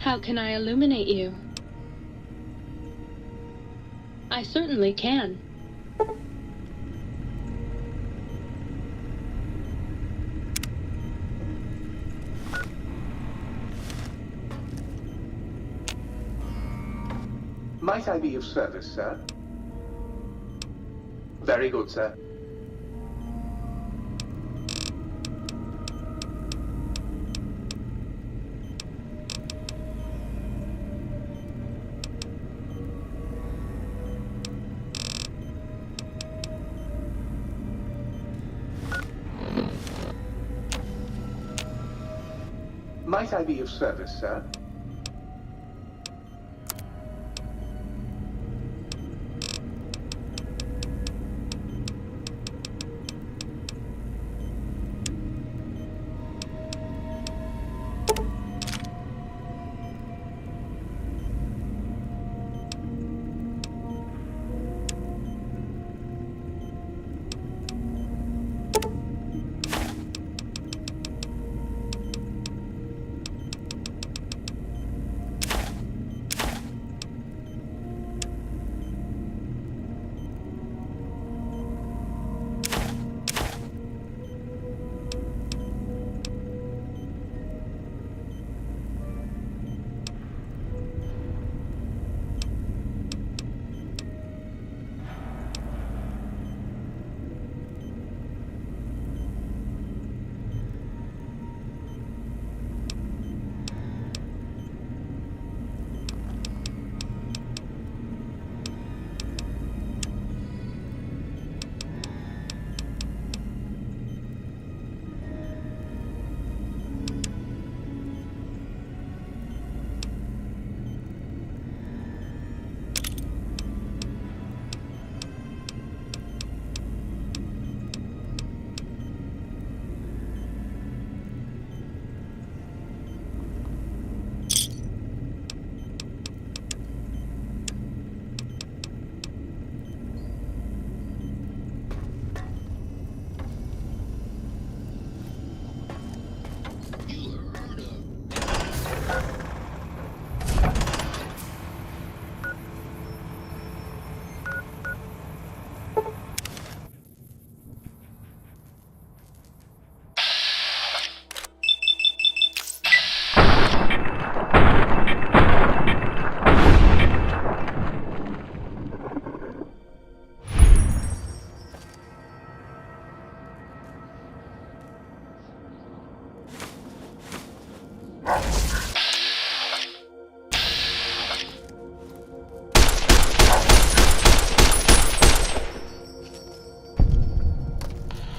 How can I illuminate you? I certainly can. Might I be of service, sir? Very good, sir. Might I be of service, sir?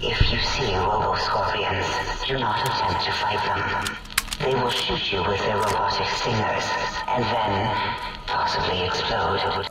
If you see robo-scorpions, do not attempt to fight them. They will shoot you with their robotic stingers, and then possibly explode.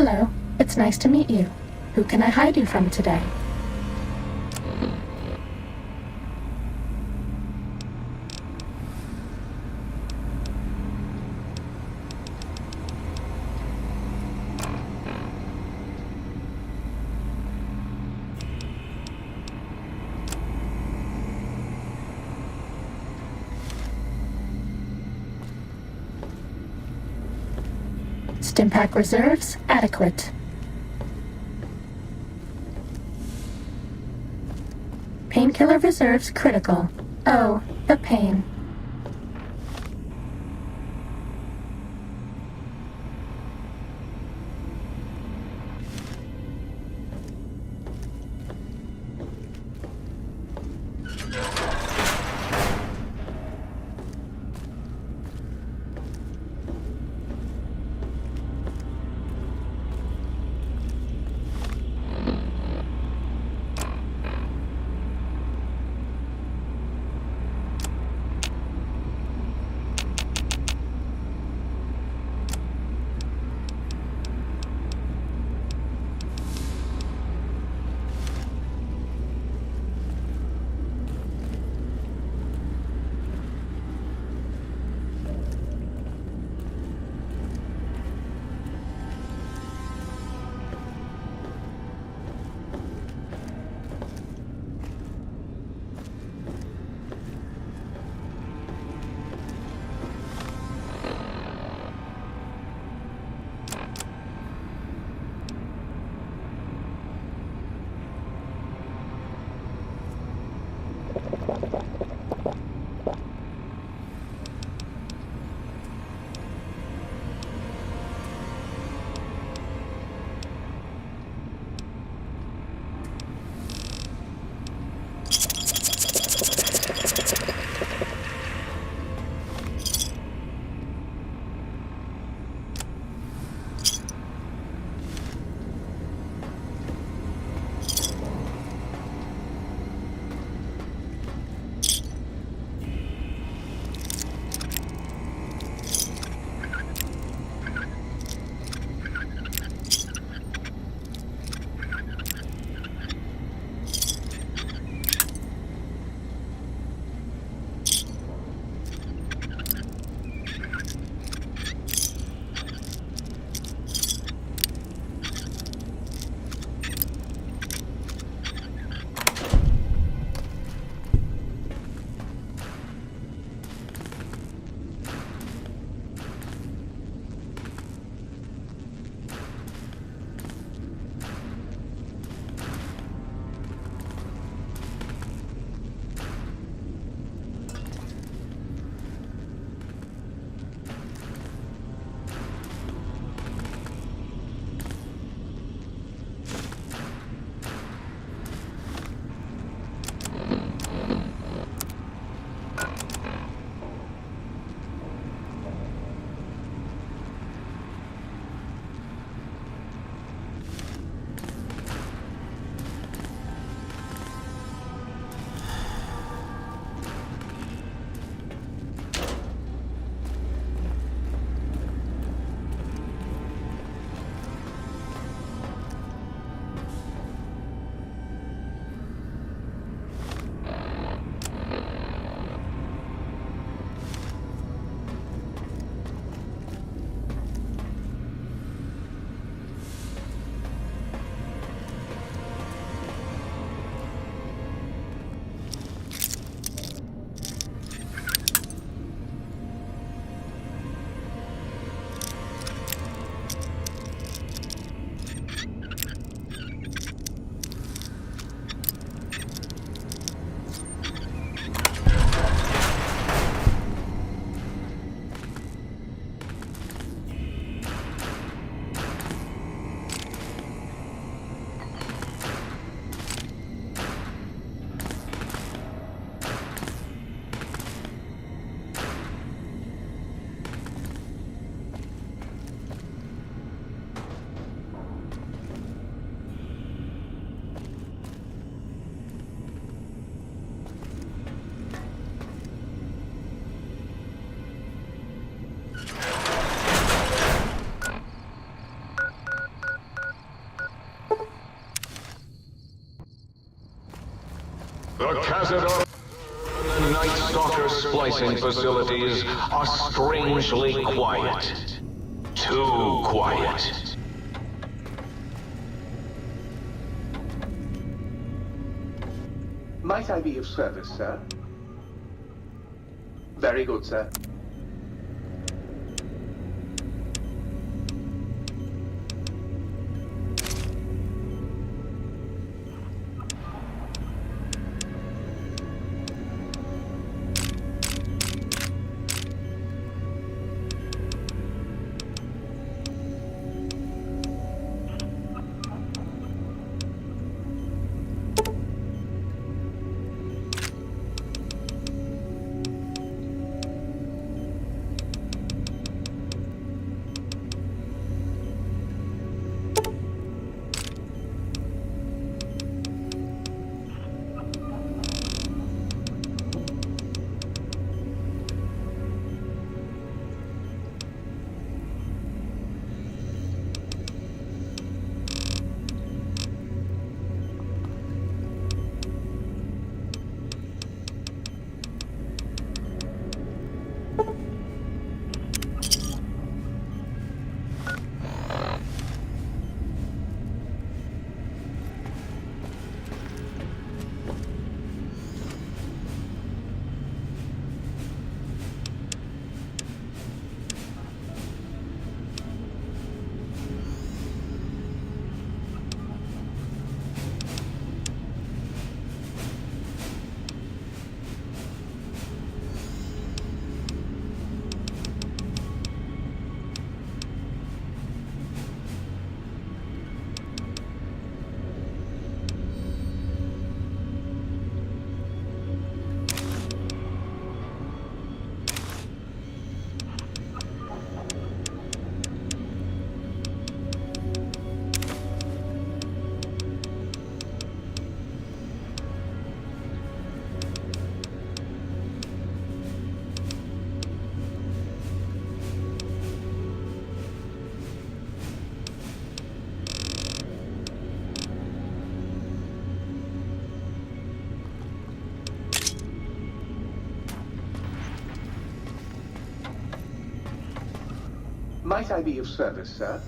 Hello, it's nice to meet you. Who can I hide you from today? Stimpack reserves adequate. Painkiller reserves critical. Oh, the pain. The Cazador and the Night Stalker splicing facilities are strangely quiet. Too quiet. Might I be of service, sir? Very good, sir. Might I be of service, sir?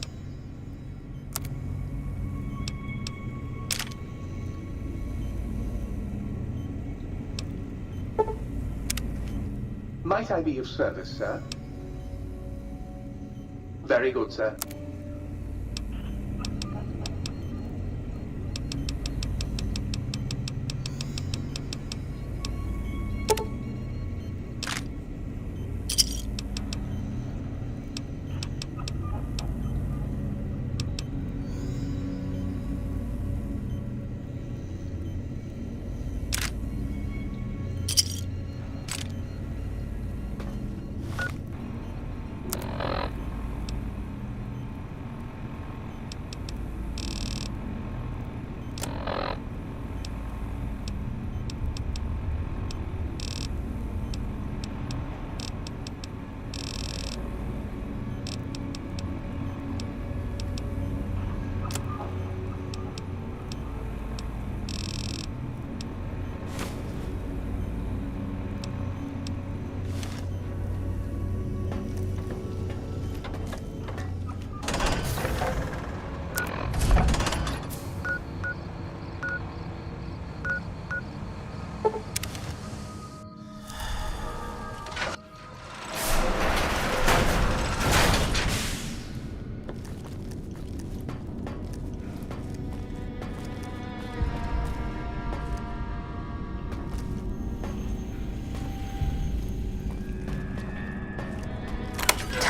Might I be of service, sir? Very good, sir.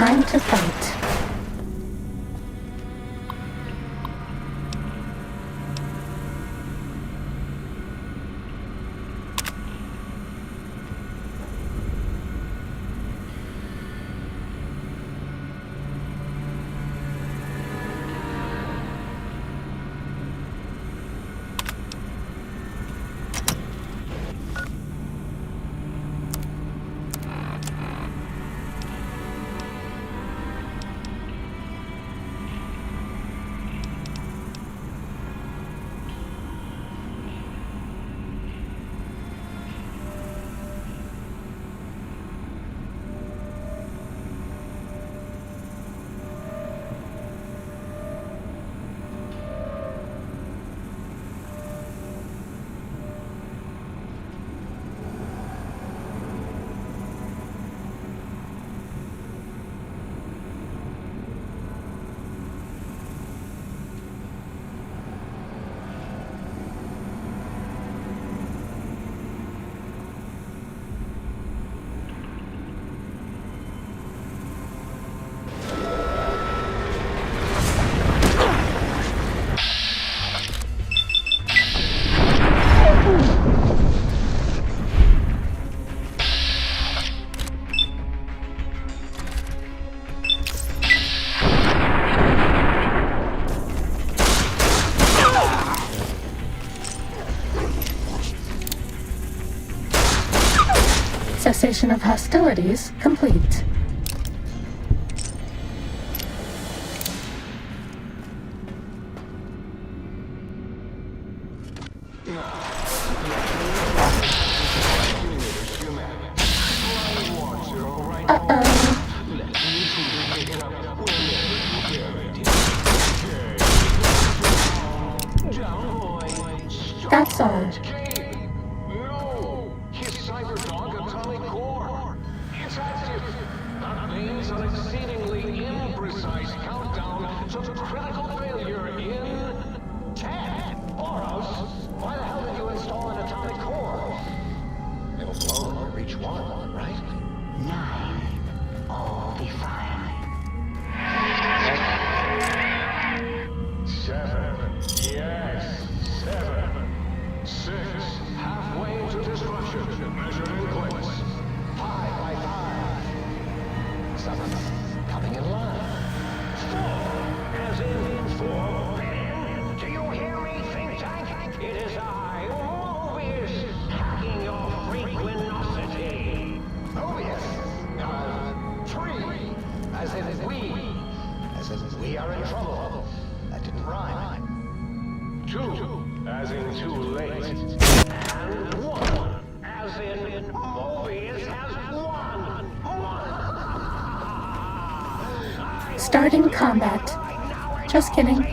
Time to fight. Cessation of hostilities complete. That's all. No! His Cyberdog atomic core! It's active! That means an exceedingly imprecise countdown to critical failure in 10! Boros, why the hell did you install an atomic core? It'll blow when we reach 1, right? 9. All be fine. 7. Yes, 7. 6. Halfway to destruction. Measured in place. 5 by 5. 7. Coming in line. 4. As in 4 billion. Do you hear me, think tank? It is I, Mobius, hacking your frequenosity. Mobius. 3. As in we. As in we are in trouble. That didn't rhyme. 2. As in too late. And 1. As in Mobius has won. Starting combat. Just kidding.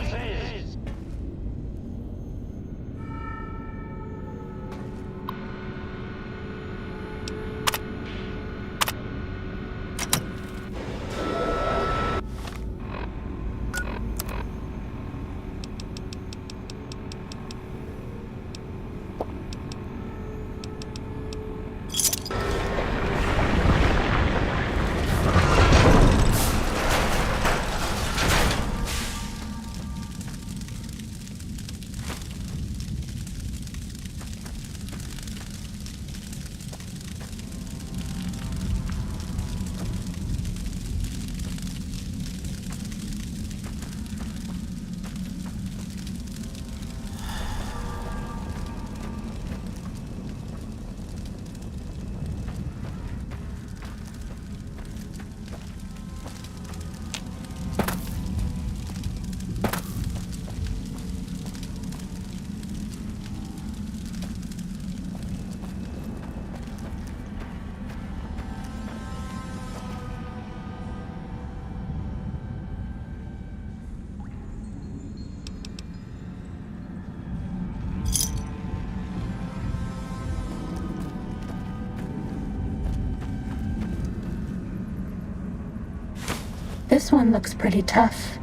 This one looks pretty tough.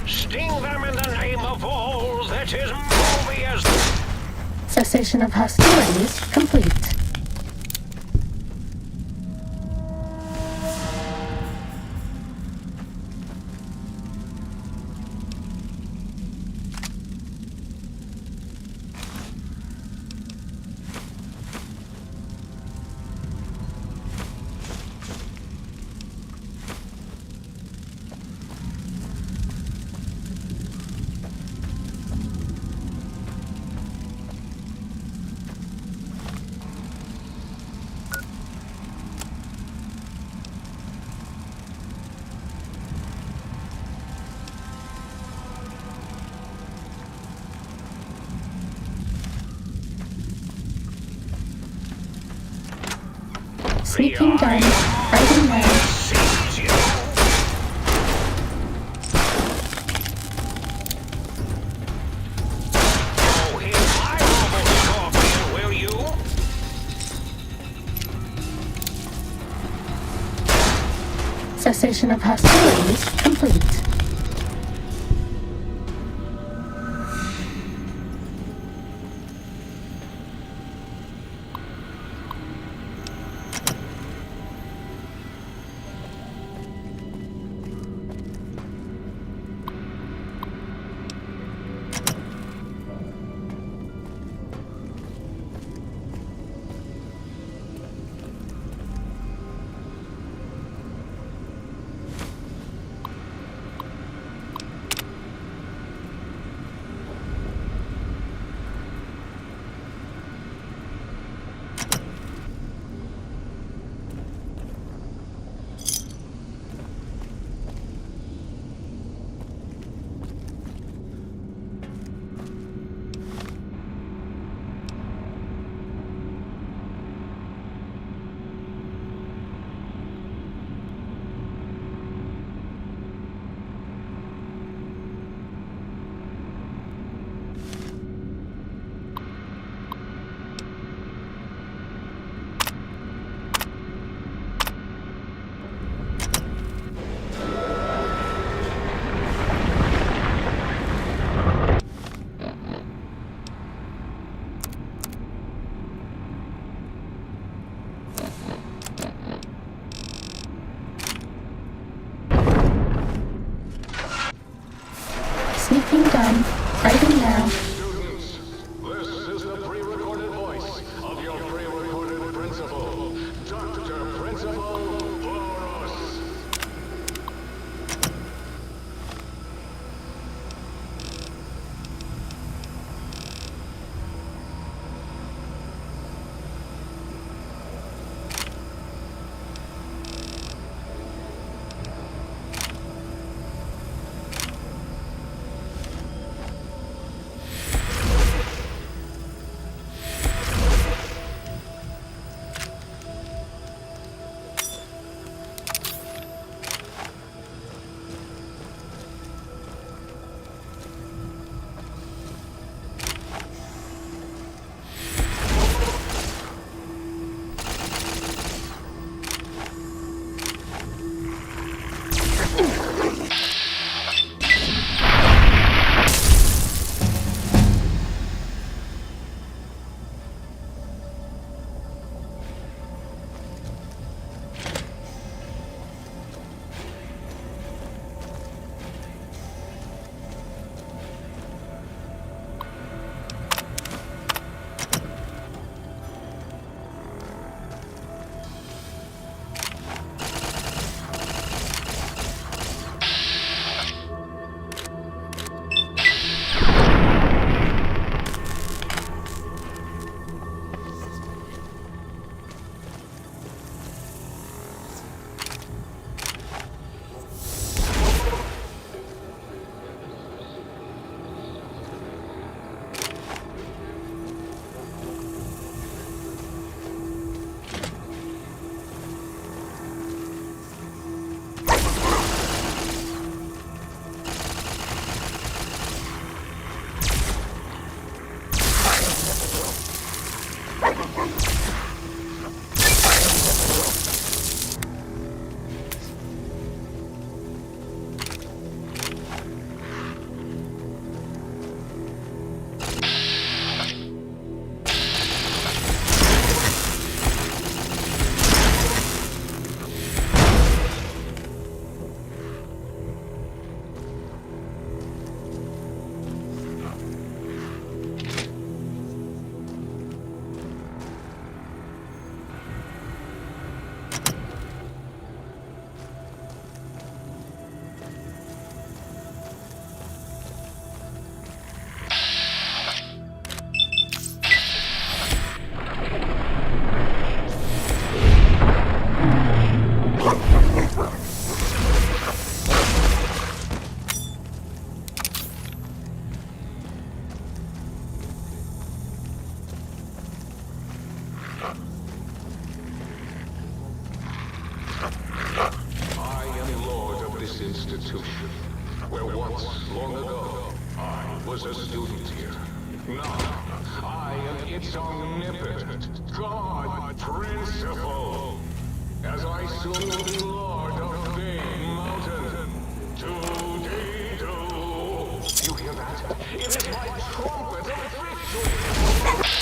Sting them in the name of all that is Mobius. Cessation of hostilities complete. Sneaking gun. Fighting now. Seize you. Oh, hit my robo scorpion, will you? Cessation of hostilities complete. Sneaking gun. Fighting now. Students, this is the pre-recorded voice of your pre-recorded principal, Dr. Principal Boros. institution, where once, long ago, I was a student here. Now, I am its omnipotent God Principal, as I soon will be Lord of Big Mountain. Do you hear that? It is my trumpet of victory!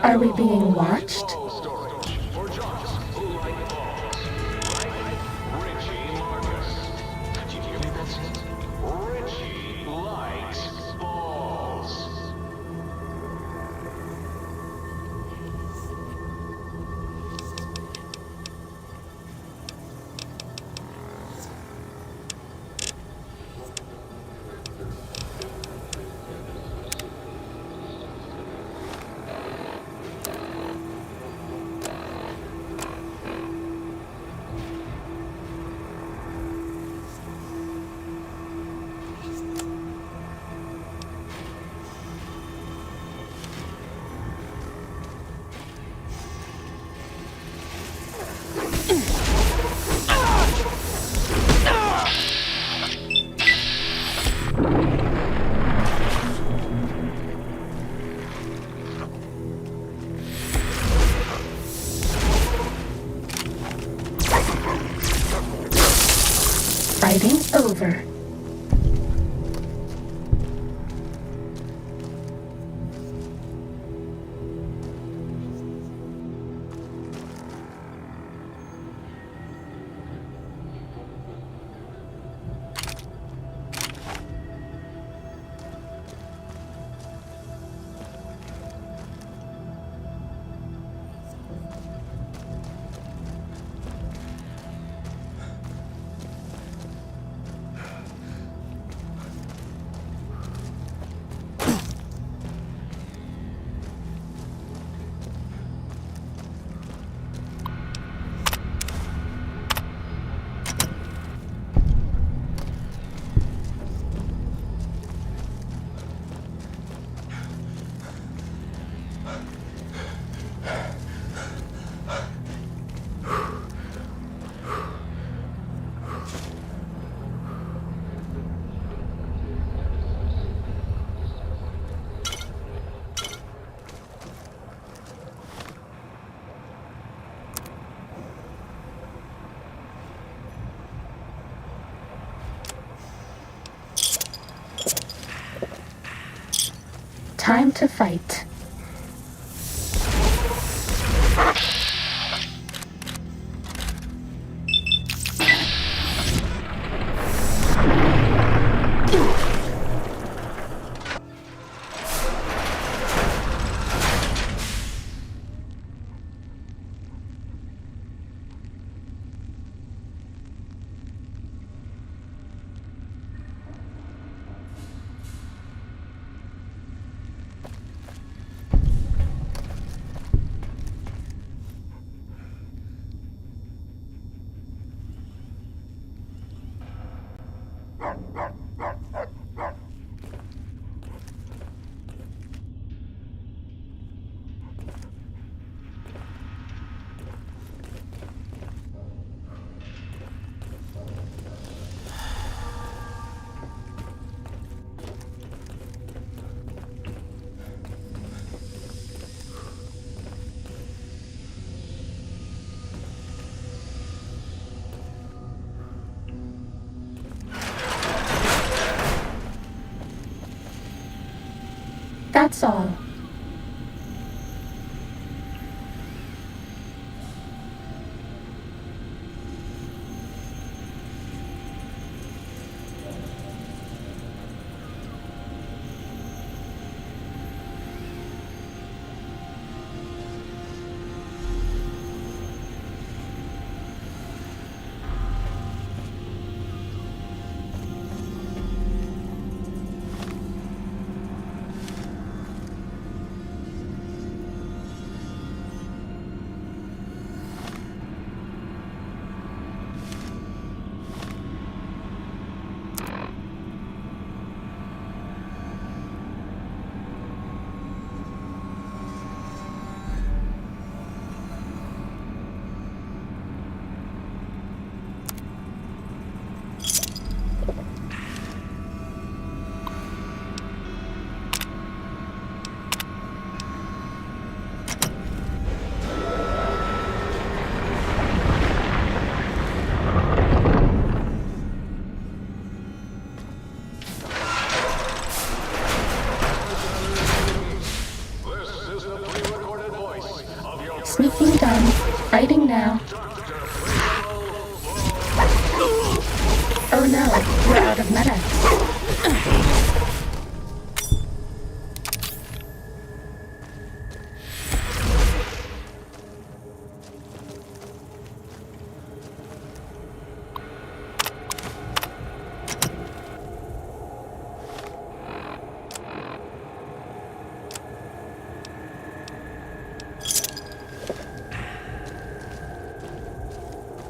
Are we being watched? Fighting over. Time to fight. That's all. Sneaking done. Fighting now. Oh no, we're out of medics.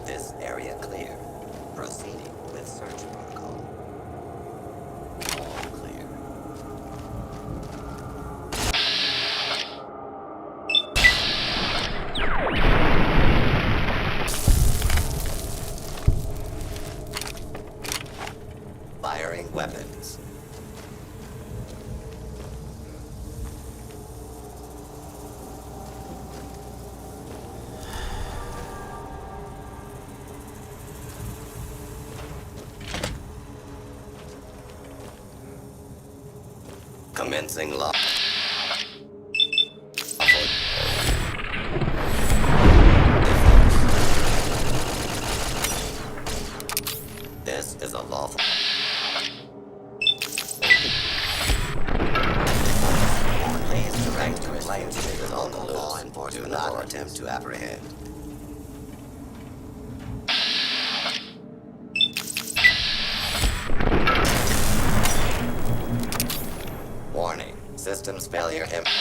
This area clear. Proceeding with search protocol. All clear. Firing weapons. Commencing lock. This is a lawful. Please direct your licenses on the law enforcement. Do not attempt to apprehend. Warning. Systems failure. Unable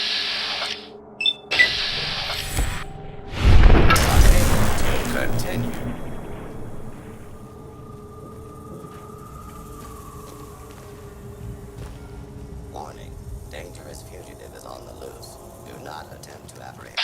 to continue. Warning. Dangerous fugitive is on the loose. Do not attempt to apprehend.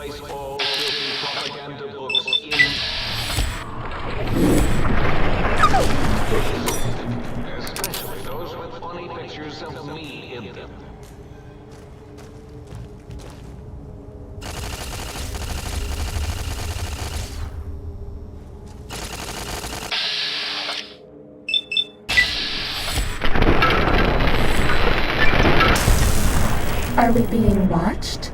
replace all filthy propaganda books in... Especially those with funny pictures of me in them. Are we being watched?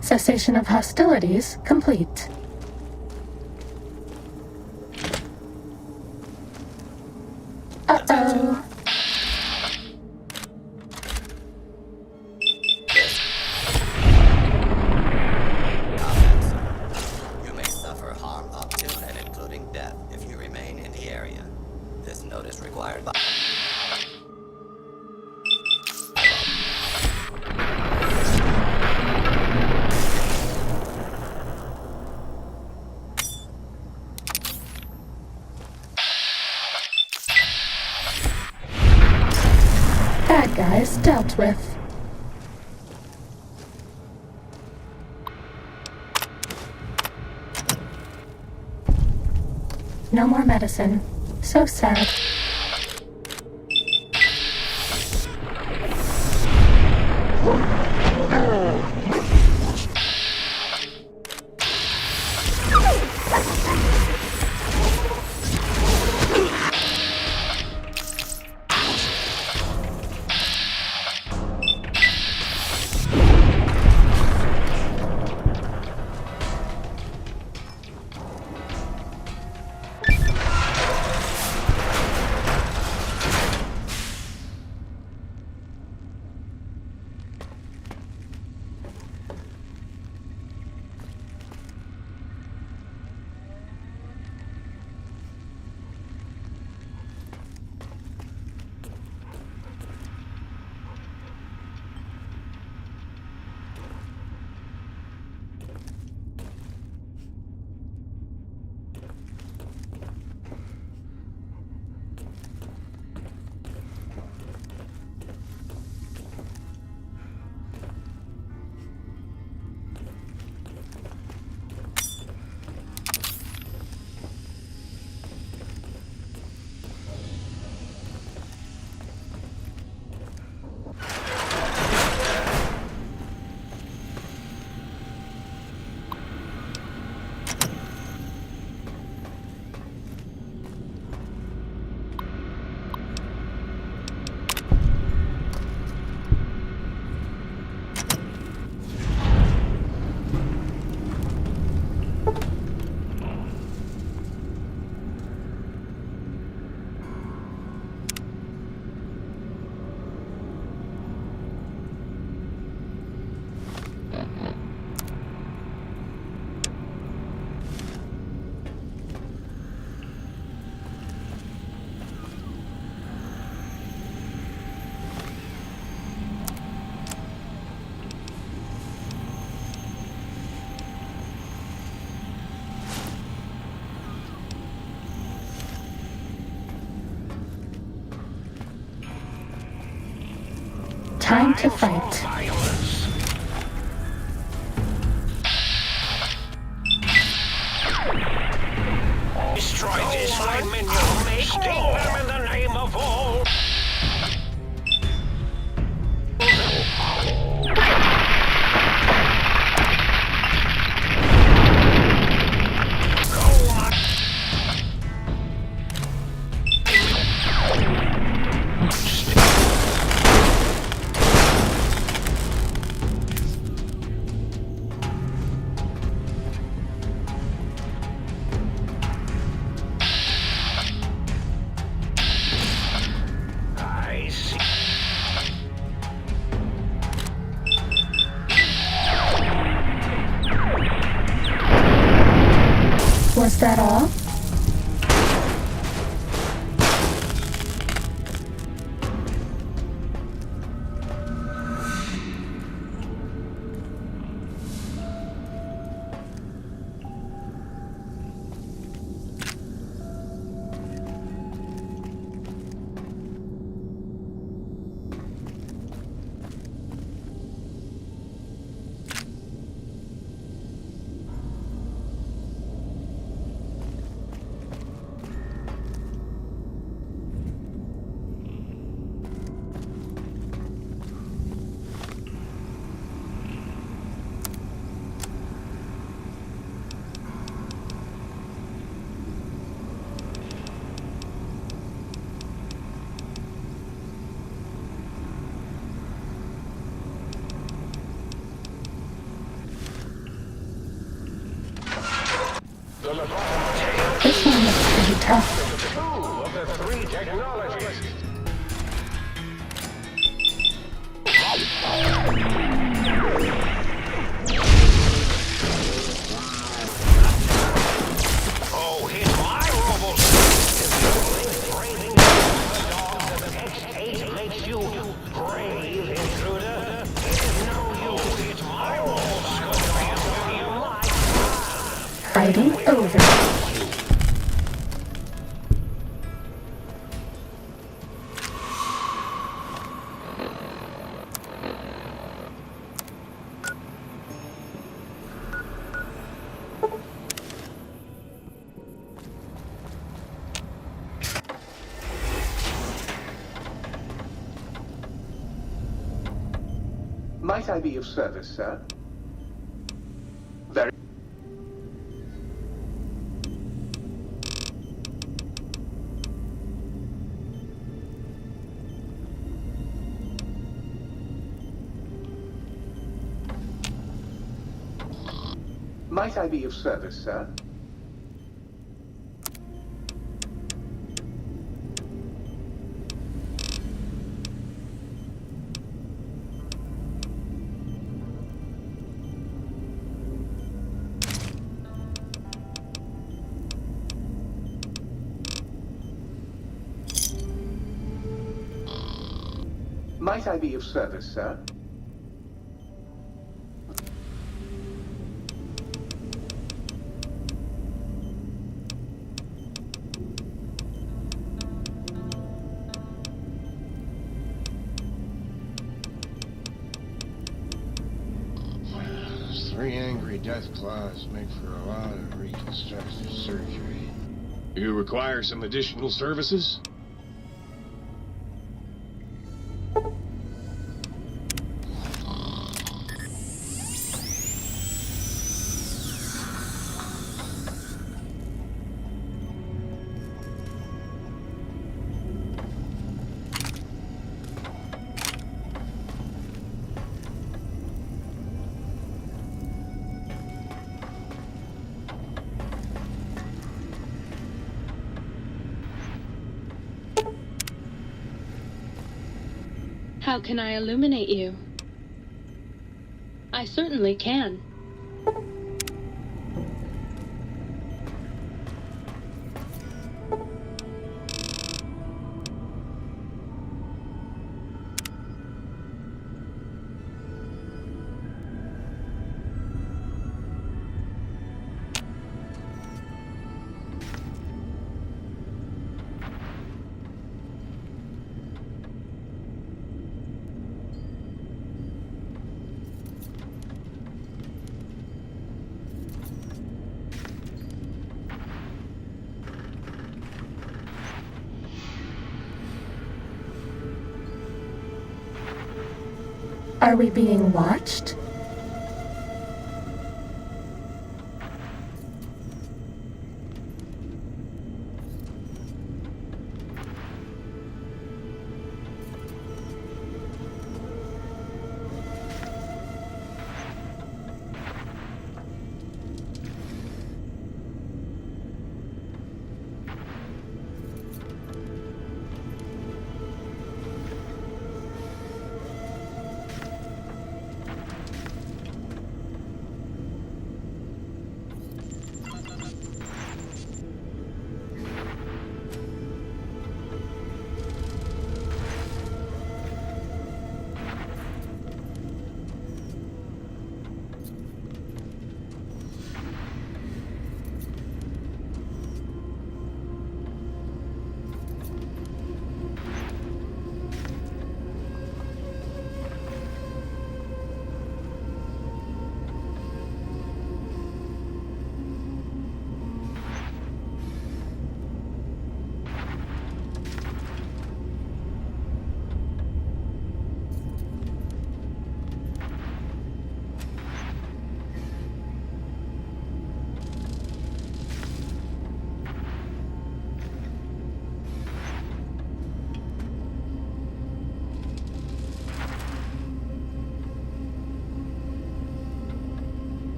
Cessation of hostilities complete. Uh-oh. Comments. You may suffer harm up to and including death if you remain in the area. This notice required by... Bad guys dealt with. No more medicine. So sad. Time to fight. Destroy this line menu. Sting them in the name of all. tough. Two of the three technologies. Oh, hit my robo. Braving the dogs of X8 makes you brave, intruder. It is no use. It's my robo. You like. Fighting over. Might I be of service, sir? Very. Might I be of service, sir? Might I be of service, sir? Three angry death claws make for a lot of reconstructive surgery. You require some additional services? How can I illuminate you? I certainly can. Are we being watched?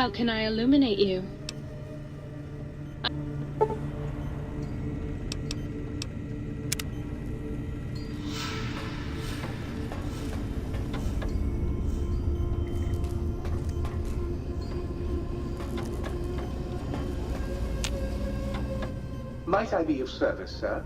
How can I illuminate you? Might I be of service, sir?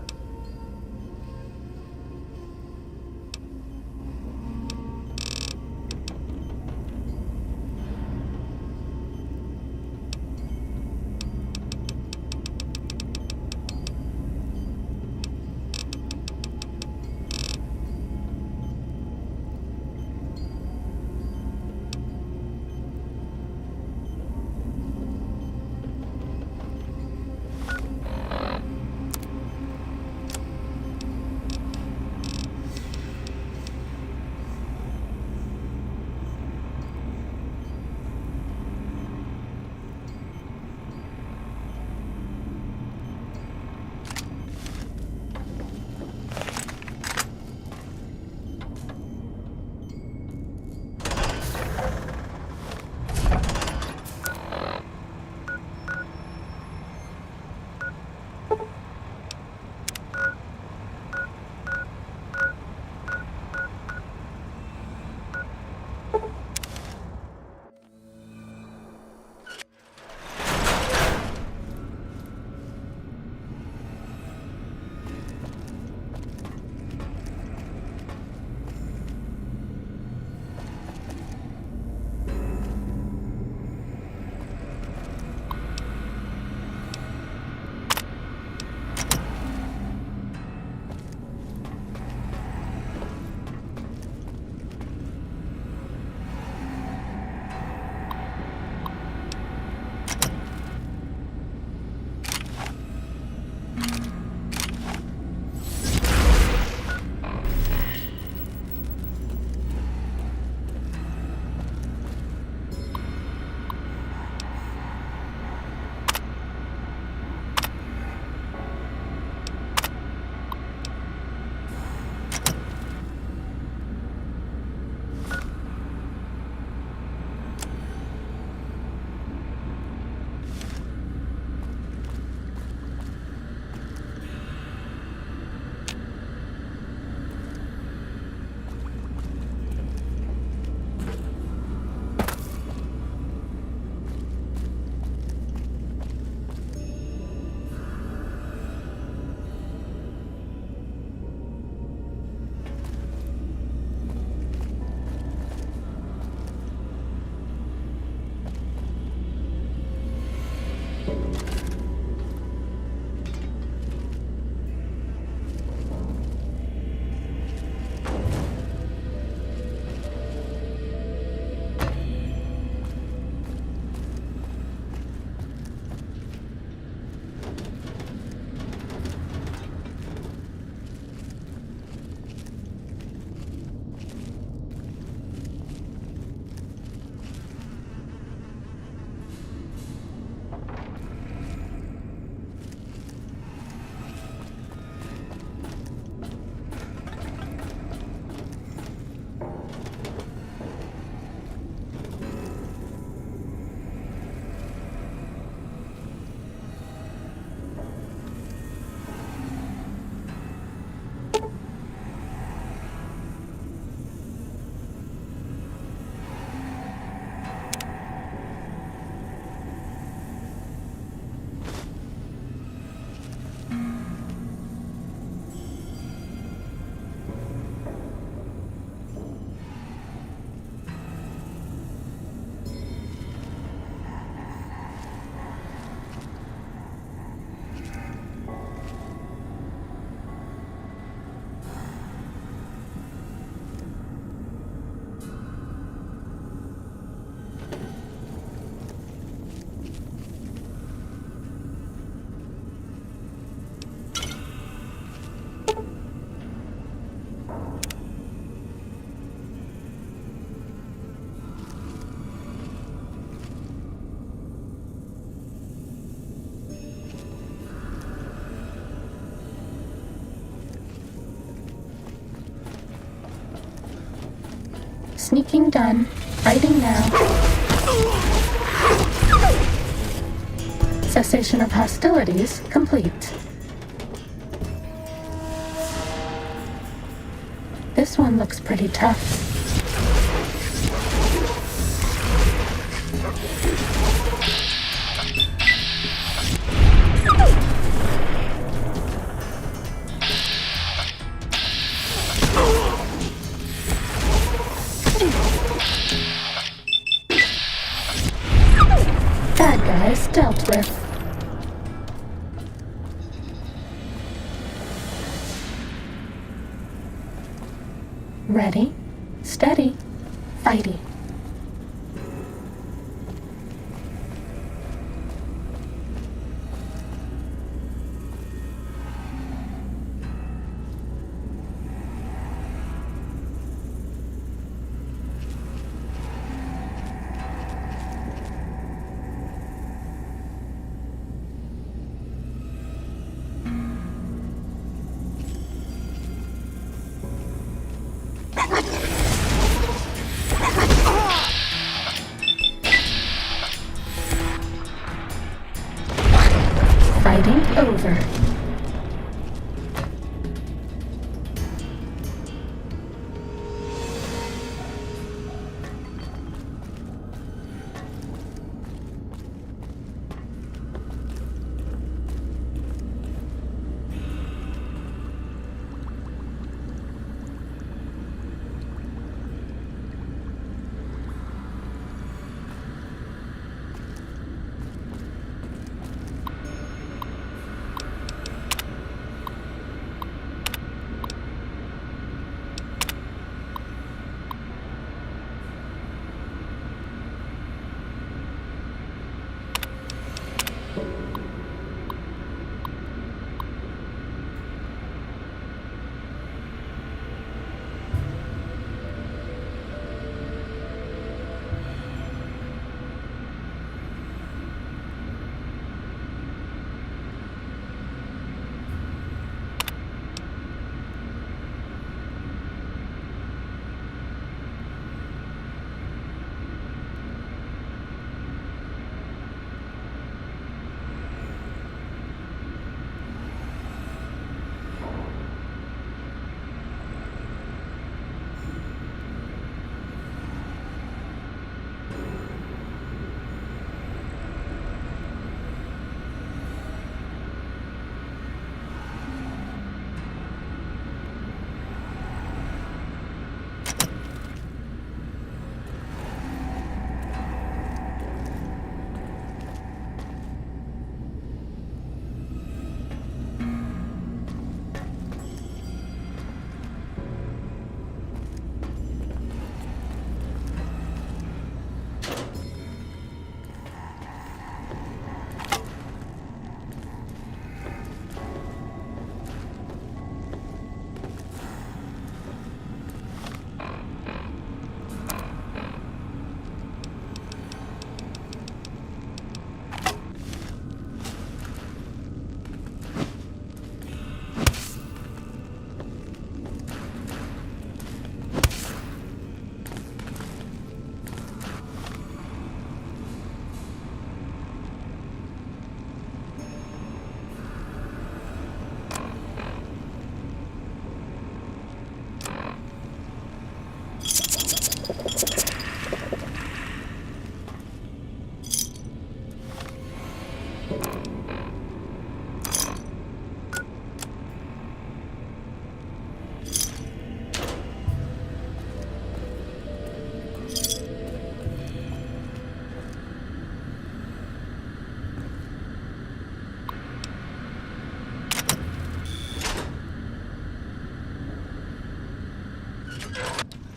Sneaking done. Writing now. Cessation of hostilities complete. This one looks pretty tough. Bad guys dealt with. Ready, steady, fighty. Fighting over.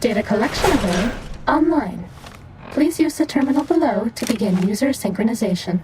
Data collection array online. Please use the terminal below to begin user synchronization.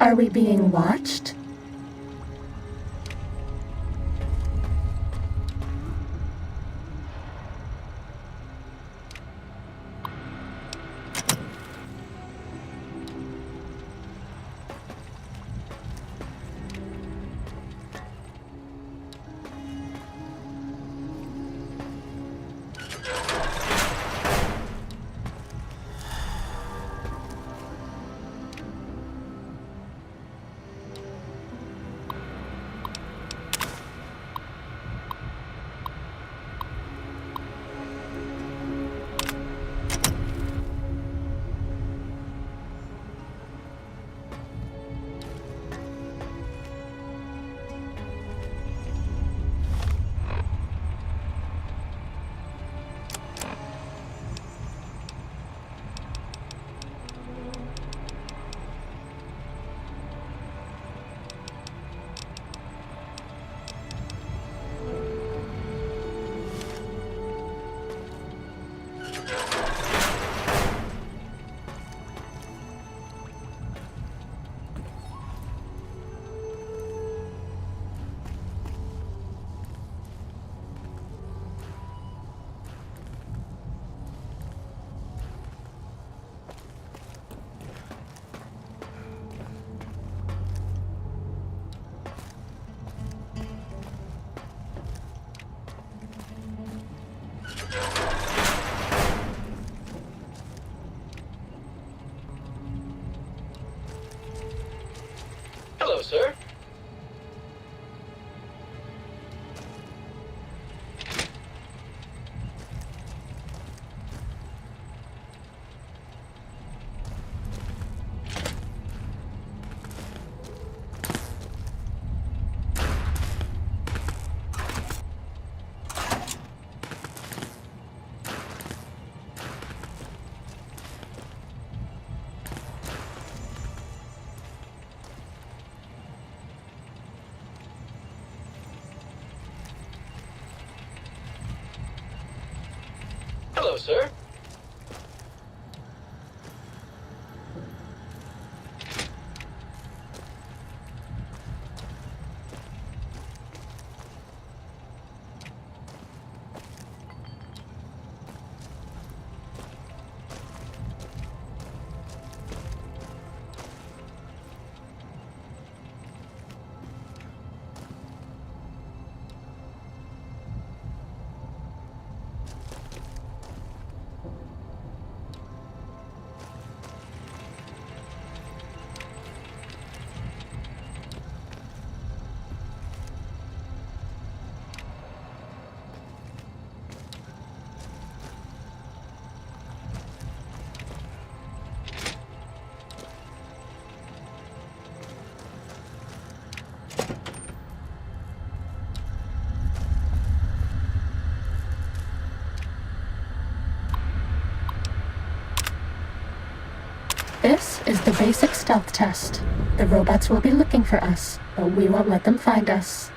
Are we being watched? Hello, sir. Hello, sir. This is the basic stealth test. The robots will be looking for us, but we won't let them find us.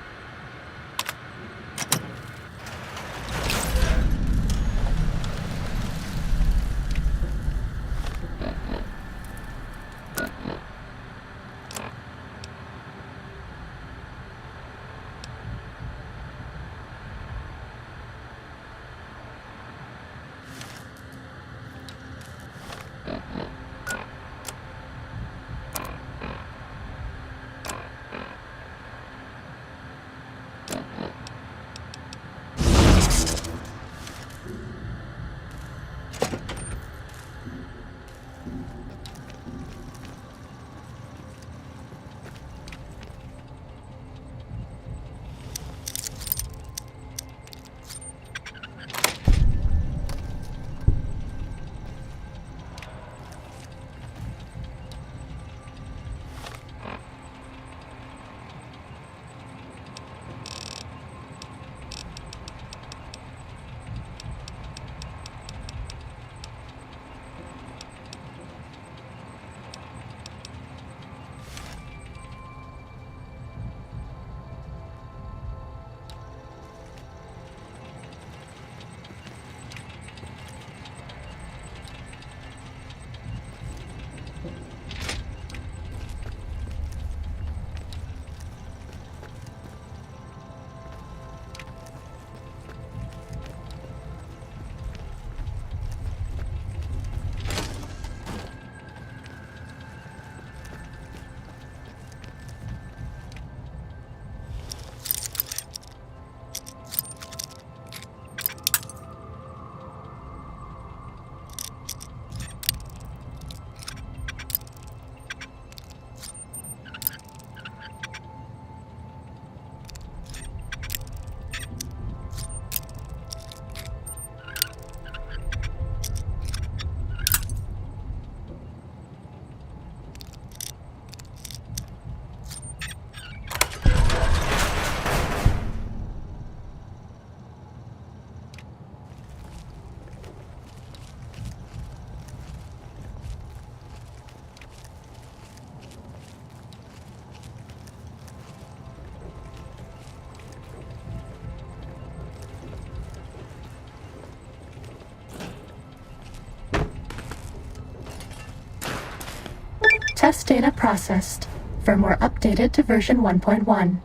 Test data processed. Firmware updated to version 1.1.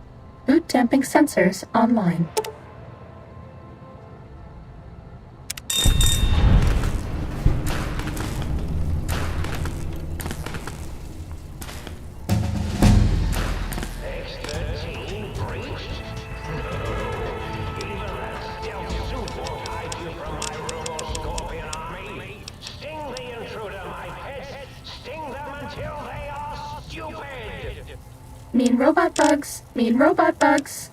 Boot damping sensors online. X-13 breached? No. Even that stealth suit won't hide you from my Robo-Scorpion army. Sting the intruder, my pets. Sting them until they are stupid. Mean robot bugs. Mean robot bugs.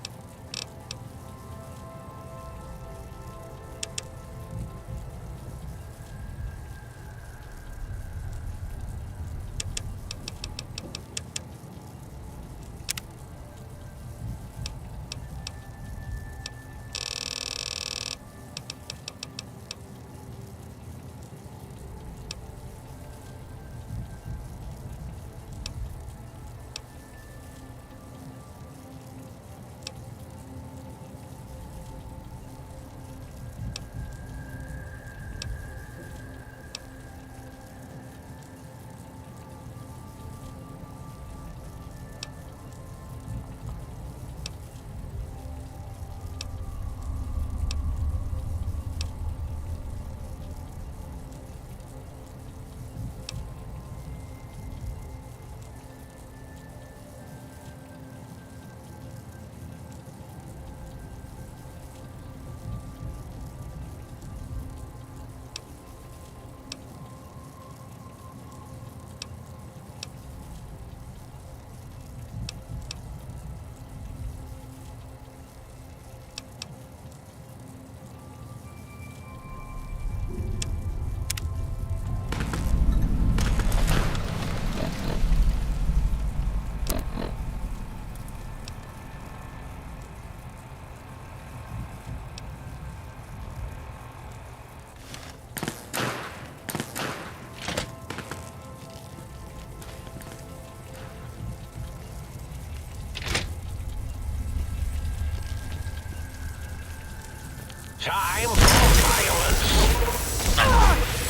Time for violence.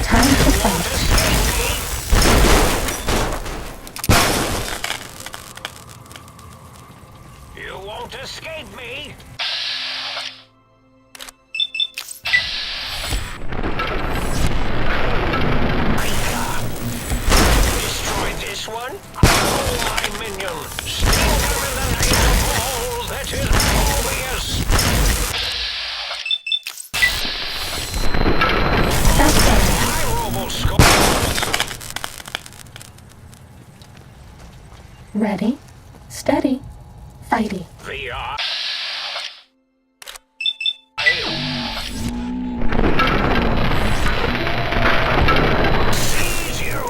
Time to fight. You won't escape me. Destroy this one. Oh, my minion. Sting them in the name of all that is obvious. Ready, steady, fighty. VR. Seize you.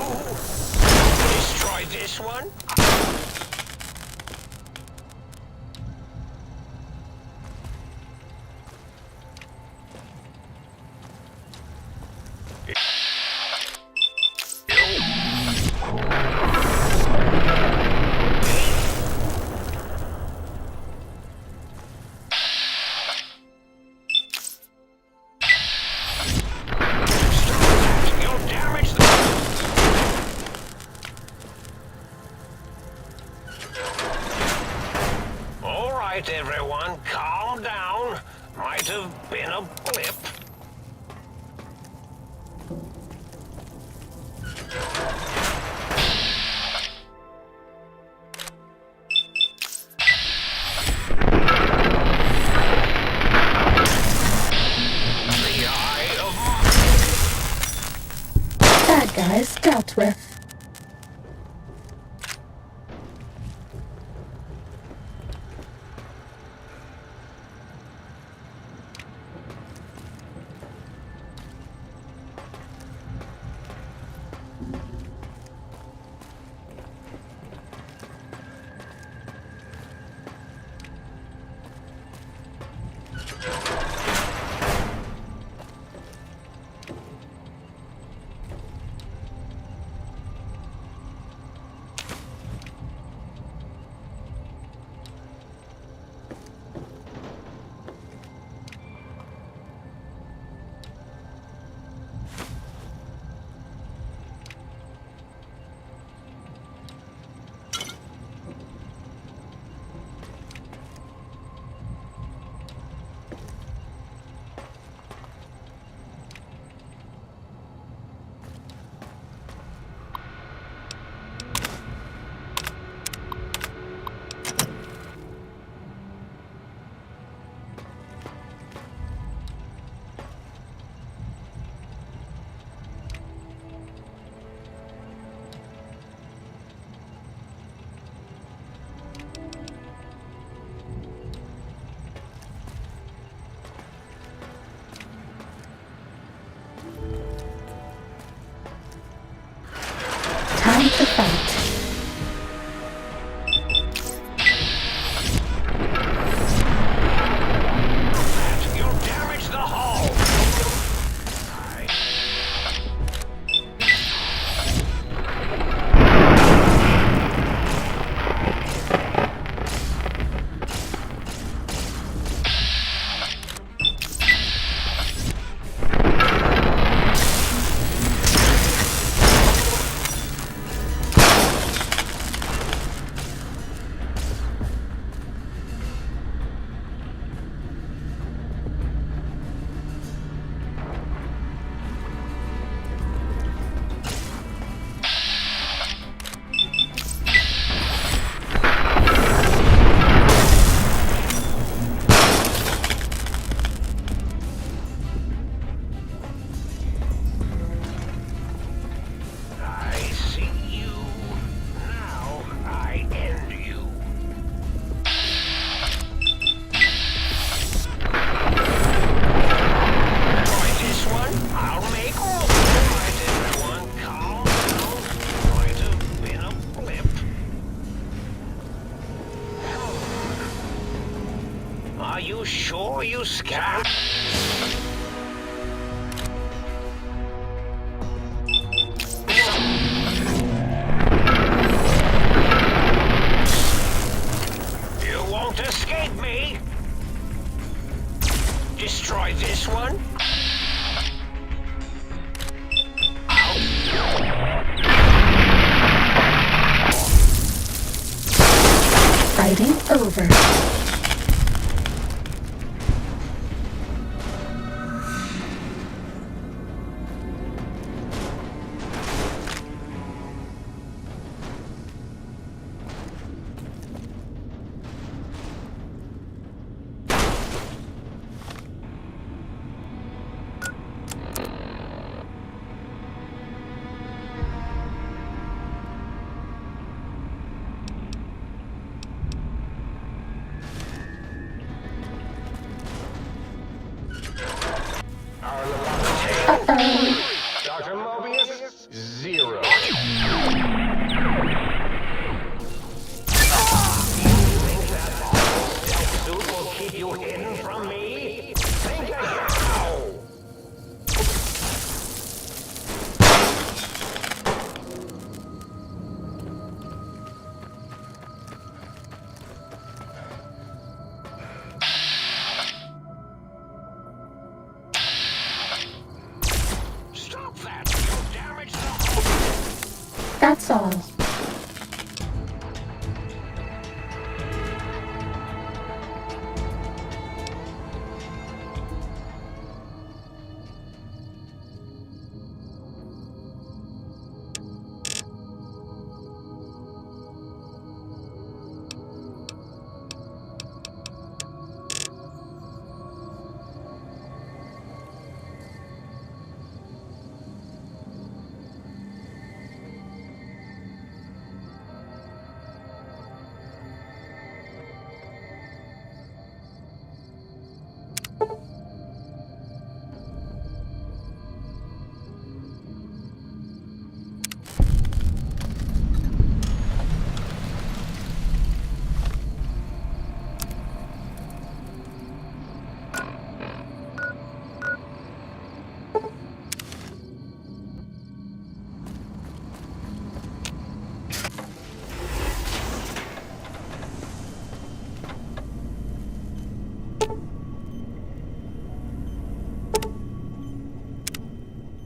Destroy this one. Everyone, calm down. Might have been a blip. The eye of... Bad guys dealt with. to fight. You'll damage the hull! Are you sure you scanned? You won't escape me! Destroy this one? Fighting over. Dr. Mobius, 0. Think that stealth suit will keep you hidden from me? Think now! Stop that! You'll damage the hull! That's all.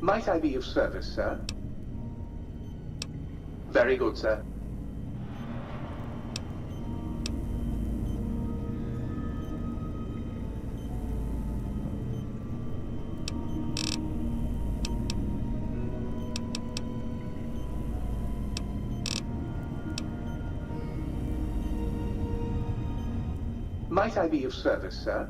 Might I be of service, sir? Very good, sir. Might I be of service, sir?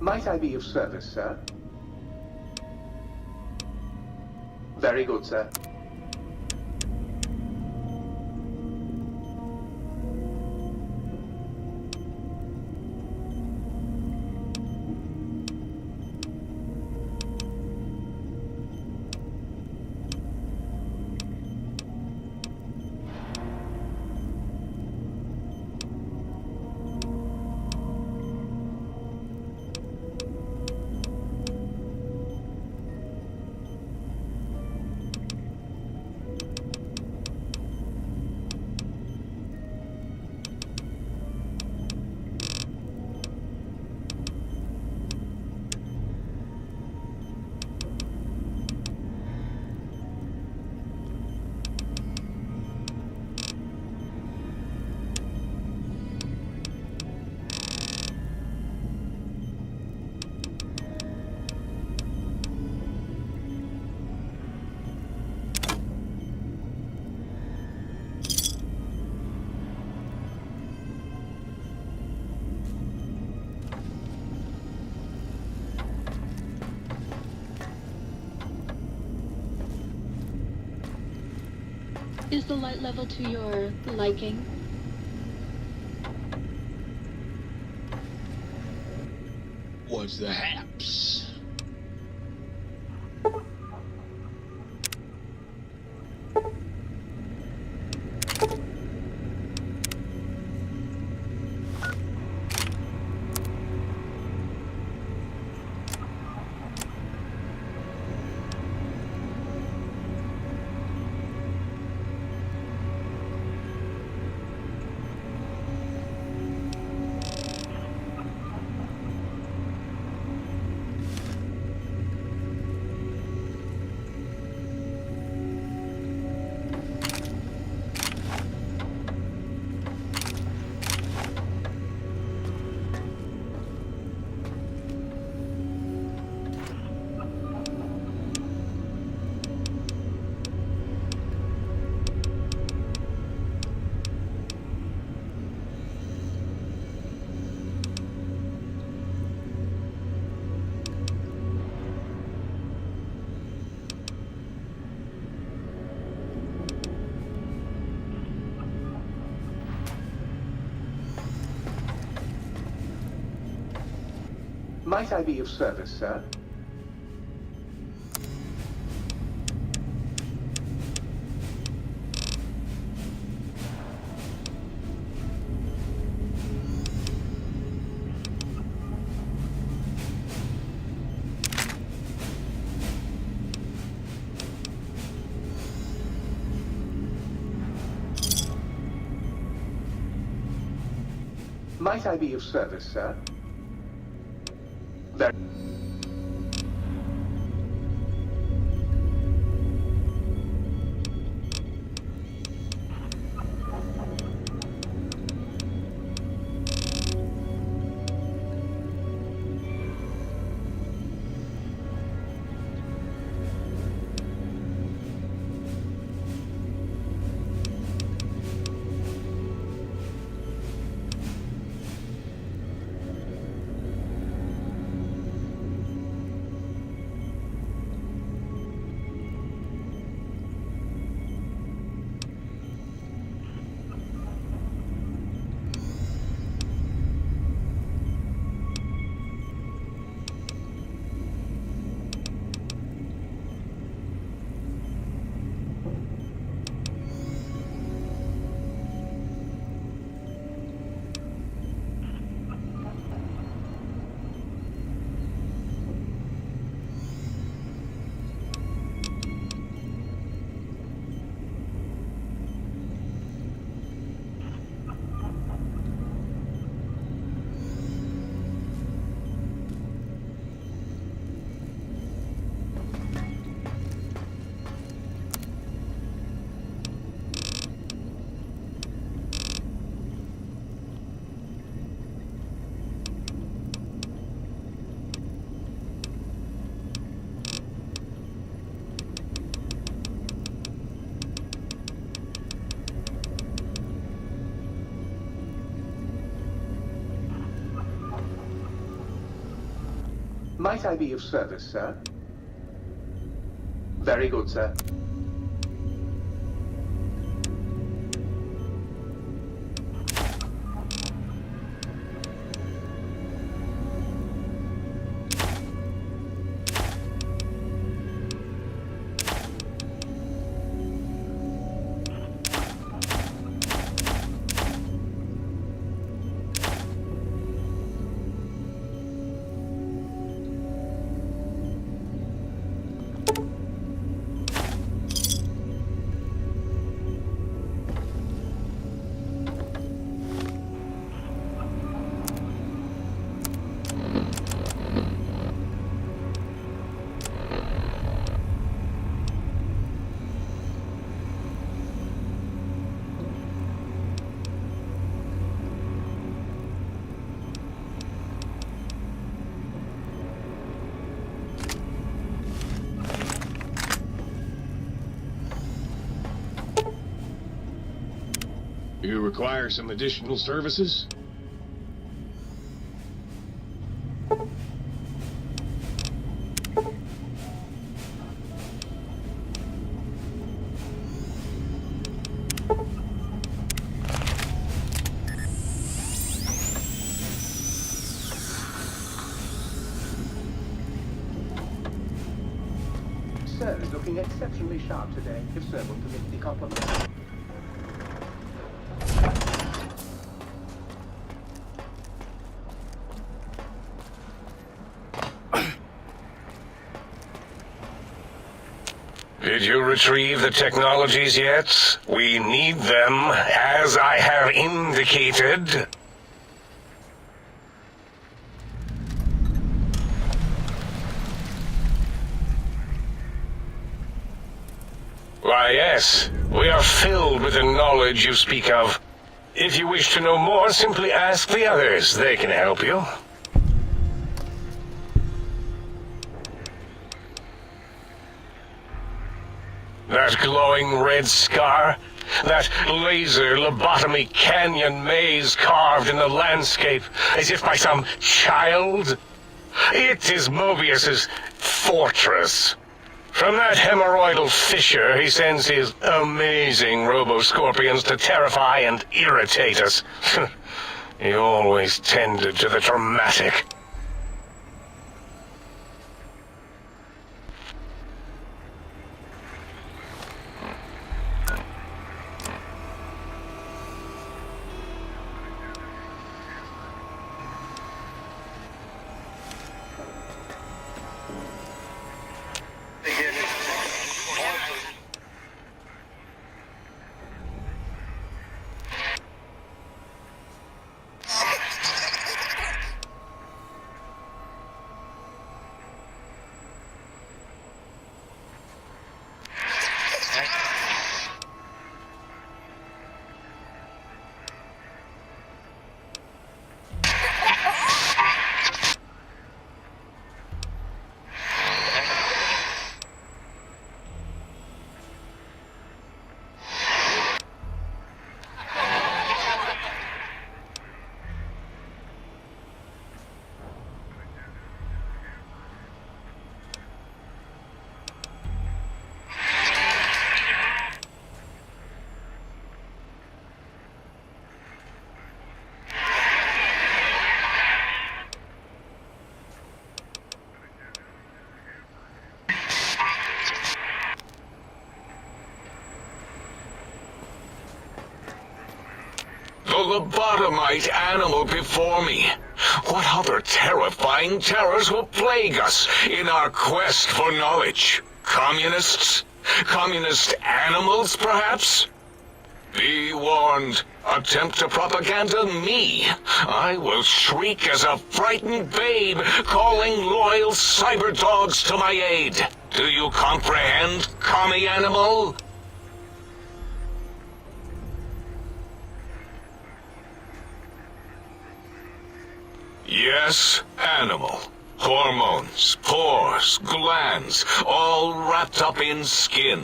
Might I be of service, sir? Very good, sir. Is the light level to your liking? What's the haps? Might I be of service, sir? Might I be of service, sir? Very... Might I be of service, sir? Very good, sir. You require some additional services? Sir is looking exceptionally sharp today, if sir will permit the compliment. Did you retrieve the technologies yet? We need them, as I have indicated. Why, yes. We are filled with the knowledge you speak of. If you wish to know more, simply ask the others. They can help you. That glowing red scar? That laser lobotomy canyon maze carved in the landscape, as if by some child? It is Mobius's fortress. From that hemorrhoidal fissure, he sends his amazing robo-scorpions to terrify and irritate us. He always tended to the dramatic. The lobotomite animal before me. What other terrifying terrors will plague us in our quest for knowledge? Communists? Communist animals, perhaps? Be warned. Attempt to propaganda me. I will shriek as a frightened babe, calling loyal cyber dogs to my aid. Do you comprehend, commie animal? Yes, animal. Hormones, pores, glands, all wrapped up in skin.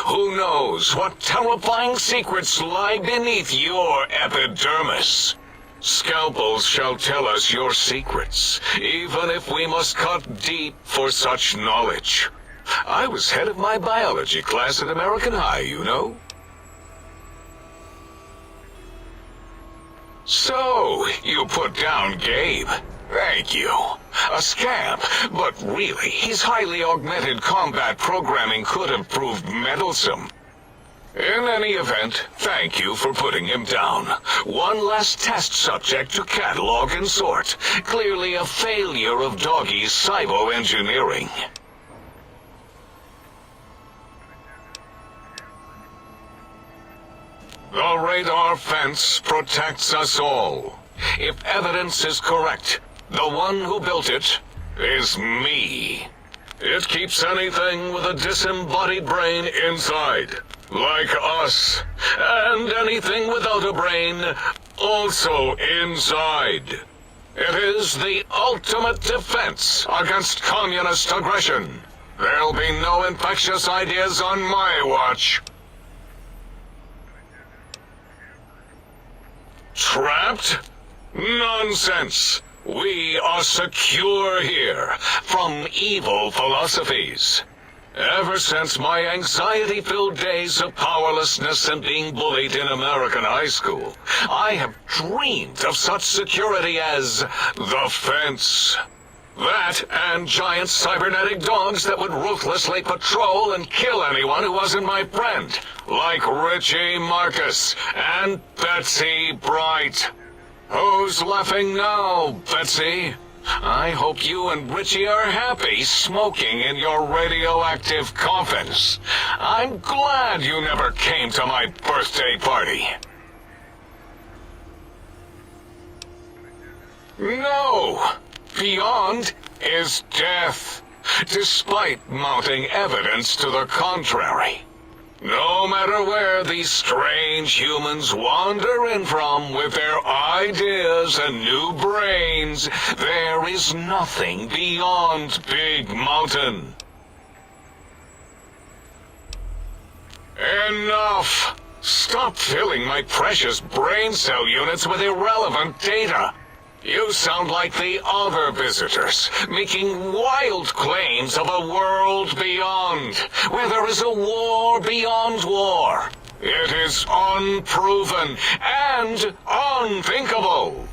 Who knows what terrifying secrets lie beneath your epidermis? Scalpels shall tell us your secrets, even if we must cut deep for such knowledge. I was head of my biology class at American High, you know. So, you put down Gabe. Thank you. A scamp, but really, his highly augmented combat programming could have proved meddlesome. In any event, thank you for putting him down. One less test subject to catalog and sort. Clearly a failure of Doggy's cybo-engineering. The radar fence protects us all. If evidence is correct, the one who built it is me. It keeps anything with a disembodied brain inside, like us, and anything without a brain also inside. It is the ultimate defense against communist aggression. There'll be no infectious ideas on my watch. Trapped? Nonsense! We are secure here from evil philosophies. Ever since my anxiety-filled days of powerlessness and being bullied in American high school, I have dreamed of such security as the fence. That and giant cybernetic dogs that would ruthlessly patrol and kill anyone who wasn't my friend, like Richie Marcus and Betsy Bright. Who's laughing now, Betsy? I hope you and Richie are happy smoking in your radioactive coffins. I'm glad you never came to my birthday party. No! Beyond is death, despite mounting evidence to the contrary. No matter where these strange humans wander in from with their ideas and new brains, there is nothing beyond Big Mountain. Enough! Stop filling my precious brain cell units with irrelevant data. You sound like the other visitors, making wild claims of a world beyond, where there is a war beyond war. It is unproven and unthinkable.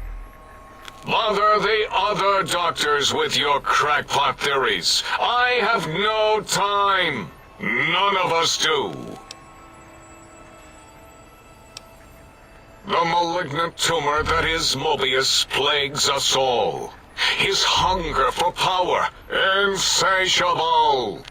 Bother the other doctors with your crackpot theories. I have no time. None of us do. The malignant tumor that is Mobius plagues us all. His hunger for power, insatiable.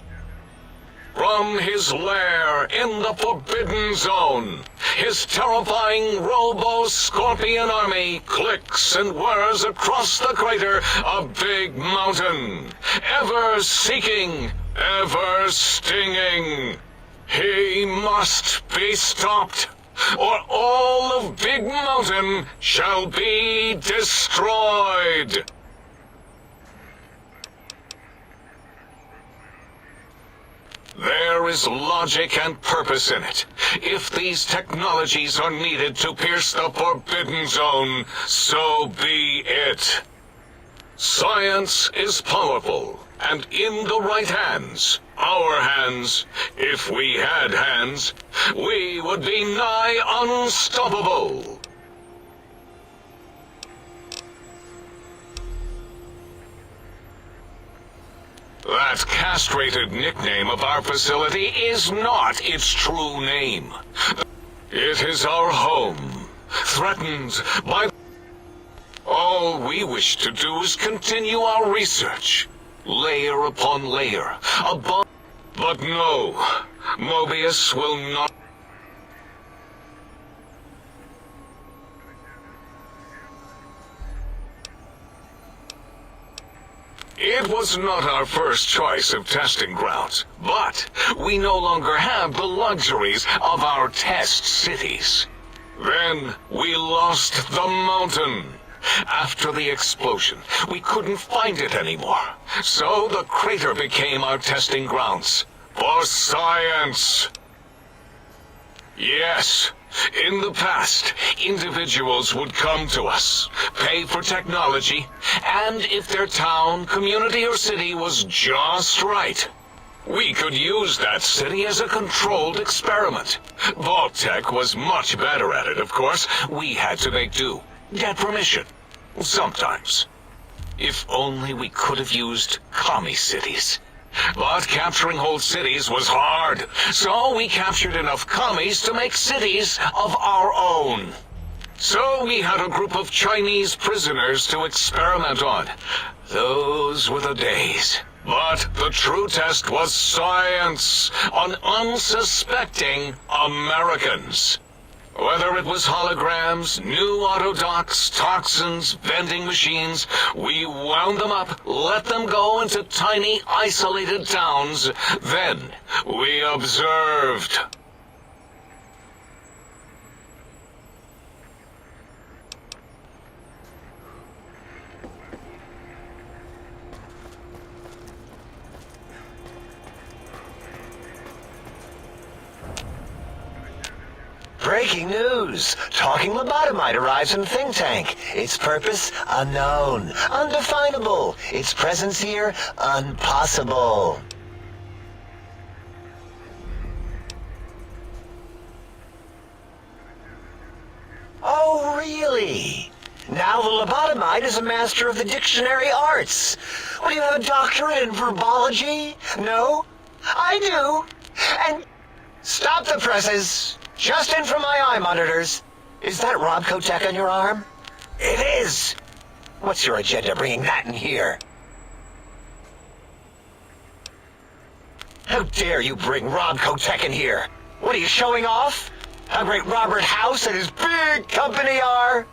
From his lair in the Forbidden Zone, his terrifying robo-scorpion army clicks and whirs across the crater of Big Mountain, ever seeking, ever stinging. He must be stopped, or all of Big Mountain shall be destroyed. There is logic and purpose in it. If these technologies are needed to pierce the Forbidden Zone, so be it. Science is powerful, and in the right hands, our hands, if we had hands, we would be nigh unstoppable. That castrated nickname of our facility is not its true name. It is our home, threatened by... All we wish to do is continue our research, layer upon layer, above... But no, Mobius will not... It was not our first choice of testing grounds, but we no longer have the luxuries of our test cities. Then we lost the mountain. After the explosion, we couldn't find it anymore, so the crater became our testing grounds for science. Yes, In the past, individuals would come to us, pay for technology, and if their town, community, or city was just right, we could use that city as a controlled experiment. Vault-Tec was much better at it, of course. We had to make do, get permission. Sometimes. If only we could have used commie cities. But capturing whole cities was hard, so we captured enough commies to make cities of our own. So we had a group of Chinese prisoners to experiment on. Those were the days. But the true test was science on unsuspecting Americans. Whether it was holograms, new autodocs, toxins, vending machines, we wound them up, let them go into tiny, isolated towns. Then we observed. Breaking news! Talking lobotomite arrives in think tank. Its purpose, unknown. Undefinable. Its presence here, impossible. Oh, really? Now the lobotomite is a master of the dictionary arts. What, do you have a doctorate in verbology? No? I do. And stop the presses. Just in from my eye monitors. Is that Robco Tech on your arm? It is. What's your agenda bringing that in here? How dare you bring Robco Tech in here? What are you showing off? How great Robert House and his big company are?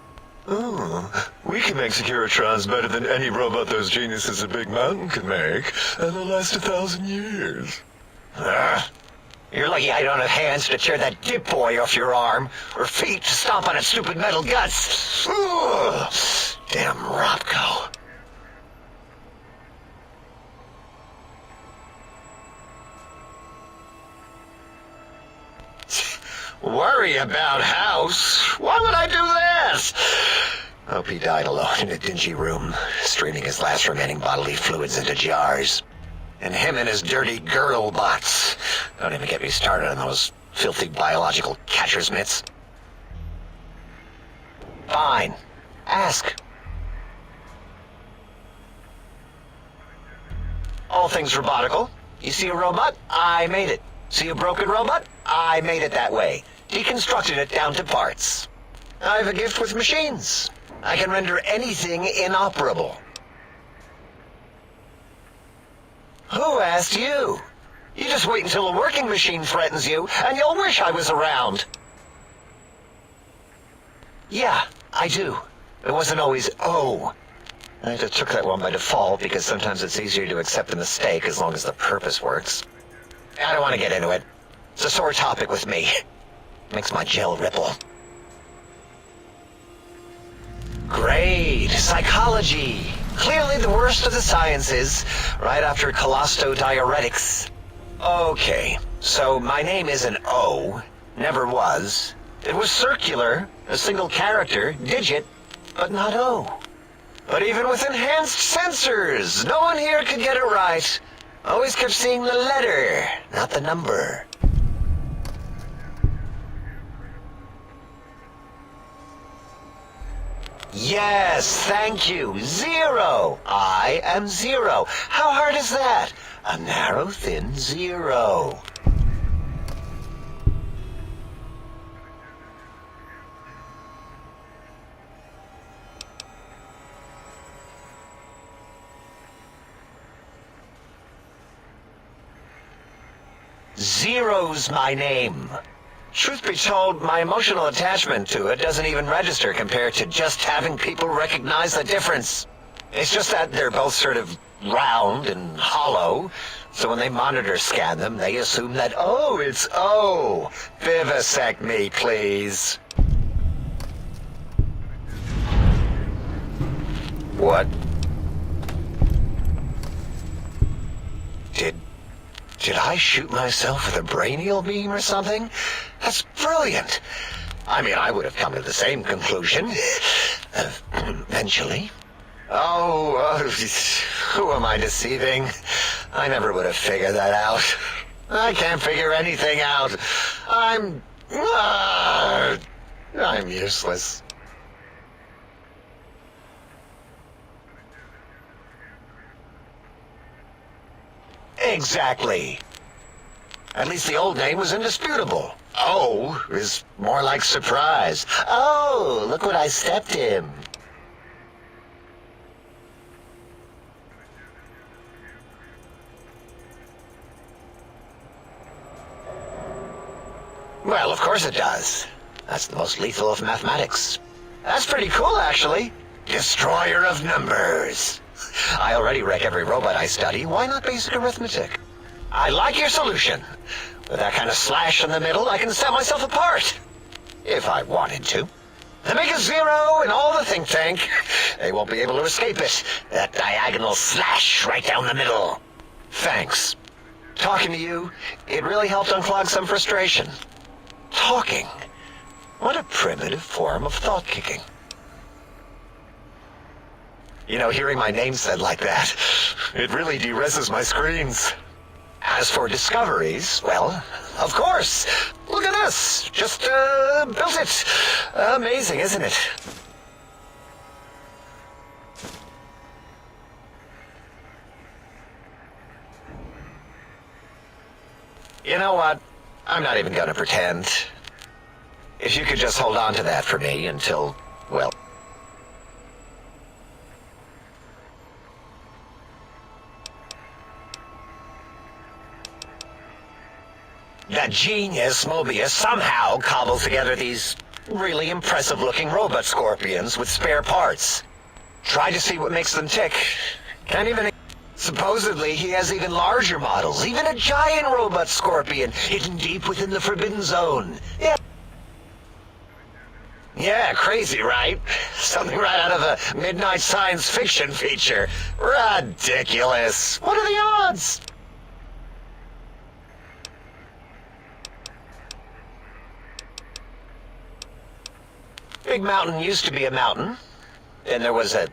Ooh, we can make Securitrons better than any robot those geniuses at Big Mountain can make, and they'll last 1,000 years. You're lucky I don't have hands to tear that dip boy off your arm, or feet to stomp on its stupid metal guts. Ugh. Damn Robco. Worry about House? Why would I do this? Hope he died alone in a dingy room, streaming his last remaining bodily fluids into jars. And him and his dirty girl bots. Don't even get me started on those filthy biological catcher's mitts. Fine. Ask. All things robotical. You see a robot? I made it. See a broken robot? I made it that way. Deconstructed it down to parts. I have a gift with machines. I can render anything inoperable. Who asked you? You just wait until a working machine threatens you, and you'll wish I was around. Yeah, I do. It wasn't always oh. I just took that one by default because sometimes it's easier to accept a mistake as long as the purpose works. I don't want to get into it. It's a sore topic with me. Makes my gel ripple. Great. Psychology. Clearly the worst of the sciences, right after colostodiuretics. Okay, so my name isn't O, never was. It was circular, a single character, digit, but not O. But even with enhanced sensors, no one here could get it right. Always kept seeing the letter, not the number. Yes, thank you. 0. I am 0. How hard is that? A narrow, thin 0. Zero's my name. Truth be told, my emotional attachment to it doesn't even register compared to just having people recognize the difference. It's just that they're both sort of round and hollow, so when they monitor scan them, they assume that, oh, it's O. Vivisect me, please. What? Did I shoot myself with a brainial beam or something? That's brilliant. I mean, I would have come to the same conclusion. Eventually. Oh, who am I deceiving? I never would have figured that out. I can't figure anything out. I'm useless. Exactly. At least the old name was indisputable. Oh is more like surprise. Oh, look what I stepped in. Well, of course it does. That's the most lethal of mathematics. That's pretty cool, actually. Destroyer of numbers. I already wreck every robot I study. Why not basic arithmetic? I like your solution. With that kind of slash in the middle, I can set myself apart. If I wanted to. And make a zero in all the think tank. They won't be able to escape it. That diagonal slash right down the middle. Thanks. Talking to you, it really helped unclog some frustration. Talking. What a primitive form of thought kicking. You know, hearing my name said like that, it really de-reses my screens. As for discoveries, well, of course. Look at this. Just, built it. Amazing, isn't it? You know what? I'm not even gonna pretend. If you could just hold on to that for me until, well... That genius Mobius somehow cobbles together these really impressive-looking robot scorpions with spare parts. Try to see what makes them tick. Can't even... Supposedly, he has even larger models, even a giant robot scorpion hidden deep within the Forbidden Zone. Yeah, crazy, right? Something right out of a midnight science fiction feature. Ridiculous. What are the odds? Big Mountain used to be a mountain. Then there was a...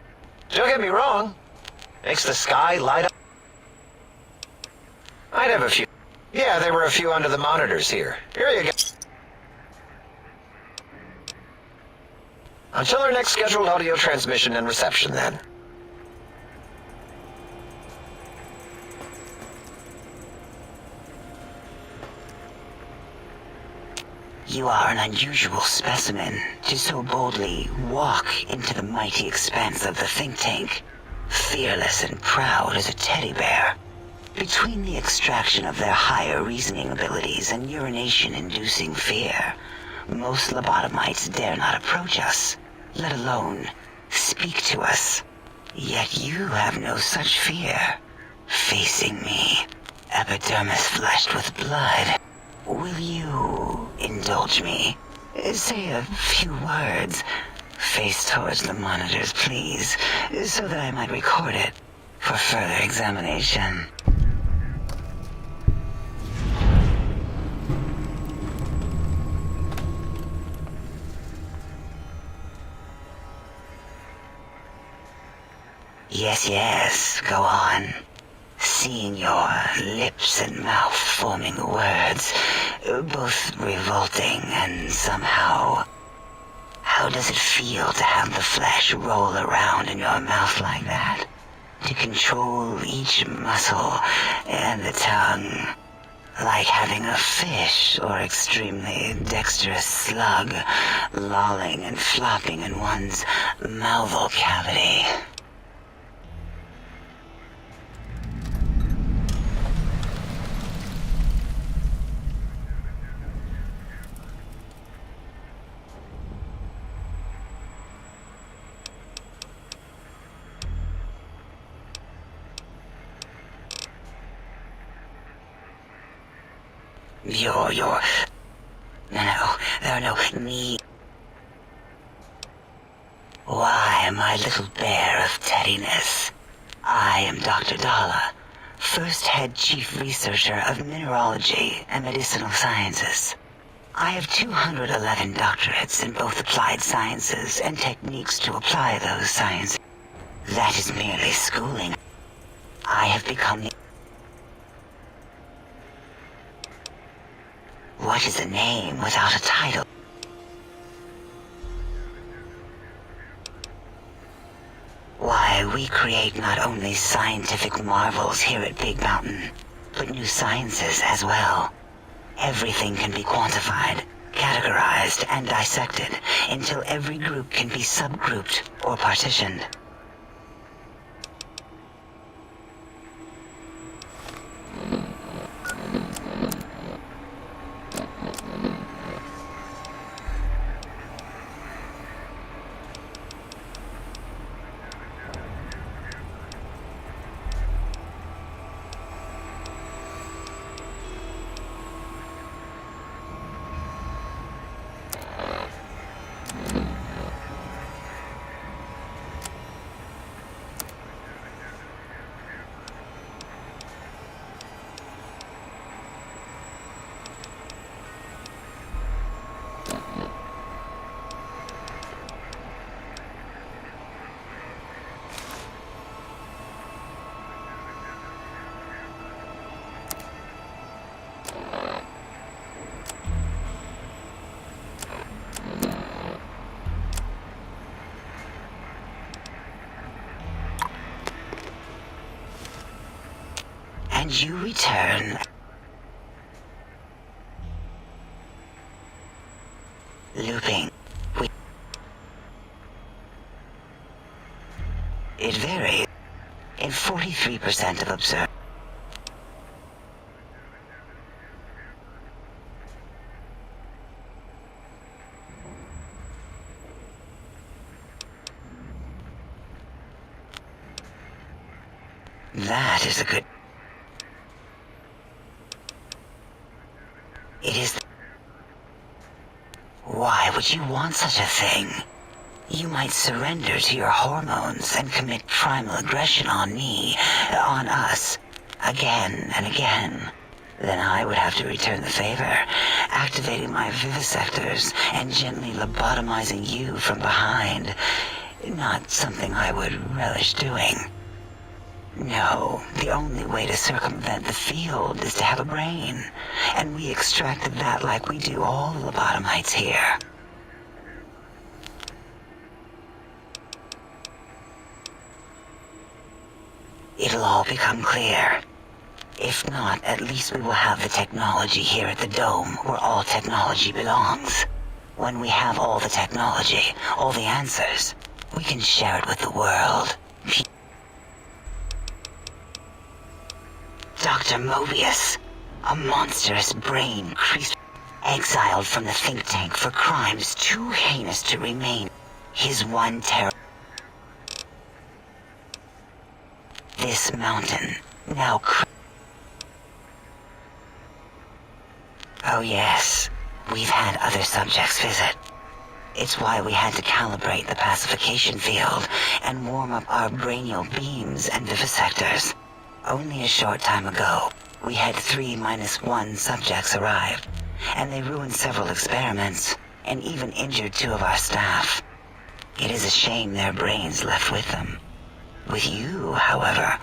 Don't get me wrong. Makes the sky light up. I'd have a few. Yeah, there were a few under the monitors here. Here you go. Until our next scheduled audio transmission and reception, then. You are an unusual specimen to so boldly walk into the mighty expanse of the think tank, fearless and proud as a teddy bear. Between the extraction of their higher reasoning abilities and urination-inducing fear, most lobotomites dare not approach us, let alone speak to us. Yet you have no such fear. Facing me, epidermis fleshed with blood. Will you indulge me? Say a few words. Face towards the monitors, please, so that I might record it for further examination. Yes, go on. Seeing your lips and mouth forming words, both revolting and somehow... How does it feel to have the flesh roll around in your mouth like that? To control each muscle and the tongue, like having a fish or extremely dexterous slug lolling and flopping in one's mouthal cavity. You're... No, there are no need. Why, my little bear of teddiness. I am Dr. Dalla, first head chief researcher of mineralogy and medicinal sciences. I have 211 doctorates in both applied sciences and techniques to apply those sciences. That is merely schooling. I have become the... What is a name without a title? Why, we create not only scientific marvels here at Big Mountain, but new sciences as well. Everything can be quantified, categorized, and dissected until every group can be subgrouped or partitioned. And you return. Looping. It varies in 43% of observed. That is a good... It is... Why would you want such a thing? You might surrender to your hormones and commit primal aggression on me, on us, again and again. Then I would have to return the favor, activating my vivisectors and gently lobotomizing you from behind. Not something I would relish doing. No, the only way to circumvent the field is to have a brain, and we extracted that like we do all the lobotomites here. It'll all become clear. If not, at least we will have the technology here at the Dome, where all technology belongs. When we have all the technology, all the answers, we can share it with the world. Dr. Mobius, a monstrous brain creature, exiled from the think tank for crimes too heinous to remain. His one terror. This mountain, now Oh yes, we've had other subjects visit. It's why we had to calibrate the pacification field and warm up our brainial beams and vivisectors. Only a short time ago, we had 3-1 subjects arrive, and they ruined several experiments, and even injured 2 of our staff. It is a shame their brains left with them. With you, however,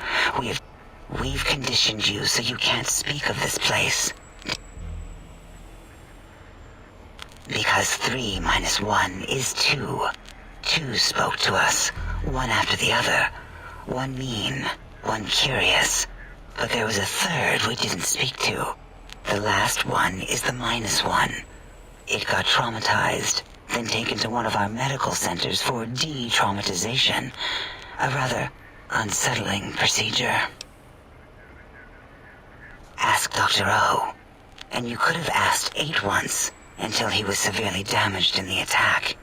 we've conditioned you so you can't speak of this place. Because 3-1 is 2. 2 spoke to us, one after the other. One mean, one curious. But there was a third we didn't speak to. The last one is the -1. It got traumatized, then taken to one of our medical centers for de-traumatization. A rather unsettling procedure. Ask Dr. O. And you could have asked 8 once, until he was severely damaged in the attack.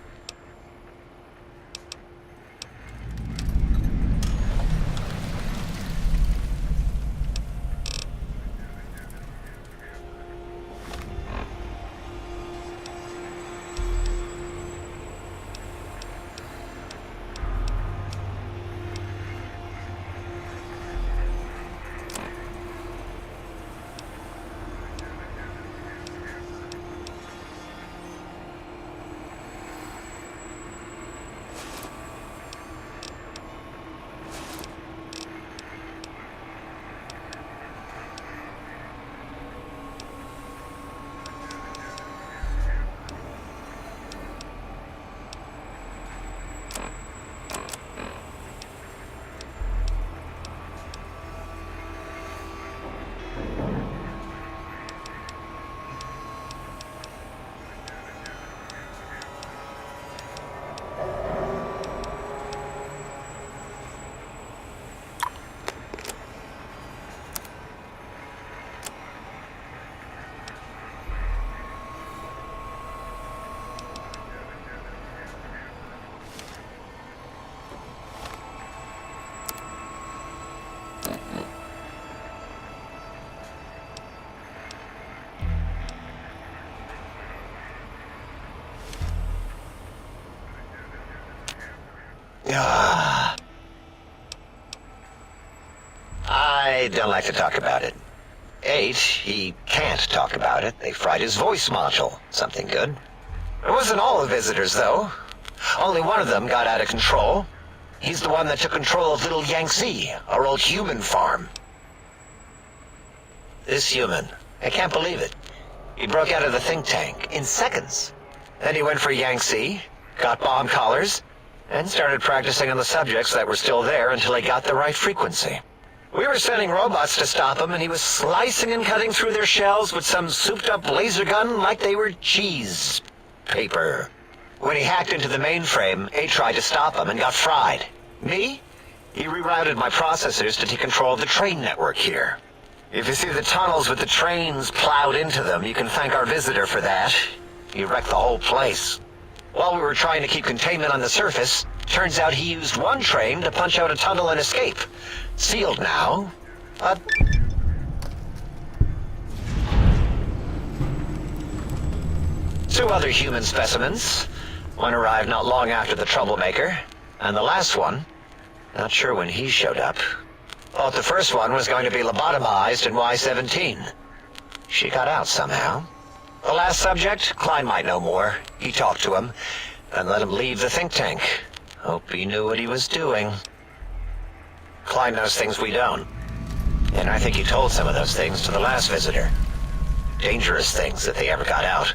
Ah. I don't like to talk about it. 8, he can't talk about it. They fried his voice module. Something good. It wasn't all the visitors, though. Only one of them got out of control. He's the one that took control of Little Yangtze, our old human farm. This human, I can't believe it. He broke out of the think tank in seconds. Then he went for Yangtze, got bomb collars, and started practicing on the subjects that were still there until he got the right frequency. We were sending robots to stop him, and he was slicing and cutting through their shells with some souped-up laser gun like they were cheese paper. When he hacked into the mainframe, A tried to stop him and got fried. Me? He rerouted my processors to take control of the train network here. If you see the tunnels with the trains plowed into them, you can thank our visitor for that. He wrecked the whole place. While we were trying to keep containment on the surface, turns out he used one train to punch out a tunnel and escape. Sealed now, but... Two other human specimens. One arrived not long after the troublemaker, and the last one, not sure when he showed up. Thought the first one was going to be lobotomized in Y-17. She got out somehow. The last subject, Klein might know more. He talked to him, and let him leave the think tank. Hope he knew what he was doing. Klein knows things we don't. And I think he told some of those things to the last visitor. Dangerous things if they ever got out.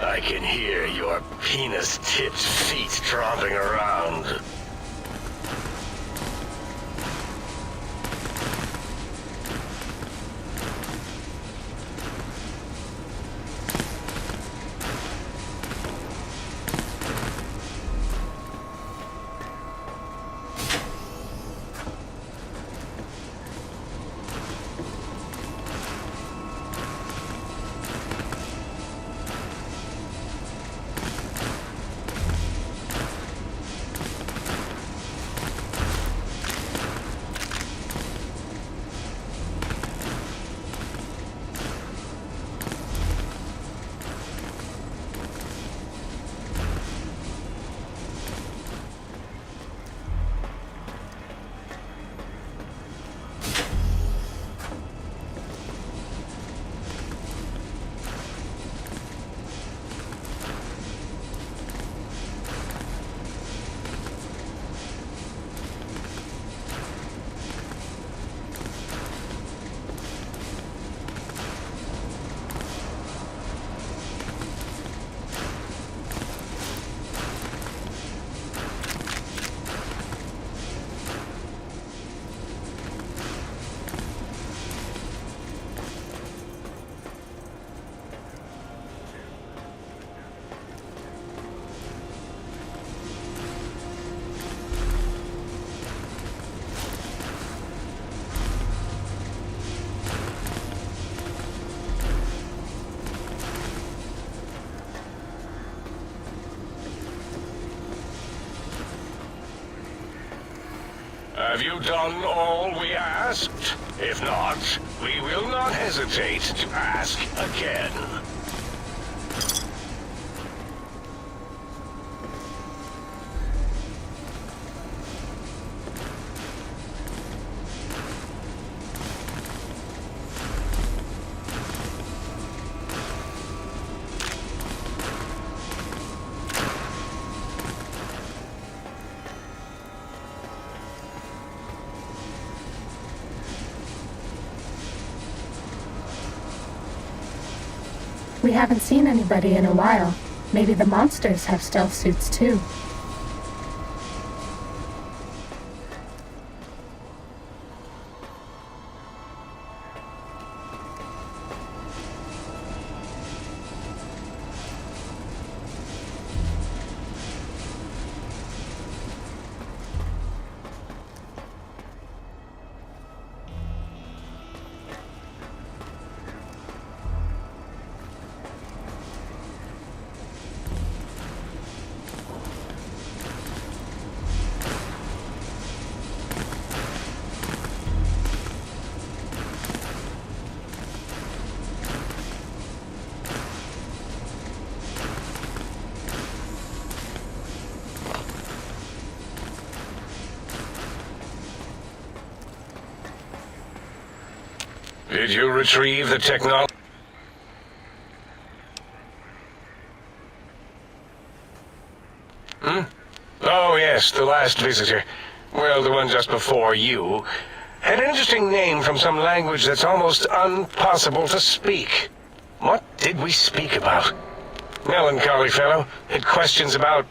I can hear your penis-tipped feet tromping around. Have you done all we asked? If not, we will not hesitate to ask again. We haven't seen anybody in a while. Maybe the monsters have stealth suits too. Did you retrieve the technology? Oh, yes, the last visitor. Well, the one just before you. Had an interesting name from some language that's almost impossible to speak. What did we speak about? Melancholy fellow. Had questions about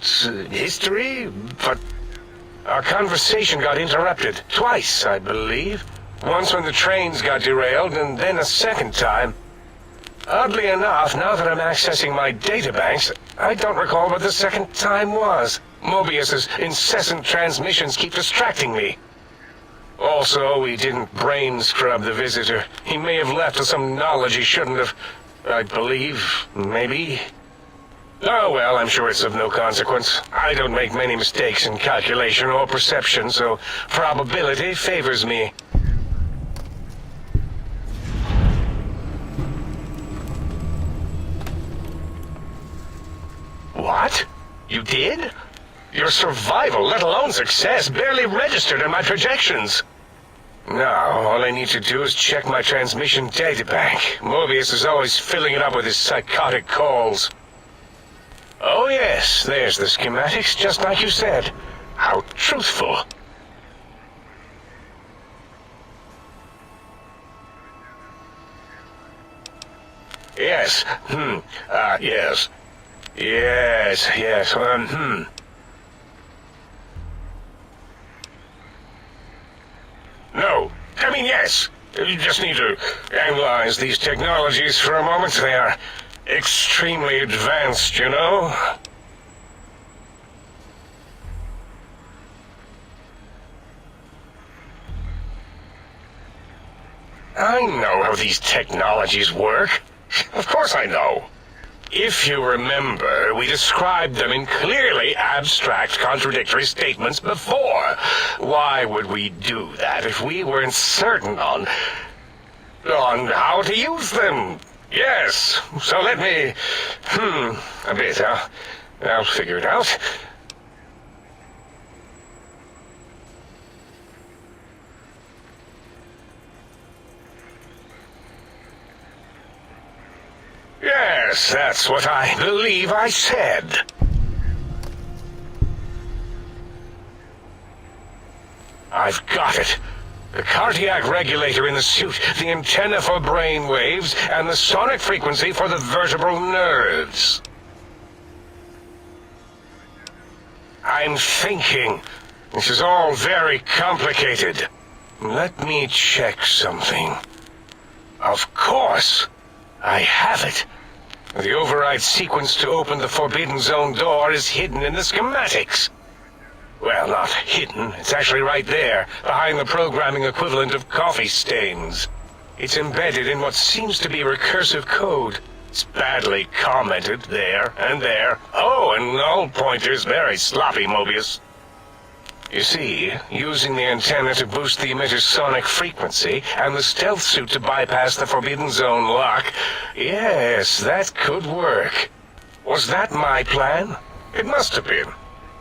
history, but our conversation got interrupted. Twice, I believe. Once when the trains got derailed, and then a second time. Oddly enough, now that I'm accessing my databanks, I don't recall what the second time was. Mobius's incessant transmissions keep distracting me. Also, we didn't brain scrub the visitor. He may have left with some knowledge he shouldn't have. I believe, maybe. Oh well, I'm sure it's of no consequence. I don't make many mistakes in calculation or perception, so probability favors me. What? You did? Your survival, let alone success, barely registered in my projections. Now, all I need to do is check my transmission databank. Mobius is always filling it up with his psychotic calls. Oh yes, there's the schematics, just like you said. How truthful. Yes, yes. Yes, No, I mean yes. You just need to analyze these technologies for a moment. They are extremely advanced, you know? I know how these technologies work. Of course I know. If you remember, we described them in clearly abstract, contradictory statements before. Why would we do that if we weren't certain on how to use them? Yes, so let me... a bit, I'll figure it out. Yes, that's what I believe I said. I've got it. The cardiac regulator in the suit, the antenna for brain waves, and the sonic frequency for the vertebral nerves. I'm thinking. This is all very complicated. Let me check something. Of course. I have it. The override sequence to open the Forbidden Zone door is hidden in the schematics. Well, not hidden. It's actually right there, behind the programming equivalent of coffee stains. It's embedded in what seems to be recursive code. It's badly commented there and there. Oh, and null pointers very sloppy, Mobius. You see, using the antenna to boost the emitter's sonic frequency and the stealth suit to bypass the Forbidden Zone lock, yes, that could work. Was that my plan? It must have been.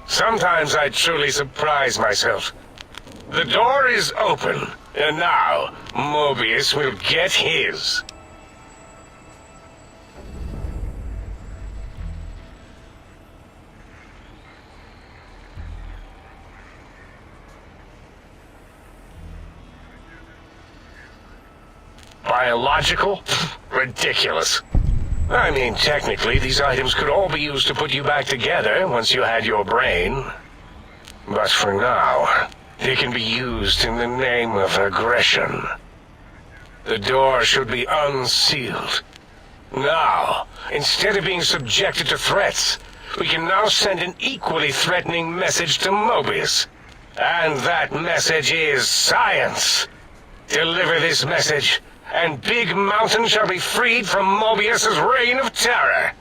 Sometimes I truly surprise myself. The door is open, and now Mobius will get his. Biological? Ridiculous. I mean, technically, these items could all be used to put you back together once you had your brain. But for now, they can be used in the name of aggression. The door should be unsealed. Now, instead of being subjected to threats, we can now send an equally threatening message to Mobius. And that message is science. Deliver this message, and Big Mountain shall be freed from Mobius's reign of terror.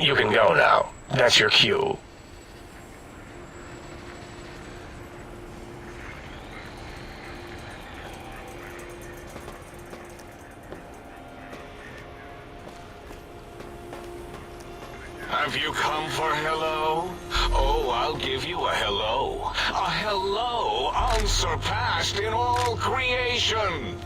You can go now. That's your cue. Have you come for hello? Oh, I'll give you a hello. A hello unsurpassed in all creation.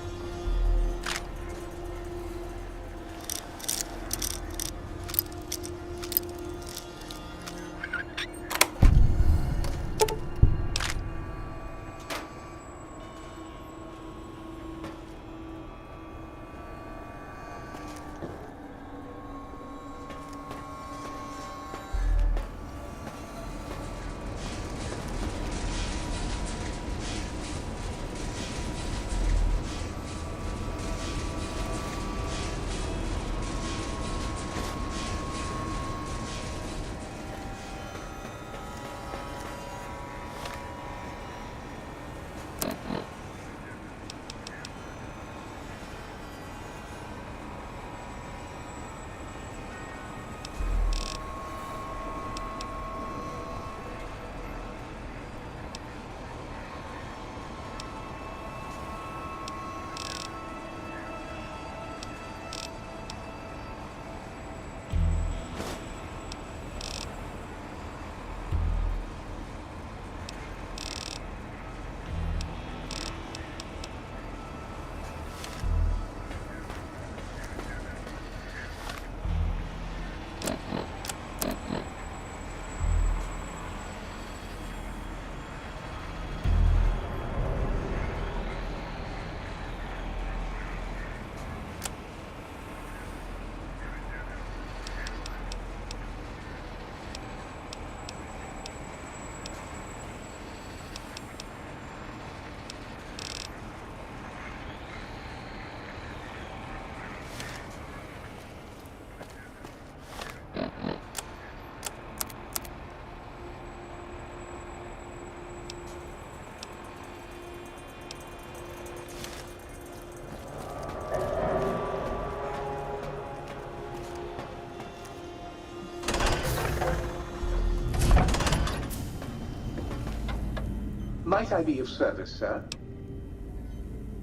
Might I be of service, sir?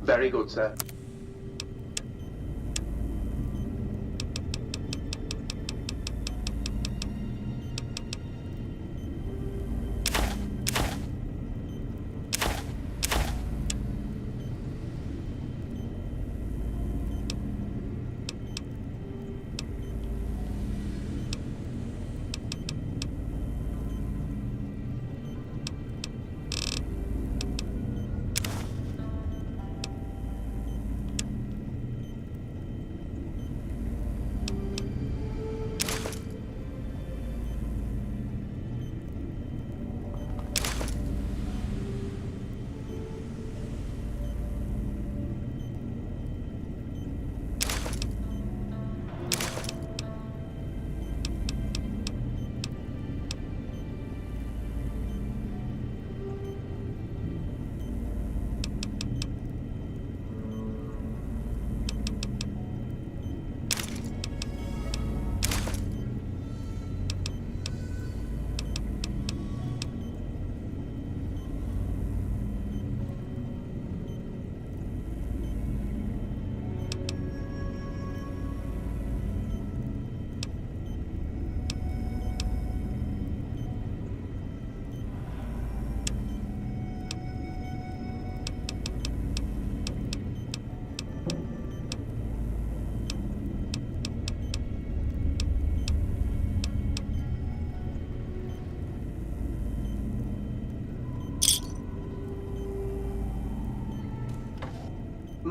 Very good, sir.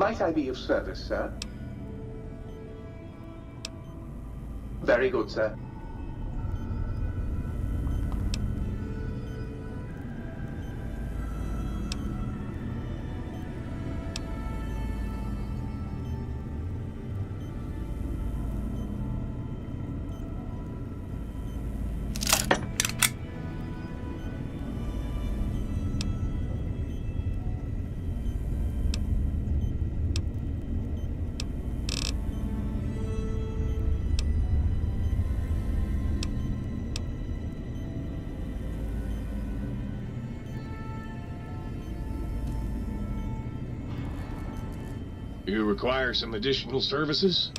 Might I be of service, sir? Very good, sir. You require some additional services?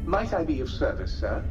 Might I be of service, sir?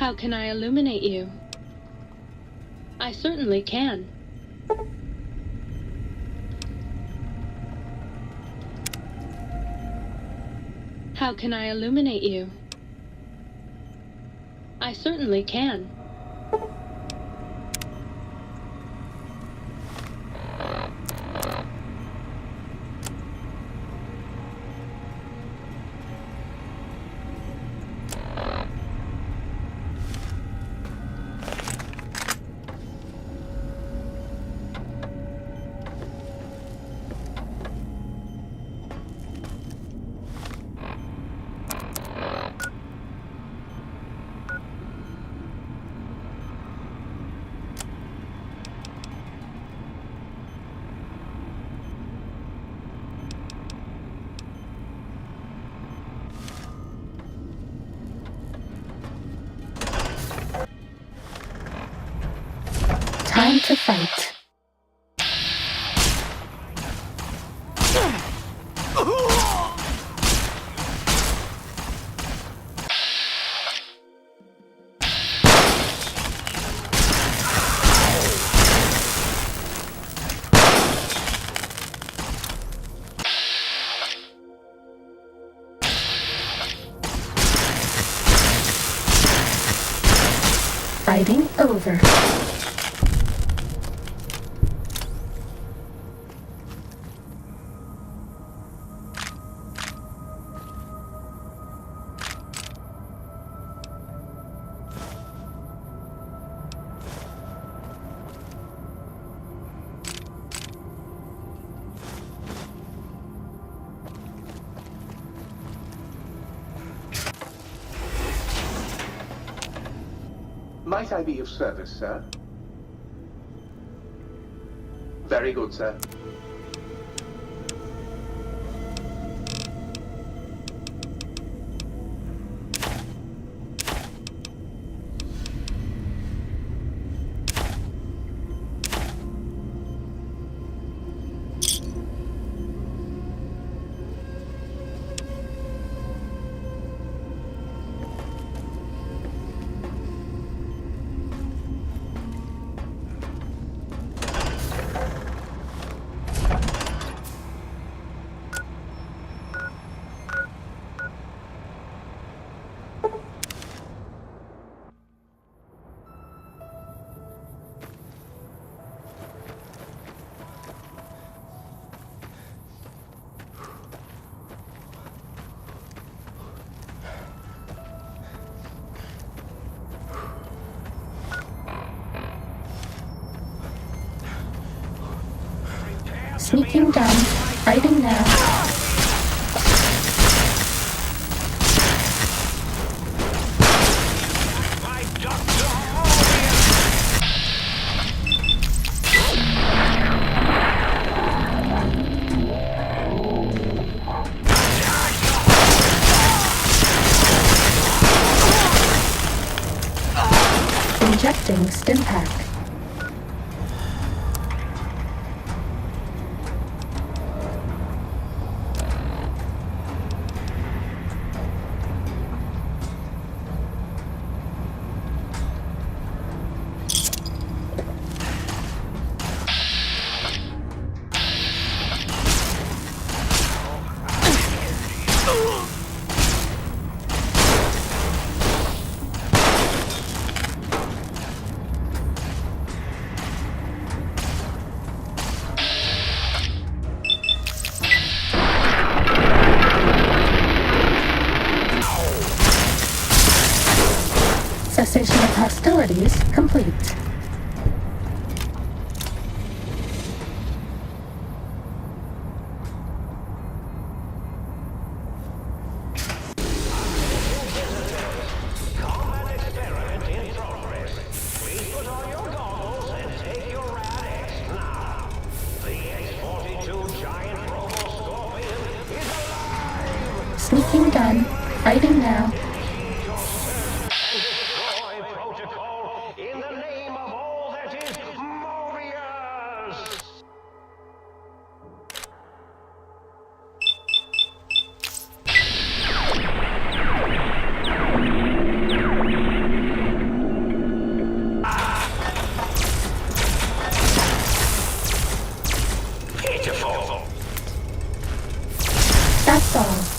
How can I illuminate you? I certainly can. How can I illuminate you? I certainly can. Time to fight. Fighting over. Might I be of service, sir? Very good, sir. Sneaking down. Fighting now. Injecting stim pack. Cessation of hostilities complete. Sneaking gun. Fighting now. That's all.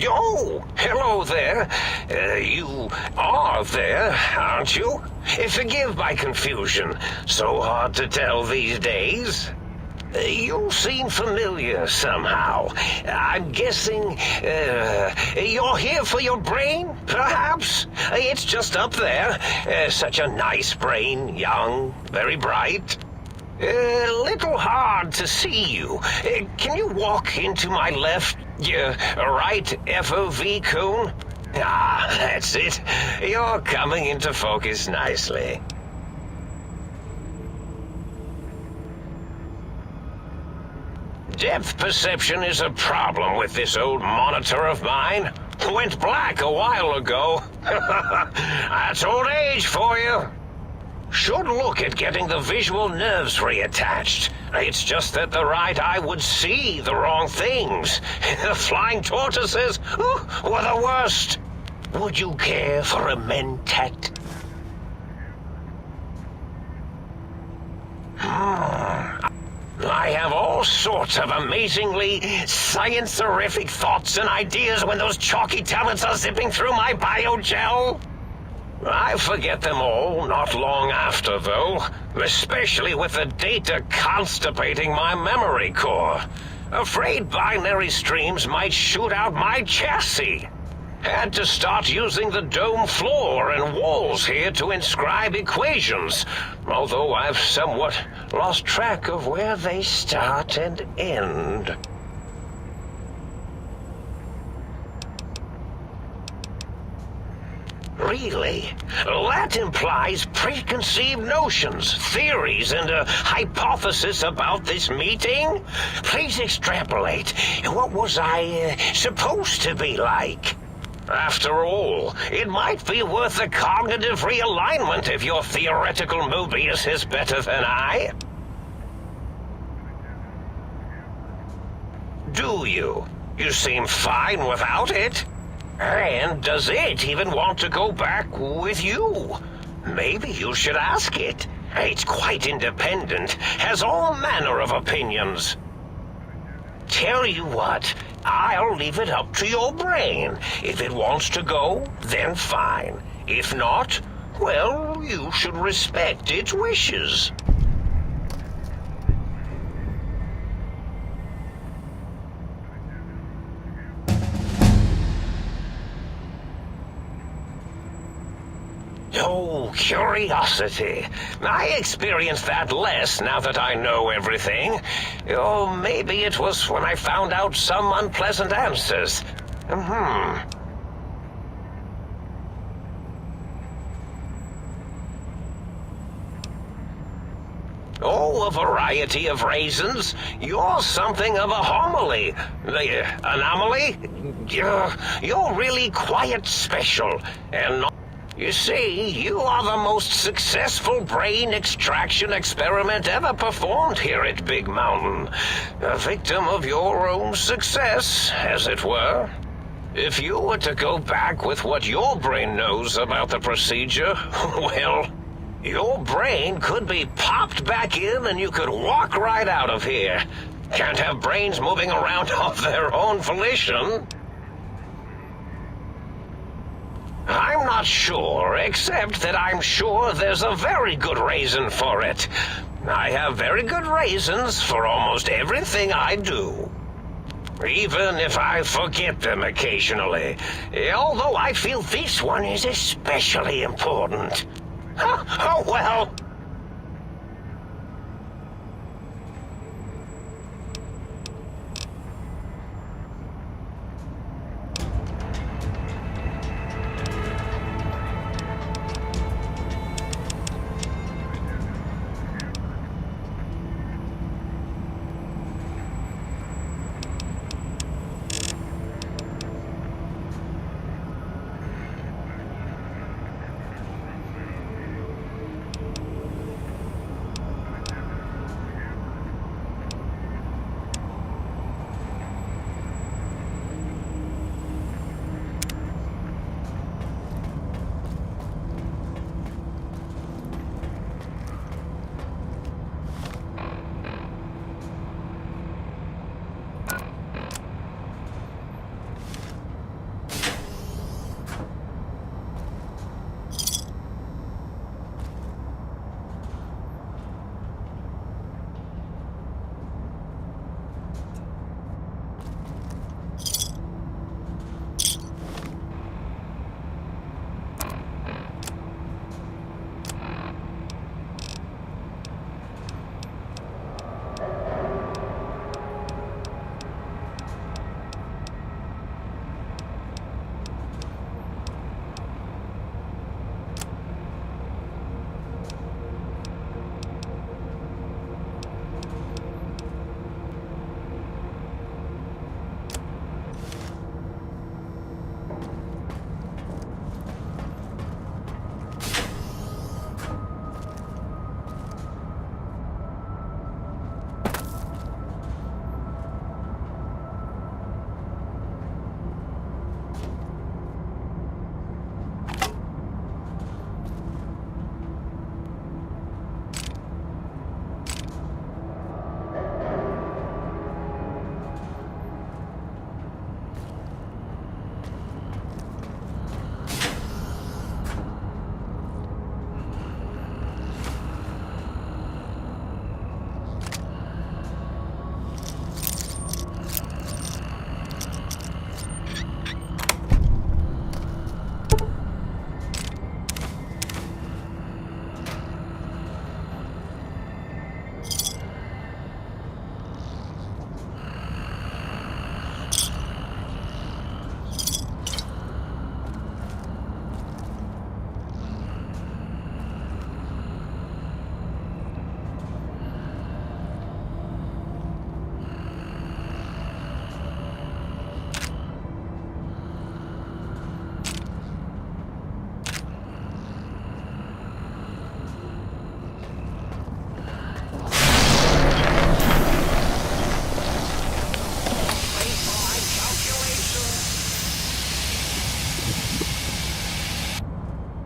Oh, hello there. You are there, aren't you? Forgive my confusion. So hard to tell these days. You seem familiar somehow. I'm guessing, you're here for your brain, perhaps? It's just up there. Such a nice brain, young, very bright. A little hard to see you. Can you walk into my left, right FOV cone? Ah, that's it. You're coming into focus nicely. Depth perception is a problem with this old monitor of mine. Went black a while ago. That's old age for you. Should look at getting the visual nerves reattached. It's just that the right eye would see the wrong things. The flying tortoises were the worst. Would you care for a mentat? I have all sorts of amazingly science-erific thoughts and ideas when those chalky tablets are zipping through my biogel. I forget them all not long after, though, especially with the data constipating my memory core. Afraid binary streams might shoot out my chassis. Had to start using the dome floor and walls here to inscribe equations, although I've somewhat lost track of where they start and end. Really? That implies preconceived notions, theories, and a hypothesis about this meeting? Please extrapolate. What was I supposed to be like? After all, it might be worth a cognitive realignment if your theoretical Mobius is better than I. Do you? You seem fine without it. And does it even want to go back with you? Maybe you should ask it. It's quite independent, has all manner of opinions. Tell you what, I'll leave it up to your brain. If it wants to go, then fine. If not, well, you should respect its wishes. Oh, curiosity. I experience that less now that I know everything. Or maybe it was when I found out some unpleasant answers. Oh, a variety of reasons. You're something of a homily. Anomaly? You're really quite special, and not... You see, you are the most successful brain extraction experiment ever performed here at Big Mountain. A victim of your own success, as it were. If you were to go back with what your brain knows about the procedure, well, your brain could be popped back in and you could walk right out of here. Can't have brains moving around of their own volition. I'm not sure, except that I'm sure there's a very good reason for it. I have very good reasons for almost everything I do. Even if I forget them occasionally. Although I feel this one is especially important. Oh, well...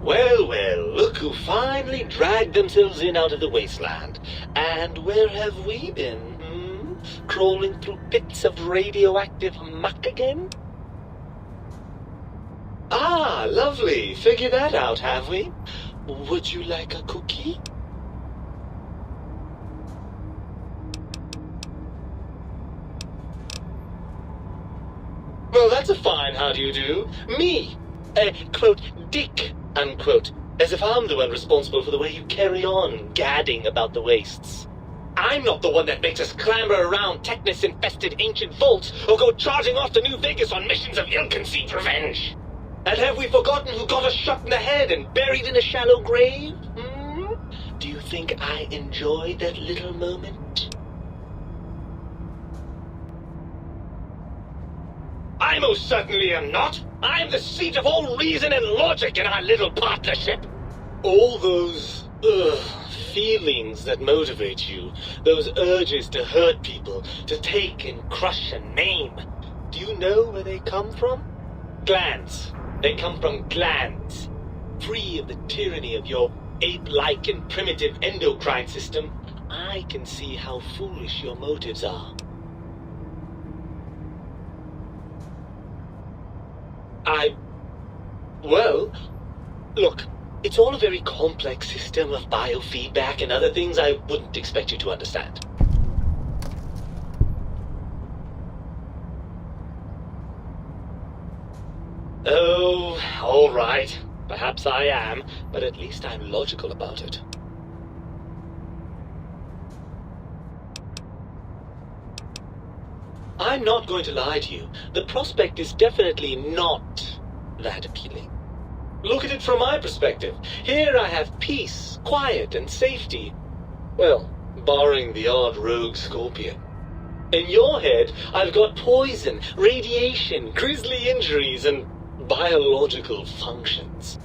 Well, well, look who finally dragged themselves in out of the wasteland. And where have we been, Crawling through pits of radioactive muck again? Ah, lovely. Figured that out, have we? Would you like a cookie? Well, that's a fine how do you do. Me, quote, dick, unquote, as if I'm the one responsible for the way you carry on gadding about the wastes. I'm not the one that makes us clamber around Technus-infested ancient vaults or go charging off to New Vegas on missions of ill-conceived revenge. And have we forgotten who got us shot in the head and buried in a shallow grave? Do you think I enjoyed that little moment? I most certainly am not. I'm the seat of all reason and logic in our little partnership. All those, feelings that motivate you, those urges to hurt people, to take and crush and maim, do you know where they come from? Glands. They come from glands. Free of the tyranny of your ape-like and primitive endocrine system, I can see how foolish your motives are. Well, look, it's all a very complex system of biofeedback and other things I wouldn't expect you to understand. Oh, all right. Perhaps I am, but at least I'm logical about it. I'm not going to lie to you. The prospect is definitely not that appealing. Look at it from my perspective. Here I have peace, quiet, and safety. Well, barring the odd rogue scorpion. In your head, I've got poison, radiation, grisly injuries, and biological functions.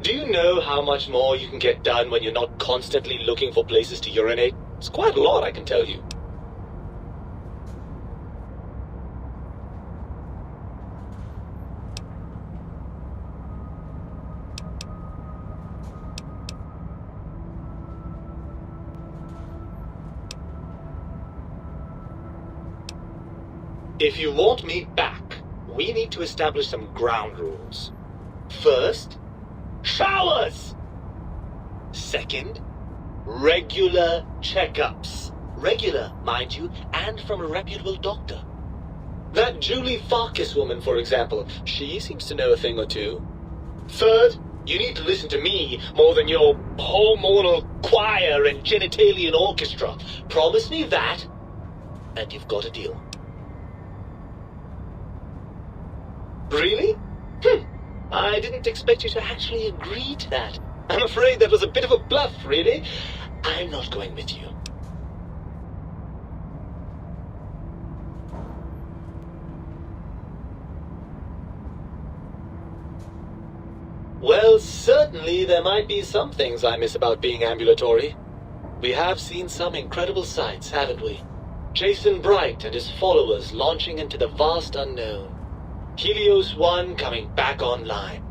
Do you know how much more you can get done when you're not constantly looking for places to urinate? It's quite a lot, I can tell you. If you want me back, we need to establish some ground rules. First, showers! Second, regular checkups. Regular, mind you, and from a reputable doctor. That Julie Farkas woman, for example, she seems to know a thing or two. Third, you need to listen to me more than your hormonal choir and genitalian orchestra. Promise me that, and you've got a deal. Really? I didn't expect you to actually agree to that. I'm afraid that was a bit of a bluff, really. I'm not going with you. Well, certainly there might be some things I miss about being ambulatory. We have seen some incredible sights, haven't we? Jason Bright and his followers launching into the vast unknown. Helios 1 coming back online.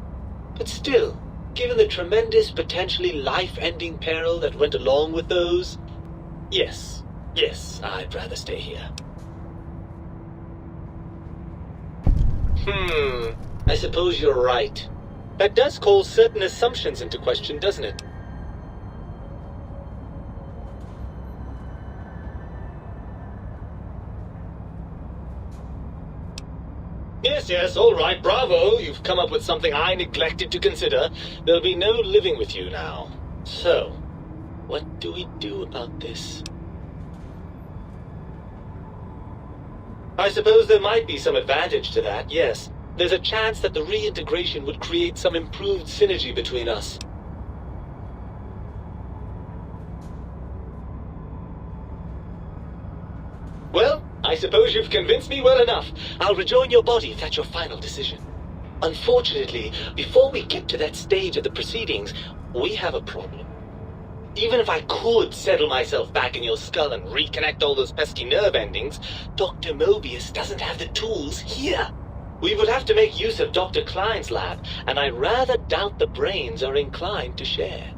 But still, given the tremendous, potentially life-ending peril that went along with those, yes, I'd rather stay here. I suppose you're right. That does call certain assumptions into question, doesn't it? Yes, all right, bravo. You've come up with something I neglected to consider. There'll be no living with you now. So, what do we do about this? I suppose there might be some advantage to that, yes. There's a chance that the reintegration would create some improved synergy between us. Well, I suppose you've convinced me well enough. I'll rejoin your body if that's your final decision. Unfortunately, before we get to that stage of the proceedings, we have a problem. Even if I could settle myself back in your skull and reconnect all those pesky nerve endings, Dr. Mobius doesn't have the tools here. We would have to make use of Dr. Klein's lab, and I rather doubt the brains are inclined to share.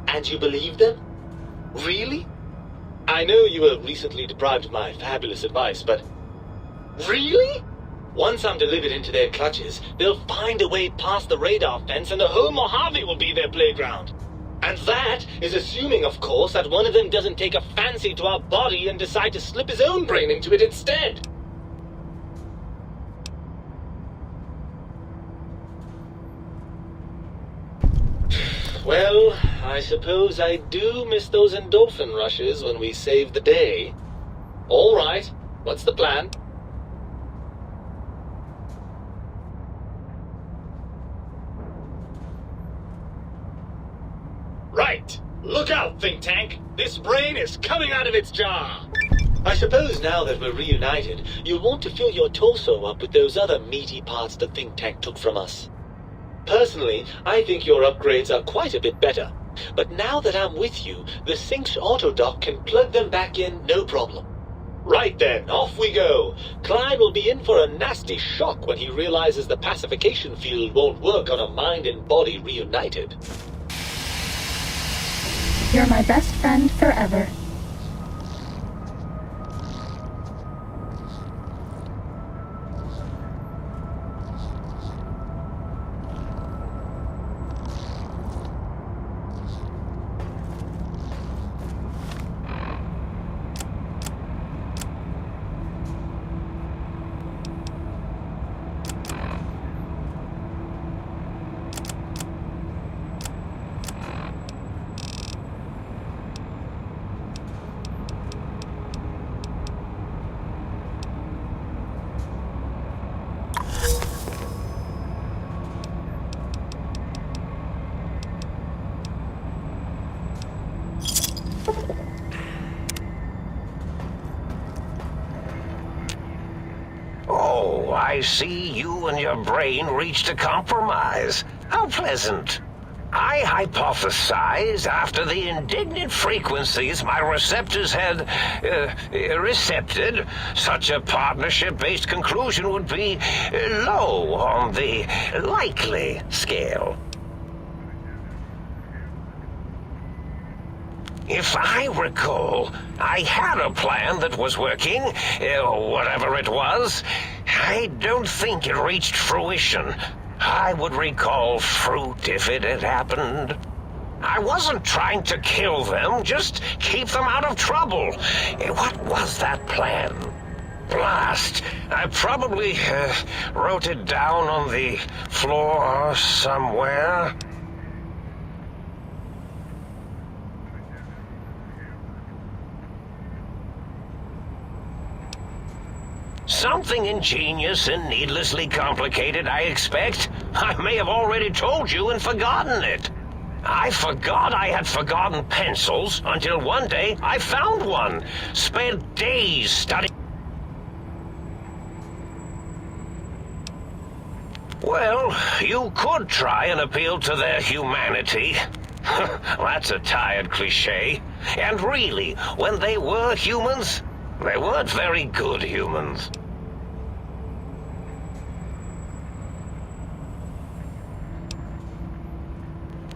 And you believe them? Really? I know you were recently deprived of my fabulous advice, but... Really? Once I'm delivered into their clutches, they'll find a way past the radar fence and the whole Mojave will be their playground. And that is assuming, of course, that one of them doesn't take a fancy to our body and decide to slip his own brain into it instead. Well, I suppose I do miss those endorphin rushes when we save the day. All right, what's the plan? Right! Look out, think tank! This brain is coming out of its jar! I suppose now that we're reunited, you'll want to fill your torso up with those other meaty parts the think tank took from us. Personally, I think your upgrades are quite a bit better. But now that I'm with you, the Sync's autodock can plug them back in no problem. Right then, off we go. Klein will be in for a nasty shock when he realizes the pacification field won't work on a mind and body reunited. You're my best friend forever. Oh, I see you and your brain reached a compromise. How pleasant. I hypothesized after the indignant frequencies my receptors had recepted, such a partnership-based conclusion would be low on the likely scale. If I recall, I had a plan that was working, whatever it was. I don't think it reached fruition. I would recall fruit if it had happened. I wasn't trying to kill them, just keep them out of trouble. What was that plan? Blast! I probably wrote it down on the floor somewhere. Something ingenious and needlessly complicated, I expect. I may have already told you and forgotten it. I forgot I had forgotten pencils until one day I found one. Spent days studying. Well, you could try and appeal to their humanity. That's a tired cliche. And really, when they were humans, they weren't very good humans.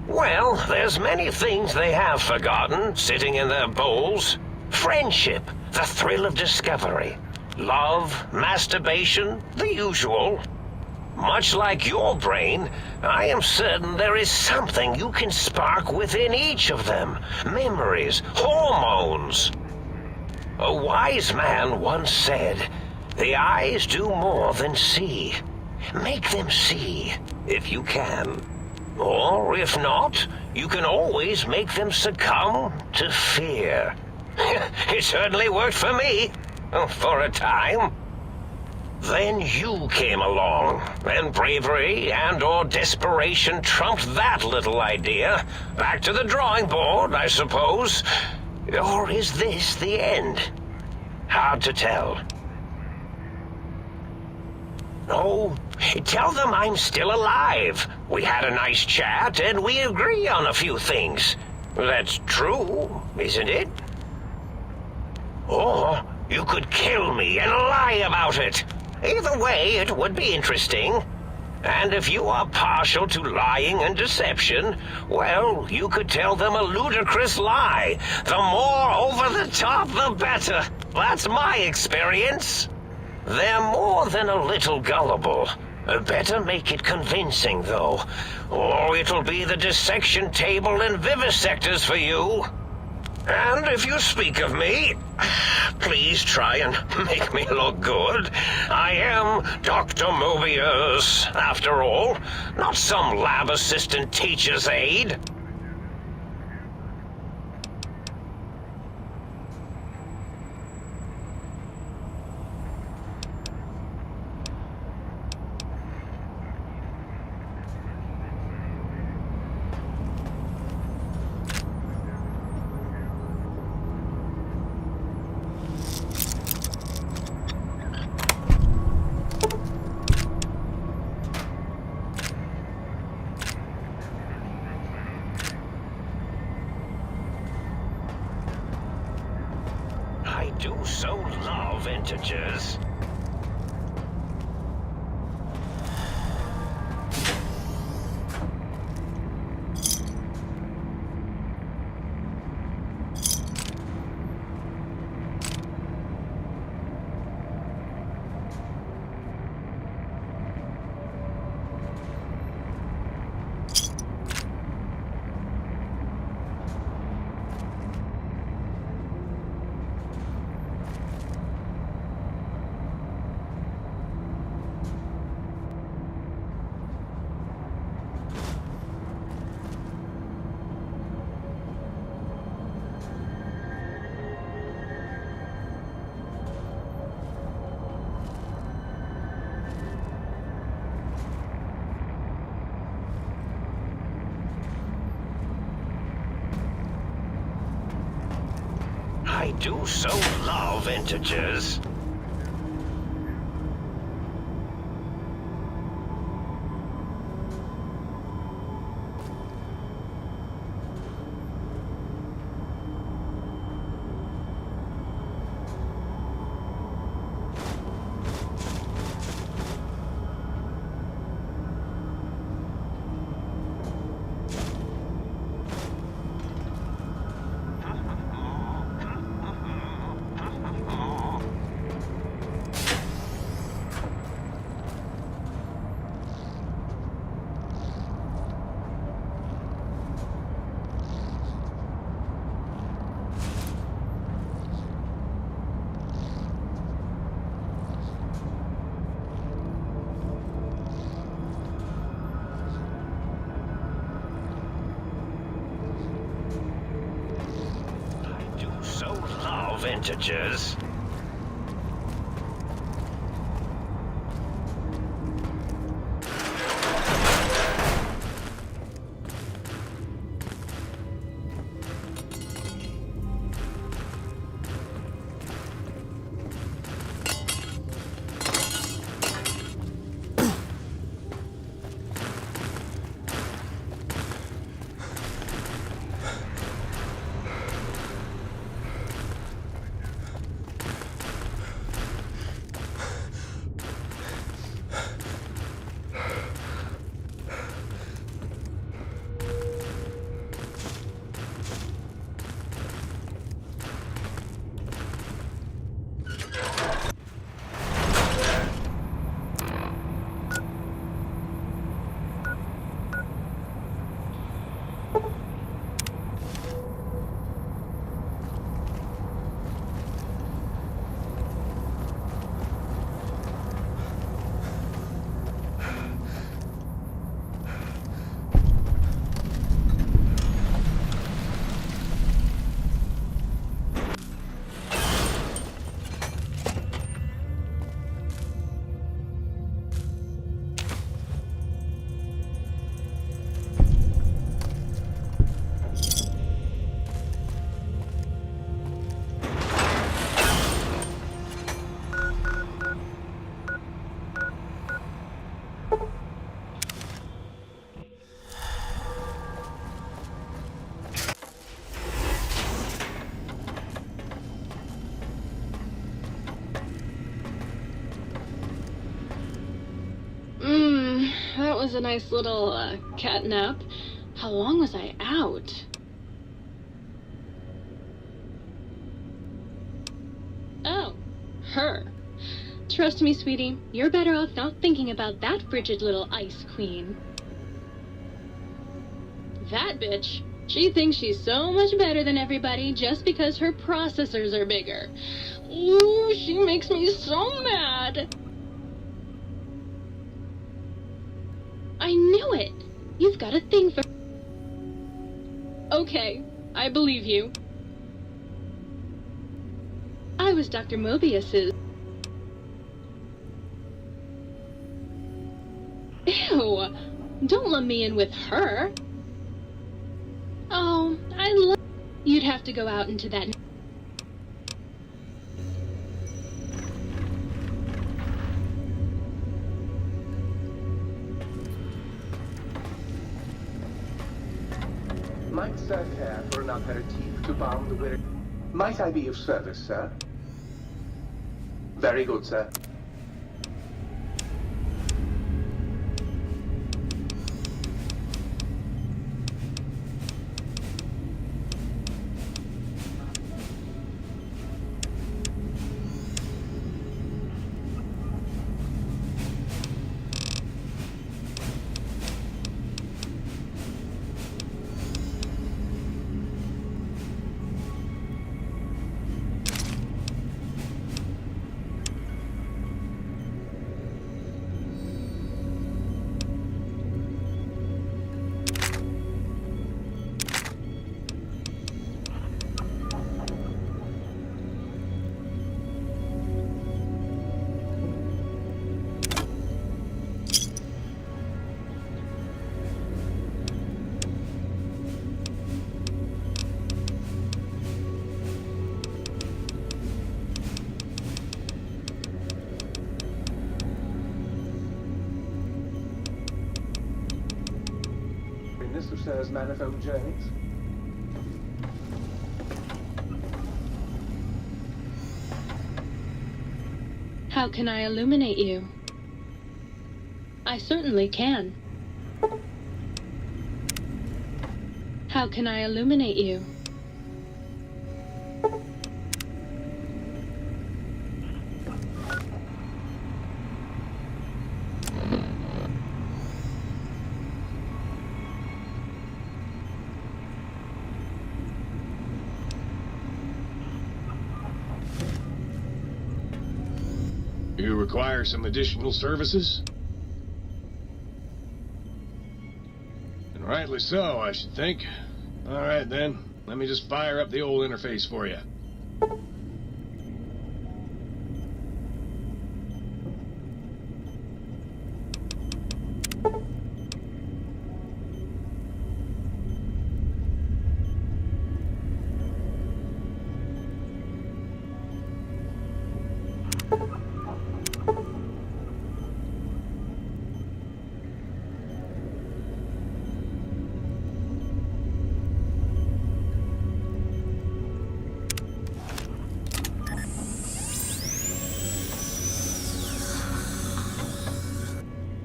Well, there's many things they have forgotten, sitting in their bowls. Friendship, the thrill of discovery. Love, masturbation, the usual. Much like your brain, I am certain there is something you can spark within each of them. Memories, hormones. A wise man once said, "The eyes do more than see. Make them see, if you can. Or, if not, you can always make them succumb to fear." It certainly worked for me, for a time. Then you came along, and bravery and/or desperation trumped that little idea. Back to the drawing board, I suppose. Or is this the end? Hard to tell. Oh, tell them I'm still alive. We had a nice chat, and we agree on a few things. That's true, isn't it? Or you could kill me and lie about it. Either way, it would be interesting. And if you are partial to lying and deception, well, you could tell them a ludicrous lie. The more over the top, the better. That's my experience. They're more than a little gullible. Better make it convincing, though, or it'll be the dissection table and vivisectors for you. And if you speak of me, please try and make me look good. I am Dr. Mobius, after all, not some lab assistant teacher's aide. I do so love integers. I do so love integers. Integers. was a nice little, cat nap. How long was I out? Oh, her. Trust me, sweetie, you're better off not thinking about that frigid little ice queen. That bitch. She thinks she's so much better than everybody just because her processors are bigger. Ooh, she makes me so mad. I knew it. You've got a thing for... Okay, I believe you. I was Dr. Mobius's... Ew! Don't lump me in with her. Oh, I love... You'd have to go out into that... Might Sir care for an aperitif to balm the weary... Might I be of service, sir? Very good, sir. Of Sir's manifold journeys. How can I illuminate you? I certainly can. How can I illuminate you? You require some additional services? And rightly so, I should think. All right, then. Let me just fire up the old interface for you.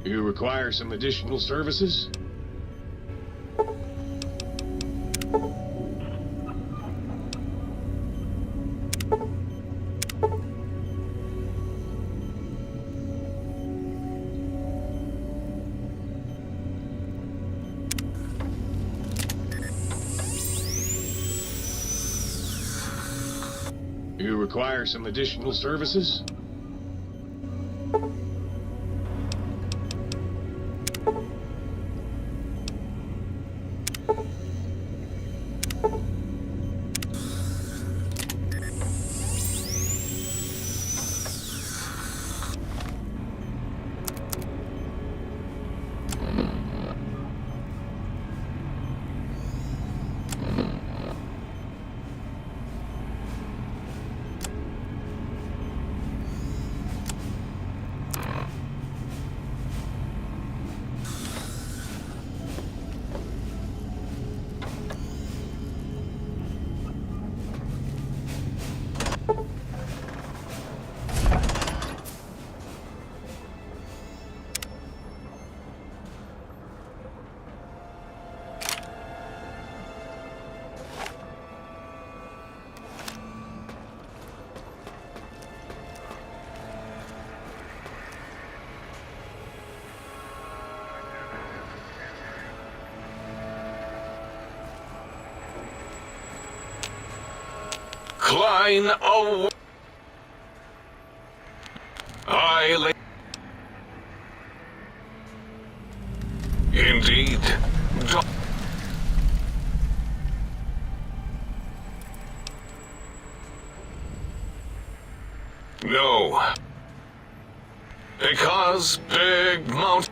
You require some additional services? You require some additional services? Decline away. Indeed. No. Because Big Mount...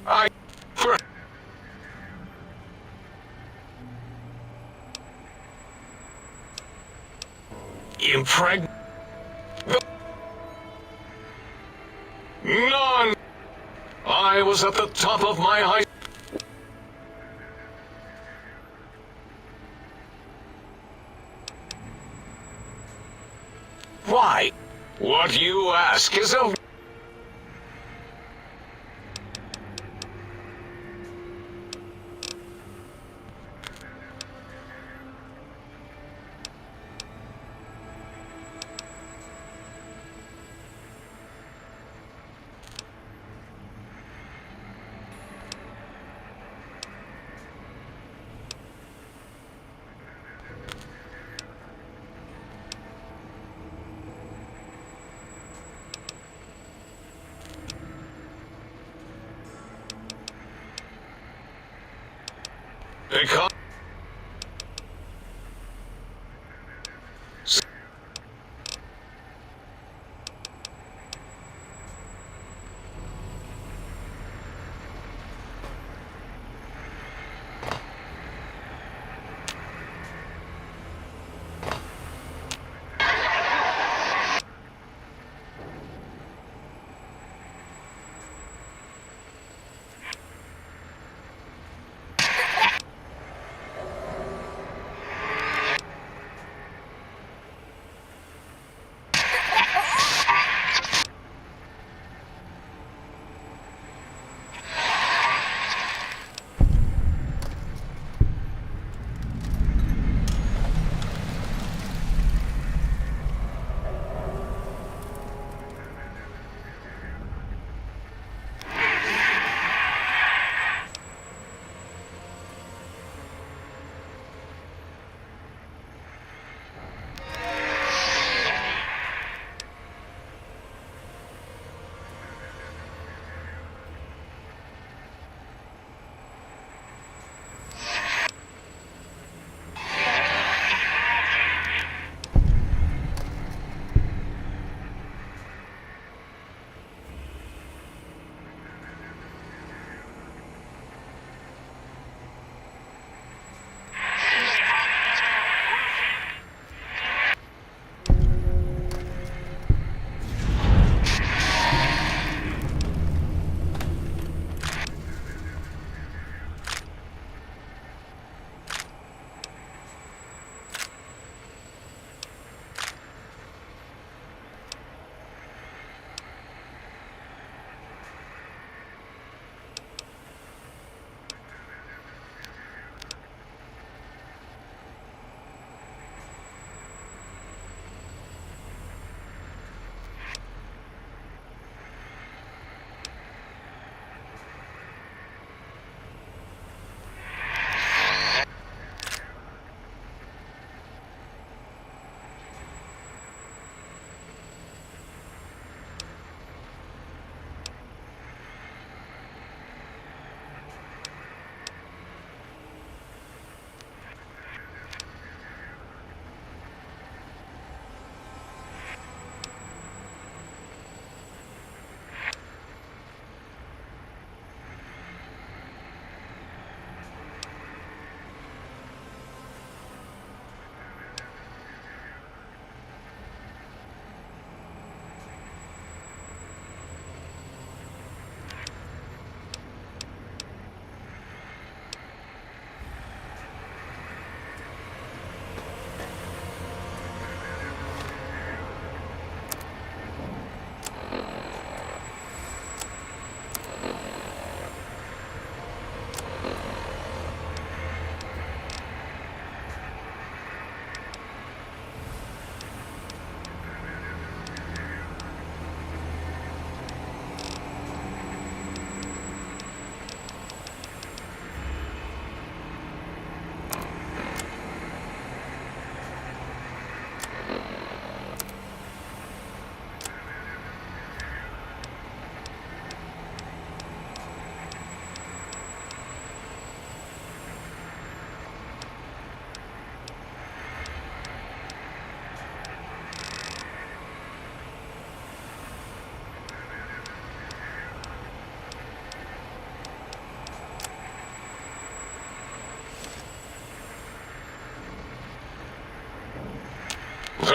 I... Impreg... None! I was at the top of my height. Why? What you ask is a... Because...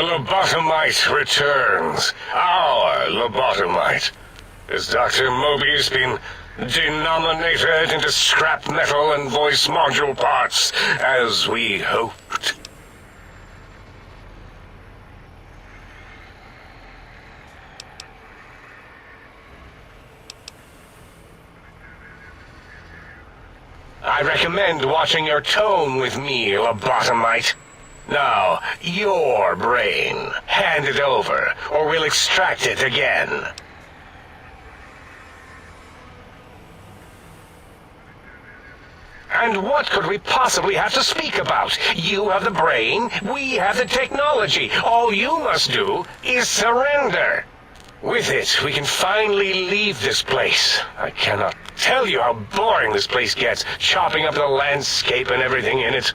lobotomite returns. Our lobotomite. Has Dr. Mobius been denominated into scrap metal and voice module parts, as we hoped? I recommend watching your tone with me, lobotomite. Now, your brain. Hand it over, or we'll extract it again. And what could we possibly have to speak about? You have the brain, we have the technology. All you must do is surrender. With it, we can finally leave this place. I cannot tell you how boring this place gets, chopping up the landscape and everything in it.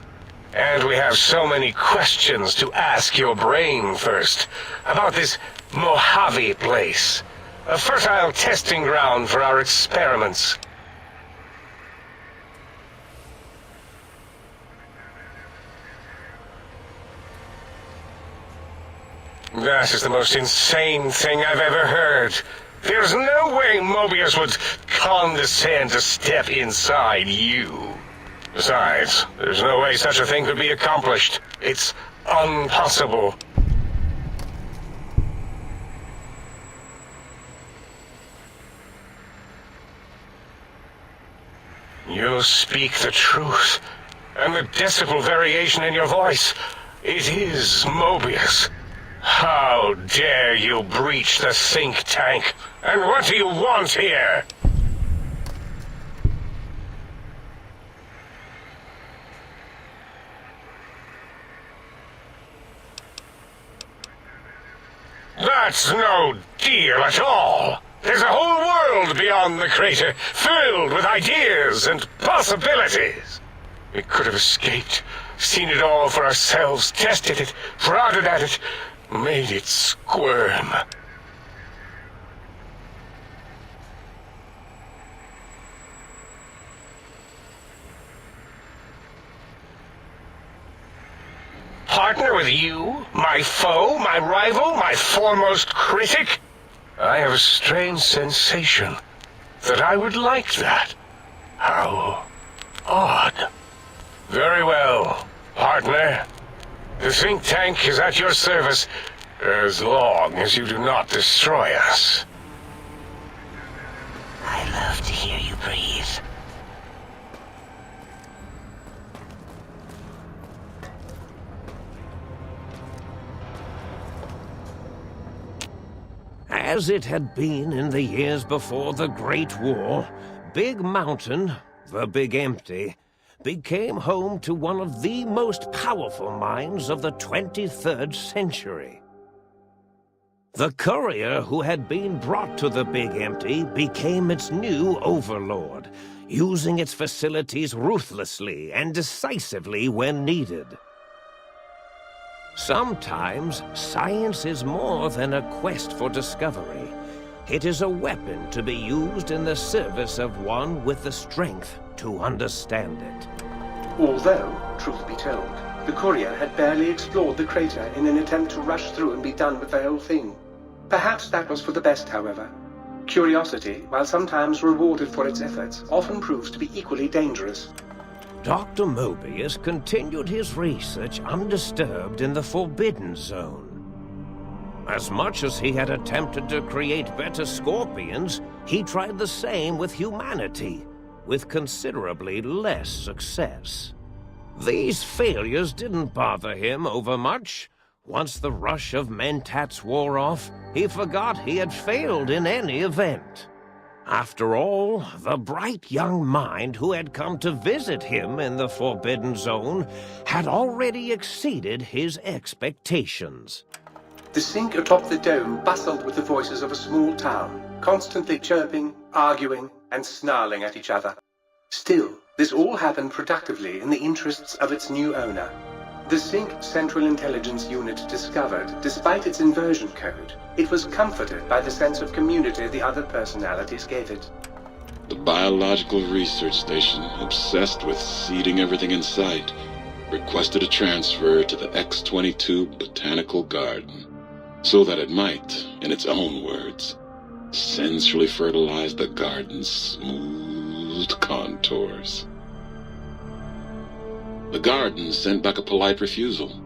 And we have so many questions to ask your brain first. About this Mojave place. A fertile testing ground for our experiments. That is the most insane thing I've ever heard. There's no way Mobius would condescend to step inside you. Besides, there's no way such a thing could be accomplished. It's impossible. You speak the truth, and the decibel variation in your voice, it is Mobius. How dare you breach the think tank? And what do you want here? That's no deal at all. There's a whole world beyond the crater, filled with ideas and possibilities. We could have escaped, seen it all for ourselves, tested it, prodded at it, made it squirm. Partner with you? My foe? My rival? My foremost critic? I have a strange sensation that I would like that. How odd. Very well, partner. The think tank is at your service as long as you do not destroy us. I love to hear you breathe. As it had been in the years before the Great War, Big Mountain, the Big Empty, became home to one of the most powerful minds of the 23rd century. The courier who had been brought to the Big Empty became its new overlord, using its facilities ruthlessly and decisively when needed. Sometimes, science is more than a quest for discovery. It is a weapon to be used in the service of one with the strength to understand it. Although, truth be told, the courier had barely explored the crater in an attempt to rush through and be done with the whole thing. Perhaps that was for the best, however. Curiosity, while sometimes rewarded for its efforts, often proves to be equally dangerous. Dr. Mobius continued his research undisturbed in the Forbidden Zone. As much as he had attempted to create better scorpions, he tried the same with humanity, with considerably less success. These failures didn't bother him overmuch. Once the rush of mentats wore off, he forgot he had failed in any event. After all, the bright young mind who had come to visit him in the Forbidden Zone had already exceeded his expectations. The sink atop the dome bustled with the voices of a small town, constantly chirping, arguing, and snarling at each other. Still, this all happened productively in the interests of its new owner. The Sync Central Intelligence Unit discovered, despite its inversion code, it was comforted by the sense of community the other personalities gave it. The biological research station, obsessed with seeding everything in sight. requested a transfer to the X-22 Botanical Garden so that it might, in its own words, sensually fertilize the garden's smooth contours. The garden sent back a polite refusal,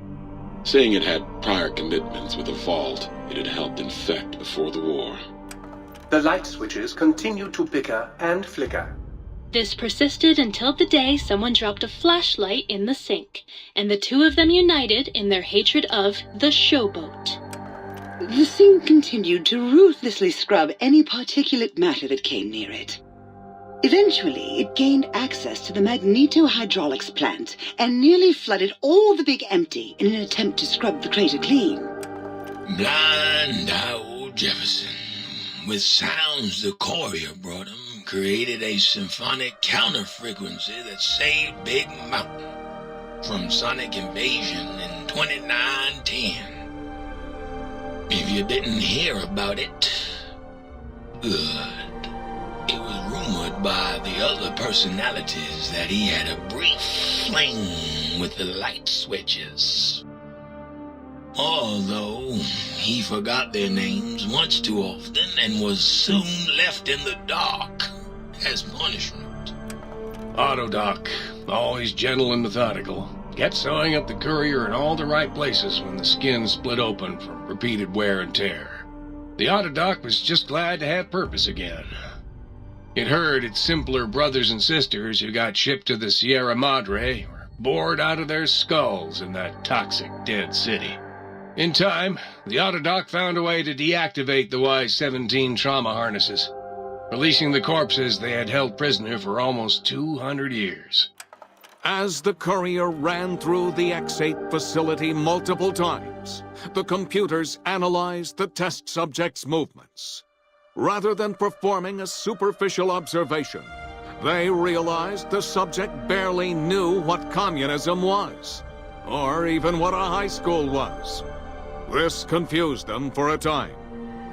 saying it had prior commitments with a vault it had helped infect before the war. The light switches continued to bicker and flicker. This persisted until the day someone dropped a flashlight in the sink, and the two of them united in their hatred of the showboat. The sink continued to ruthlessly scrub any particulate matter that came near it. Eventually, it gained access to the magneto-hydraulics plant and nearly flooded all the Big Empty in an attempt to scrub the crater clean. Blind old Jefferson, with sounds the courier brought him, created a symphonic counter-frequency that saved Big Mountain from sonic invasion in 2910. If you didn't hear about it, good. It was rumored by the other personalities that he had a brief fling with the light switches. Although he forgot their names once too often and was soon left in the dark as punishment. Autodoc, always gentle and methodical, kept sewing up the courier in all the right places when the skin split open from repeated wear and tear. The Autodoc was just glad to have purpose again. It heard its simpler brothers and sisters who got shipped to the Sierra Madre were bored out of their skulls in that toxic dead city. In time, the Autodoc found a way to deactivate the Y-17 trauma harnesses, releasing the corpses they had held prisoner for almost 200 years. As the courier ran through the X-8 facility multiple times, the computers analyzed the test subject's movements. Rather than performing a superficial observation, they realized the subject barely knew what communism was, or even what a high school was. This confused them for a time,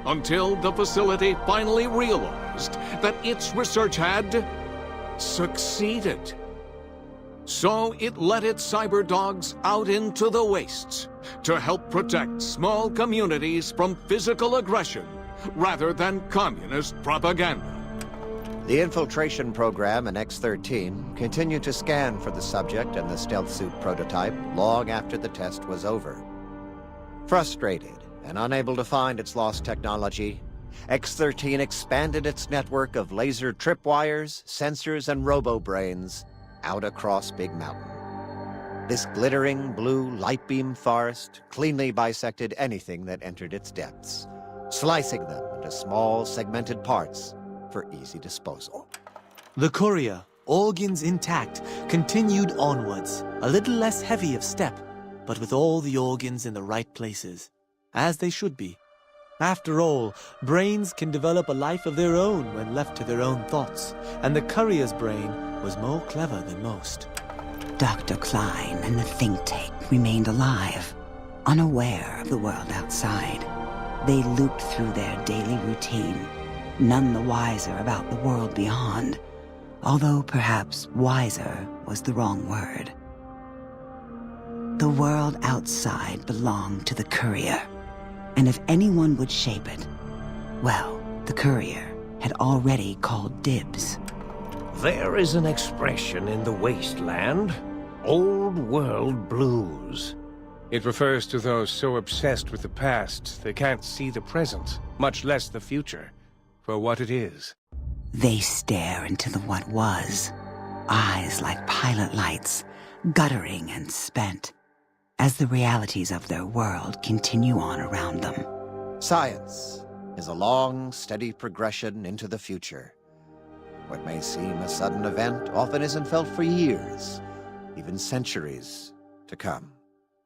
until the facility finally realized that its research had succeeded. So it let its cyber dogs out into the wastes to help protect small communities from physical aggression rather than communist propaganda. The infiltration program in X-13 continued to scan for the subject and the stealth suit prototype long after the test was over. Frustrated and unable to find its lost technology, X-13 expanded its network of laser tripwires, sensors, and robo-brains out across Big Mountain. This glittering blue light beam forest cleanly bisected anything that entered its depths, slicing them into small segmented parts for easy disposal. The courier, organs intact, continued onwards, a little less heavy of step, but with all the organs in the right places, as they should be. After all, brains can develop a life of their own when left to their own thoughts, and the courier's brain was more clever than most. Dr. Klein and the think tank remained alive, unaware of the world outside. They looped through their daily routine, none the wiser about the world beyond, although perhaps wiser was the wrong word. The world outside belonged to the courier, and if anyone would shape it, well, the courier had already called dibs. There is an expression in the wasteland, old world blues. It refers to those so obsessed with the past they can't see the present, much less the future, for what it is. They stare into the what was, eyes like pilot lights, guttering and spent, as the realities of their world continue on around them. Science is a long, steady progression into the future. What may seem a sudden event often isn't felt for years, even centuries to come.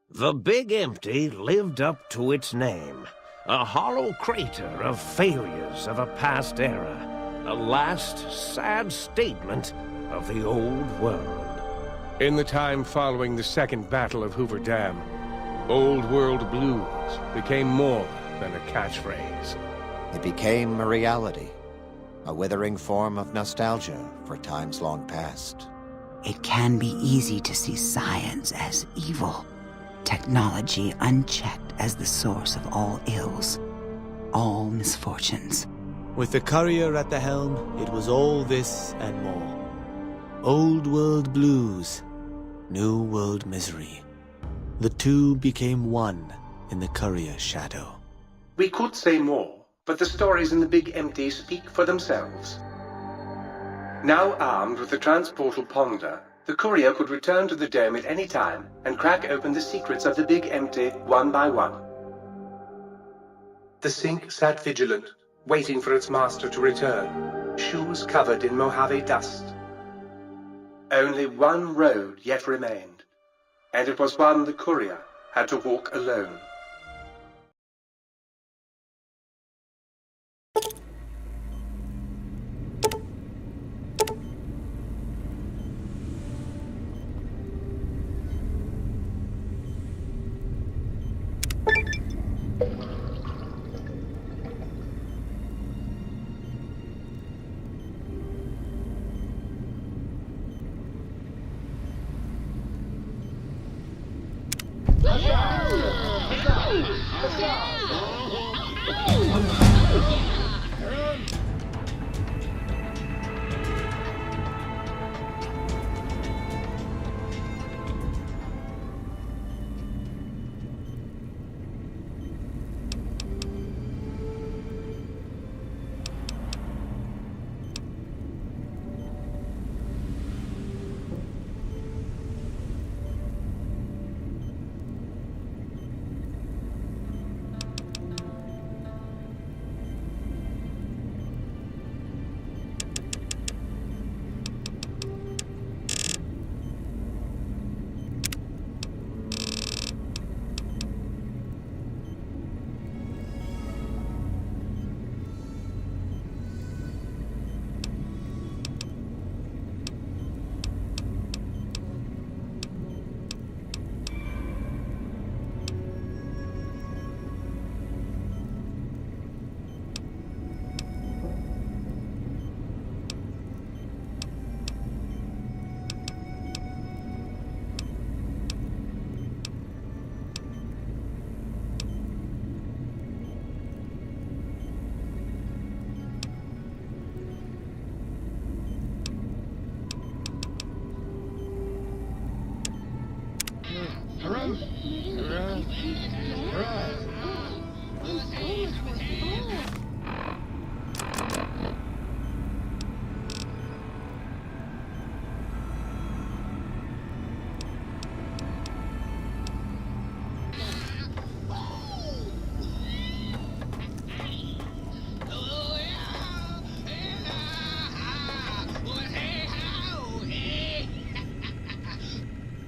The Big Empty lived up to its name, a hollow crater of failures of a past era, a last sad statement of the old world. In the time following the Second Battle of Hoover Dam, Old World Blues became more than a catchphrase. It became a reality, a withering form of nostalgia for times long past. it can be easy to see science as evil, technology unchecked as the source of all ills, all misfortunes. With the courier at the helm, it was all this and more. Old world blues, new world misery. The two became one in the courier's shadow. We could say more, but the stories in the Big Empty speak for themselves. Now armed with the transportal Ponder, the courier could return to the dome at any time and crack open the secrets of the Big Empty one by one. The Sink sat vigilant, waiting for its master to return, shoes covered in Mojave dust. Only one road yet remained, and it was one the courier had to walk alone.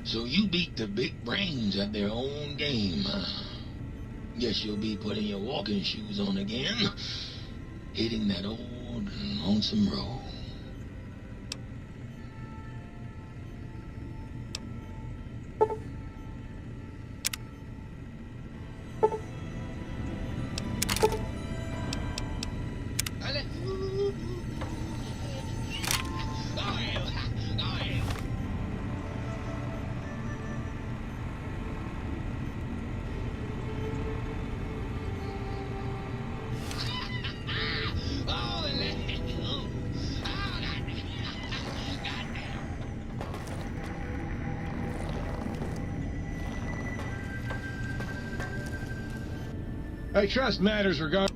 So you beat the big brains at their own game, huh? Guess you'll be putting your walking shoes on again, hitting that old lonesome road. I trust matters regarding...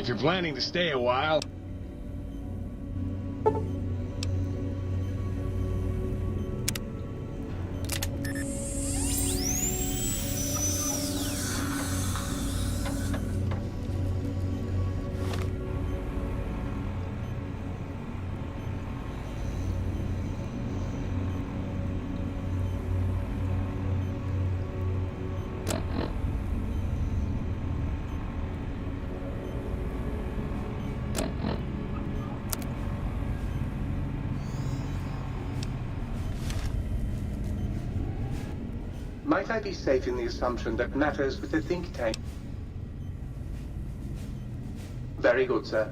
If you're planning to stay a while... Might I be safe in the assumption that matters with the think tank? Very good, sir.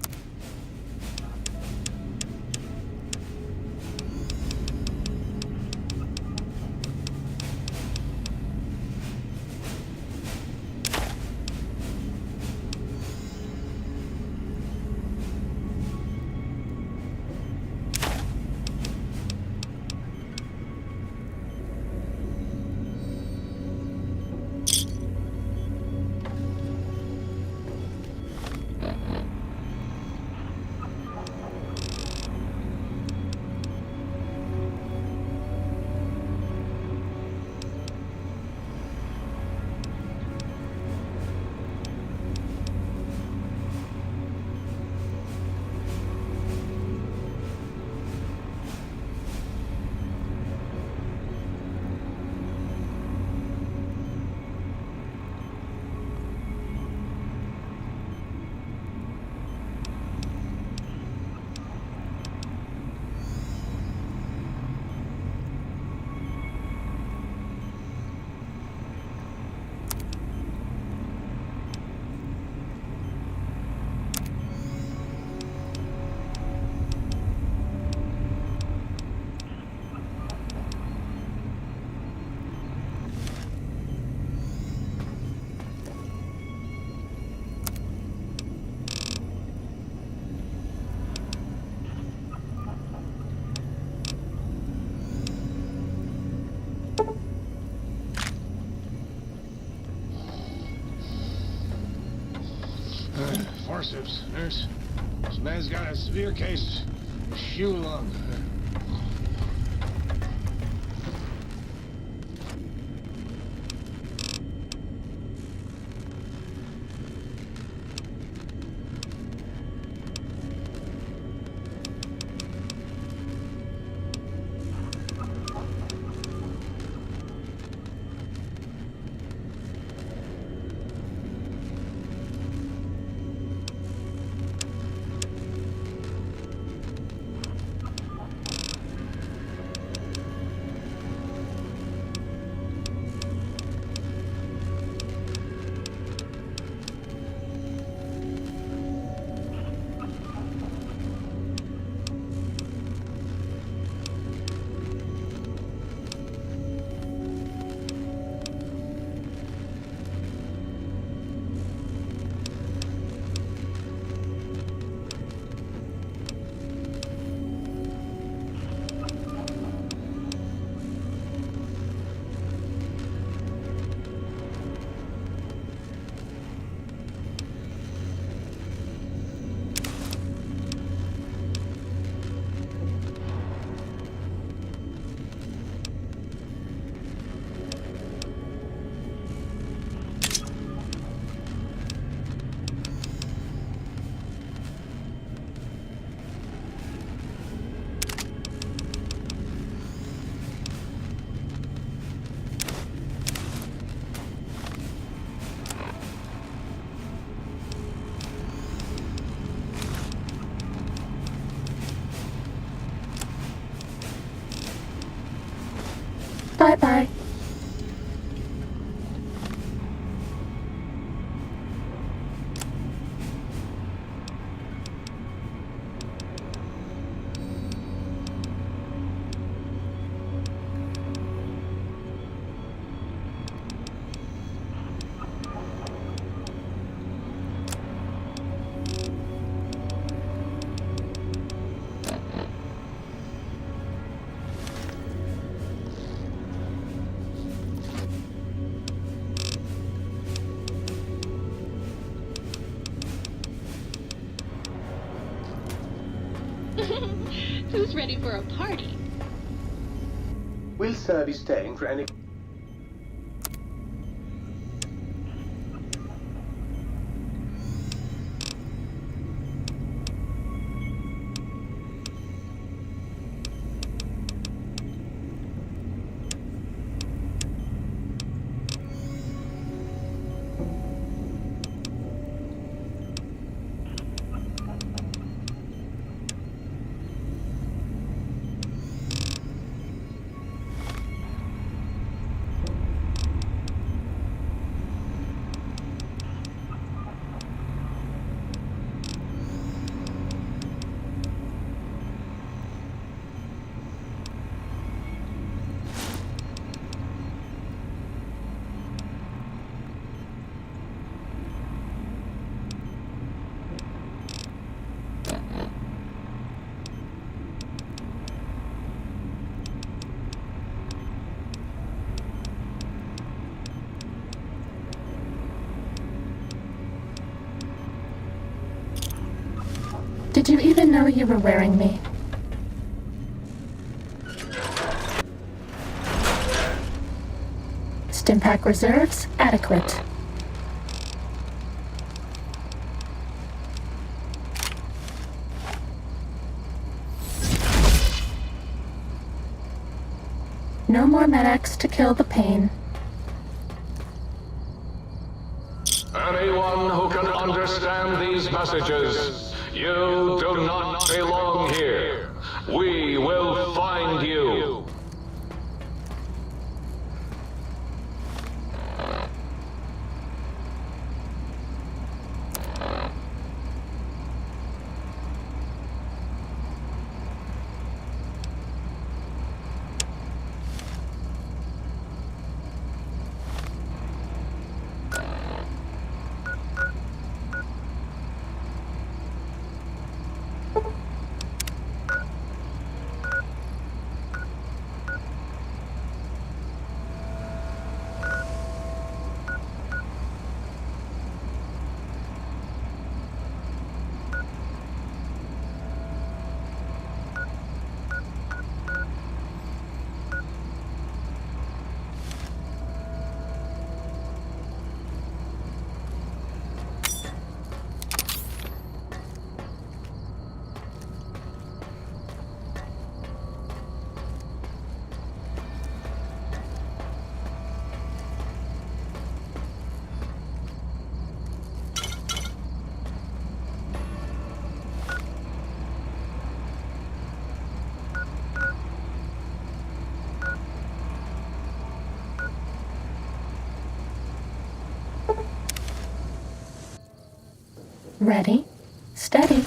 Forceps, nurse. This man's got a severe case of shoe lung. Who's ready for a party? Will Sir be staying for any... Did you even know you were wearing me? Stimpack reserves adequate. No more medics to kill the pain. Anyone who can understand these messages, you do not belong here. We will find you. Ready, steady.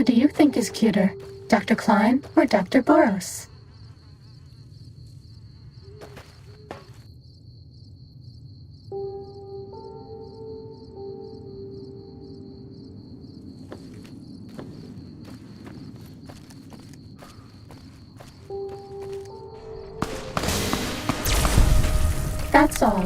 Who do you think is cuter, Dr. Klein or Dr. Boros? That's all.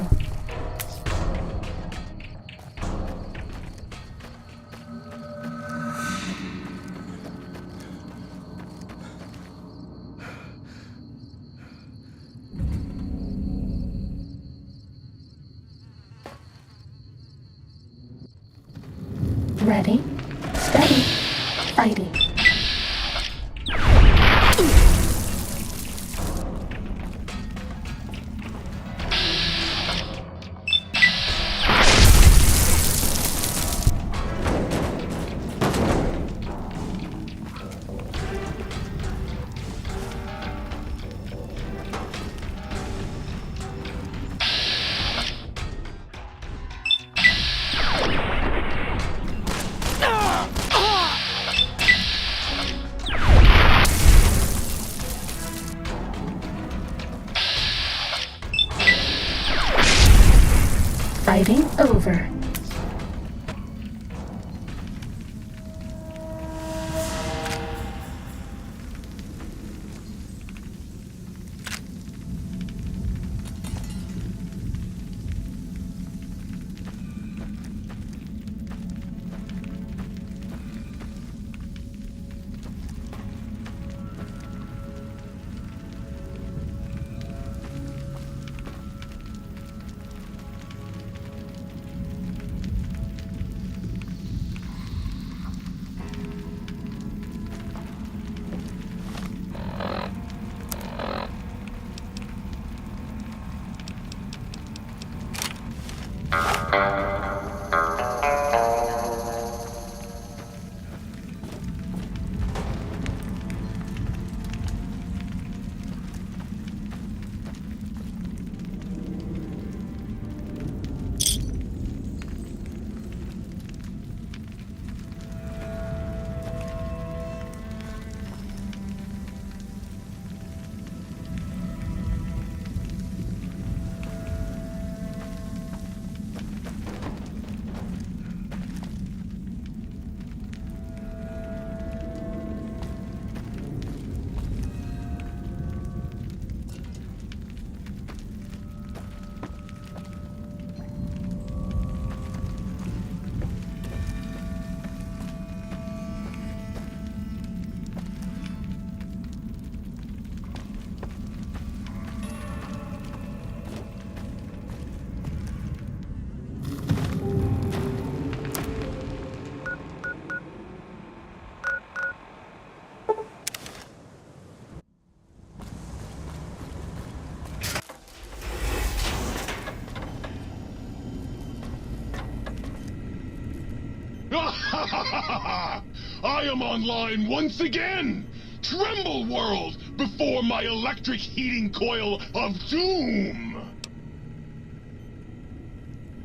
Ready, steady, fighting. Fighting over. I am online once again! Tremble, world, before my electric heating coil of doom!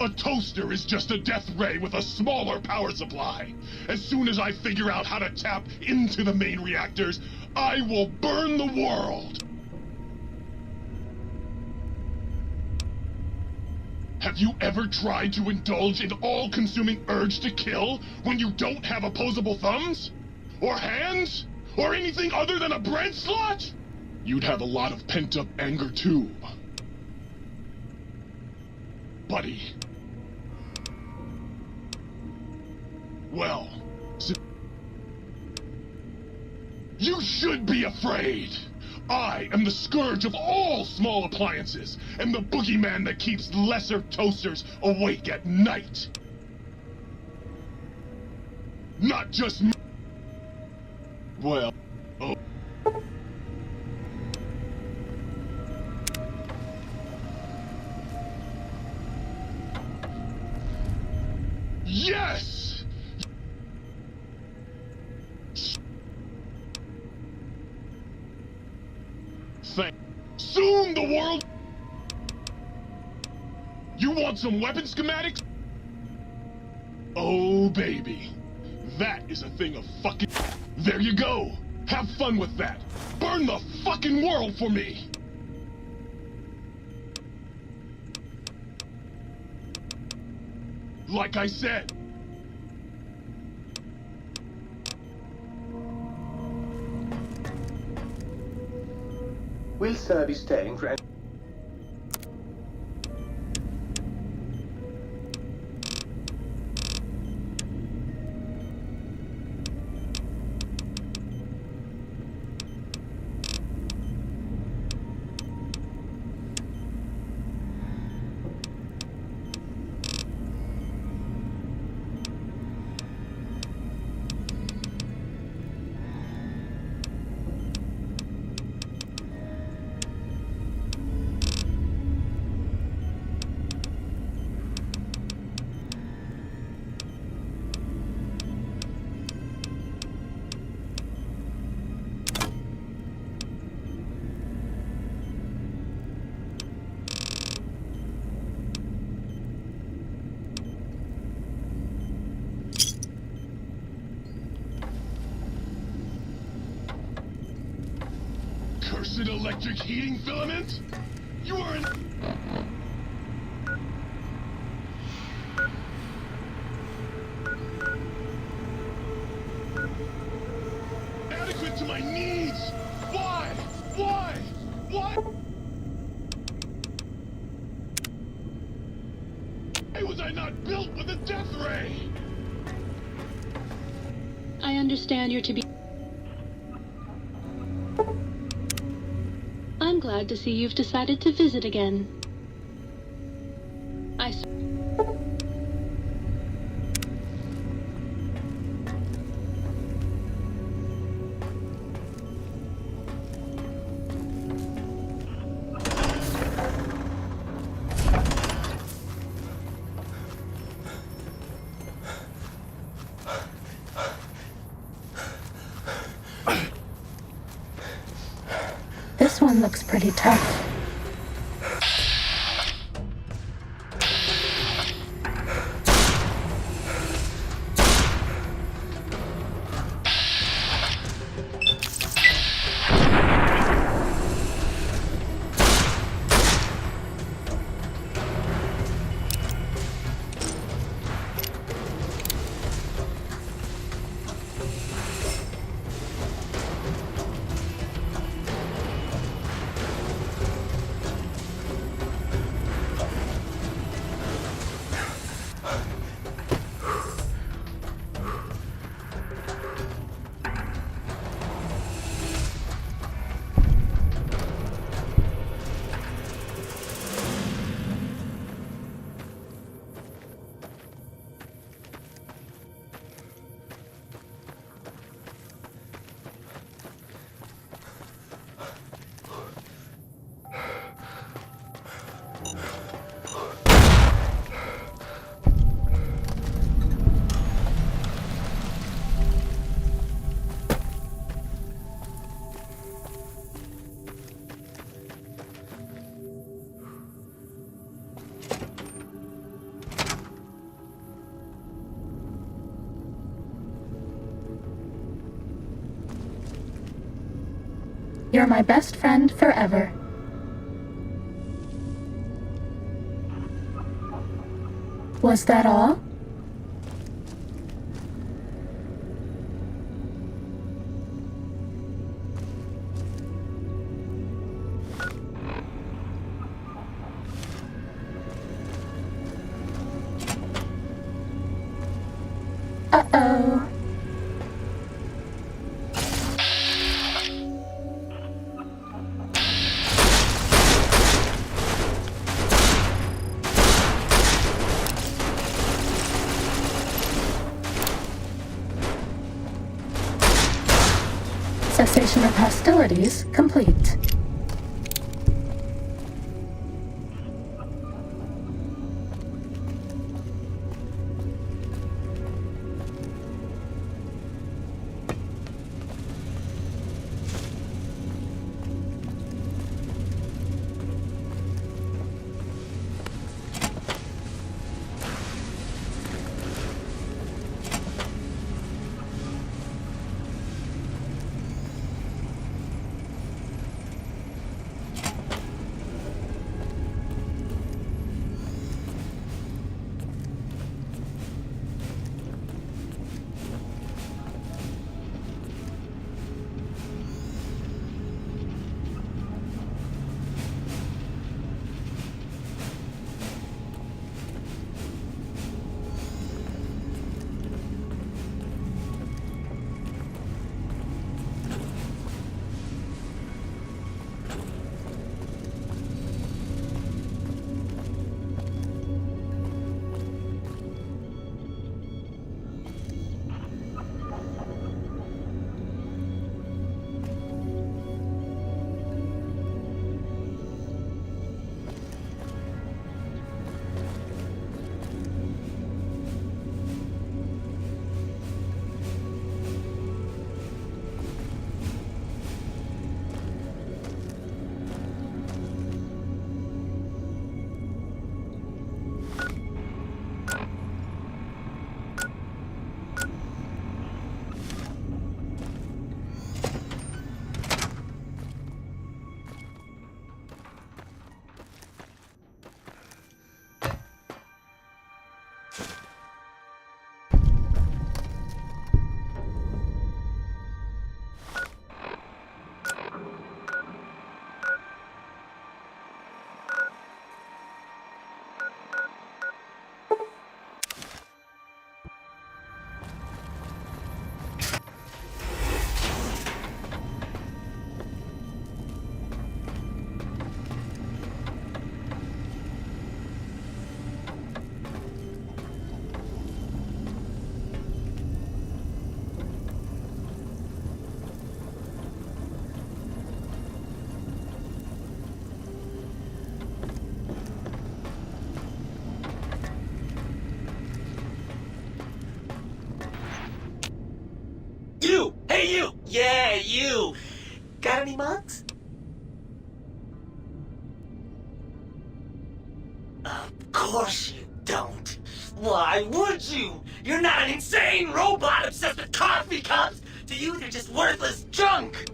A toaster is just a death ray with a smaller power supply. As soon as I figure out how to tap into the main reactors, I will burn the world! Have you ever tried to indulge in all-consuming urge to kill when you don't have opposable thumbs? Or hands? Or anything other than a bread slot? You'd have a lot of pent-up anger too. Buddy. Well, you should be afraid! I am the scourge of all small appliances, and the boogeyman that keeps lesser toasters awake at night. Not just me. Well, oh. Yes! Soon the world... You want some weapon schematics? Oh, baby. That is a thing of fucking... There you go. Have fun with that. Burn the fucking world for me. Like I said. Will Sir be staying for any... Cursed electric heating filament? You are an... adequate to my needs! Why? Why? Why? Why was I not built with a death ray? I understand you're to be... I'm glad to see you've decided to visit again. This one looks pretty tough. You're my best friend forever. Was that all? Uh-oh. Cessation of hostilities complete. Yeah, you! Got any mugs? Of course you don't. Why would you? You're not an insane robot obsessed with coffee cups! To you, they're just worthless junk!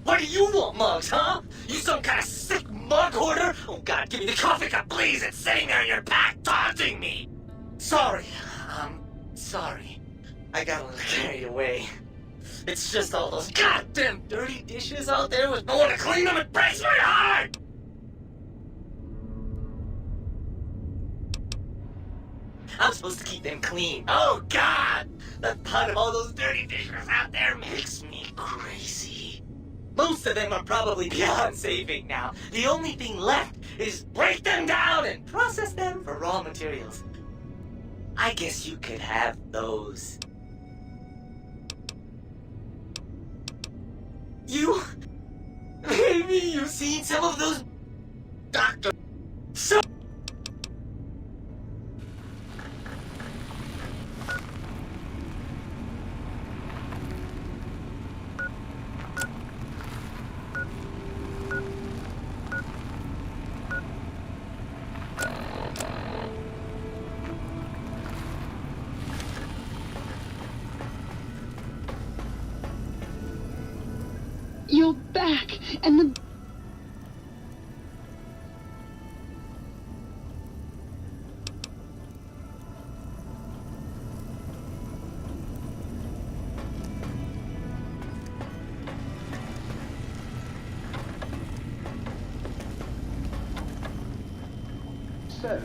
What do you want, mugs, huh? You some kind of sick mug hoarder? Oh god, give me the coffee cup, please! It's sitting there in your pack, taunting me! Sorry. Sorry. I got a little carried away. It's just all those goddamn dirty dishes out there with no one to clean them. It breaks my heart! I'm supposed to keep them clean. Oh god! The thought of all those dirty dishes out there makes me crazy. Most of them are probably beyond saving now. The only thing left is break them down and process them for raw materials. I guess you could have those. Maybe you've seen some of those doctors. So You're back, and the... So,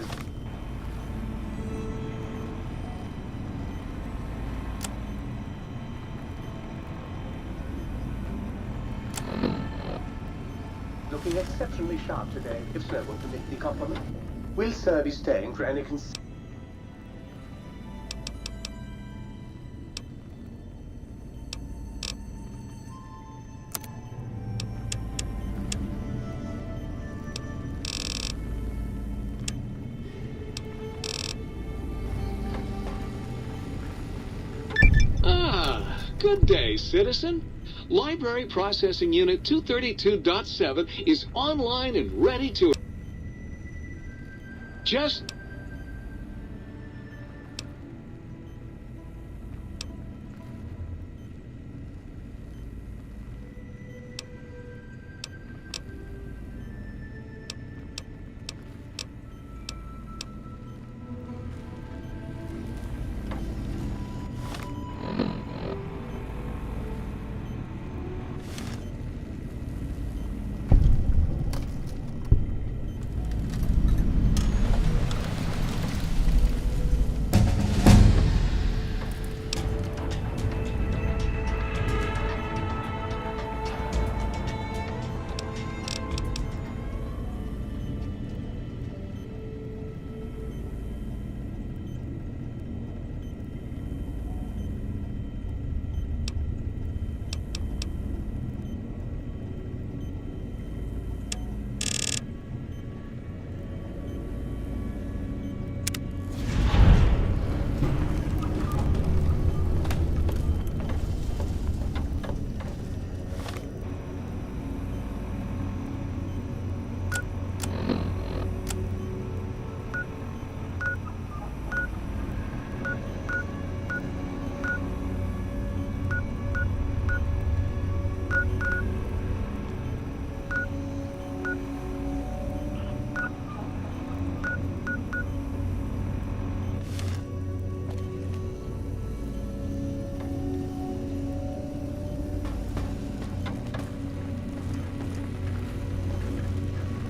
looking exceptionally sharp today, if Snow will permit the compliment. Will Sir be staying for any Good day, citizen. Library Processing Unit 232.7 is online and ready to... Just...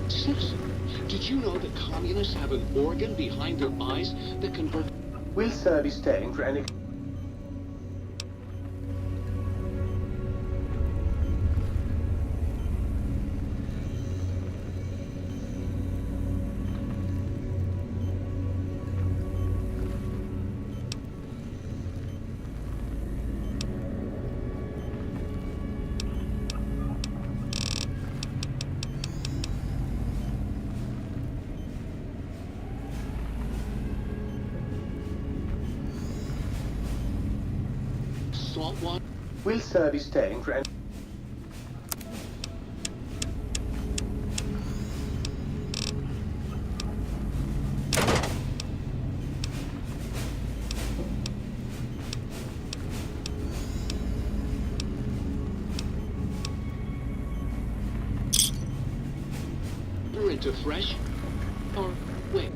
Citizen, did you know that communists have an organ behind their eyes that convert... Will Sir be staying for any... Will Sir be staying for any... We're into fresh. Or wait.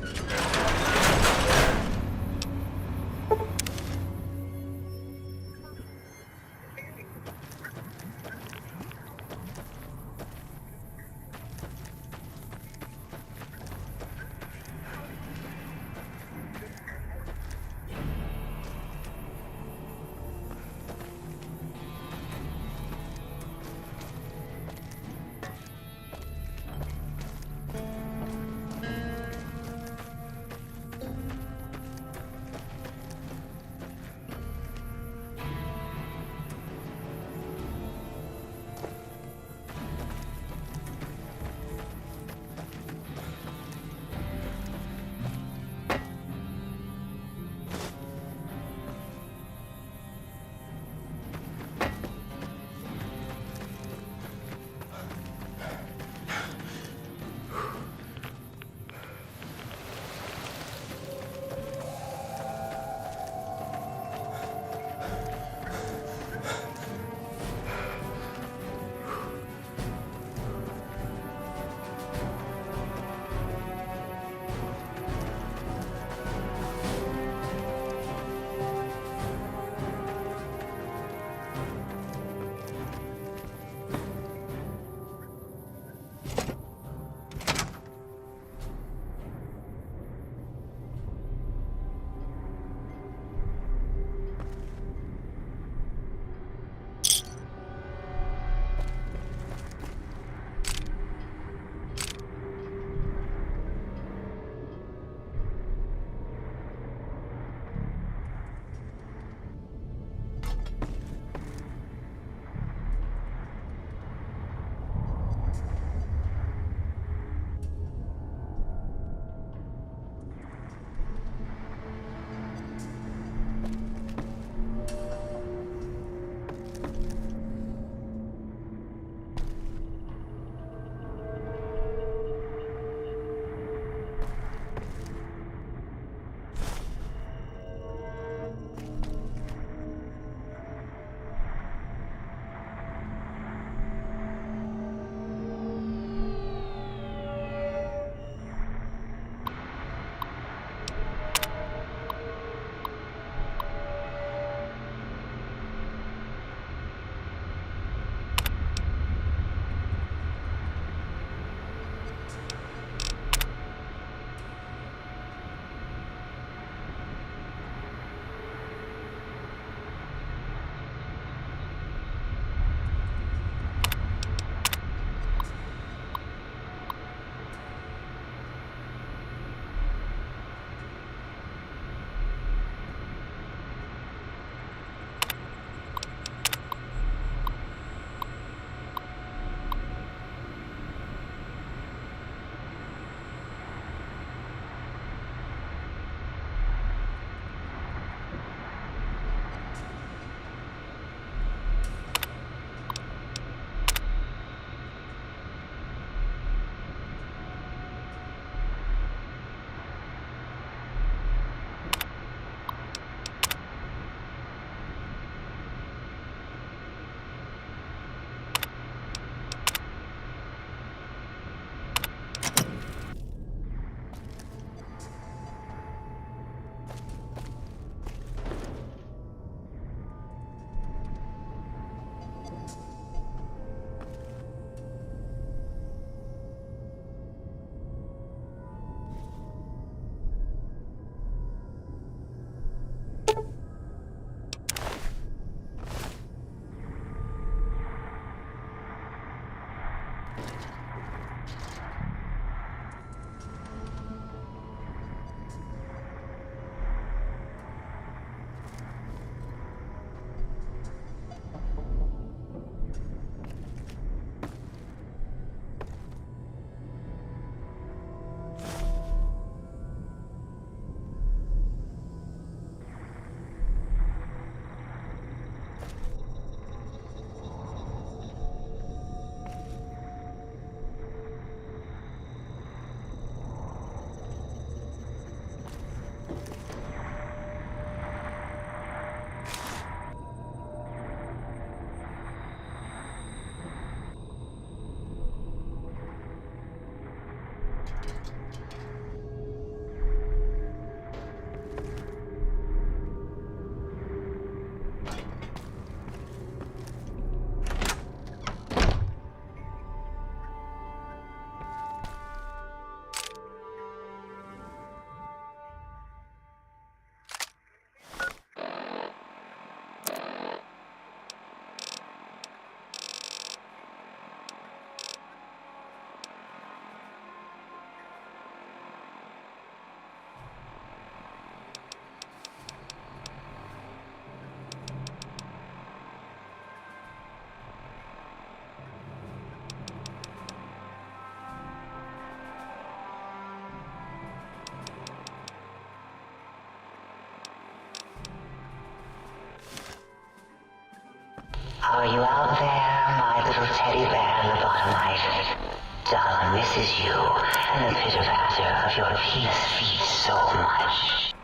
Are you out there, my little teddy bear lobotomite? Donna misses you and the pitter-patter of your penis feet so much.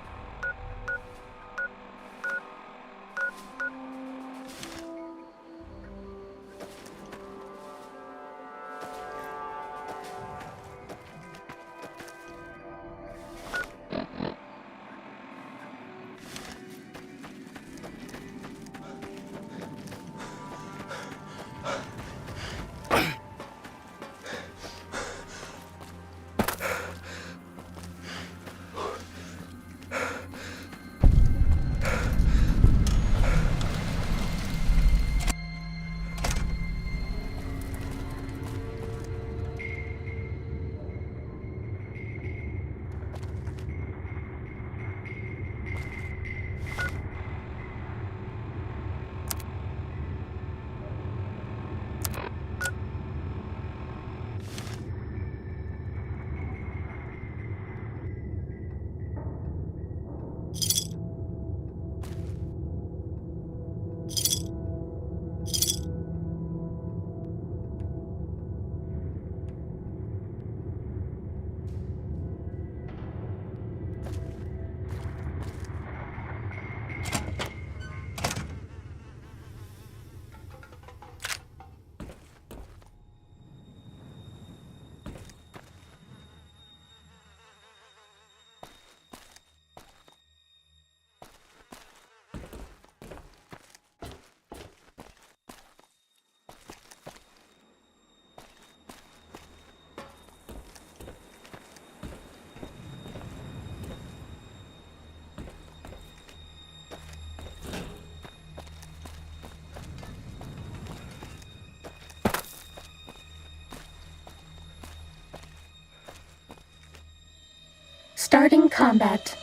Starting combat.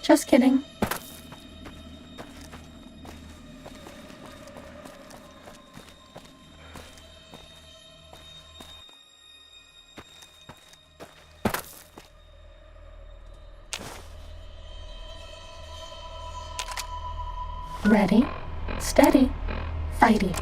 Just kidding. Ready, steady, fighty.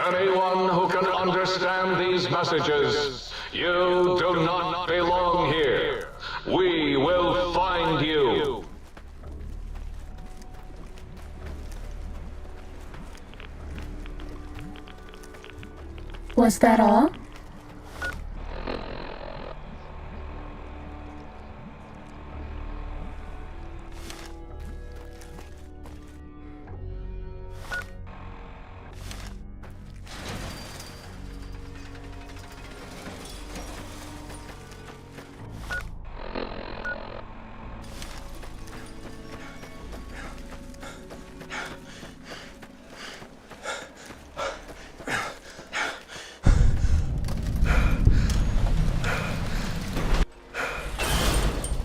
Anyone who can understand these messages, you do not belong here. We will find you. Was that all?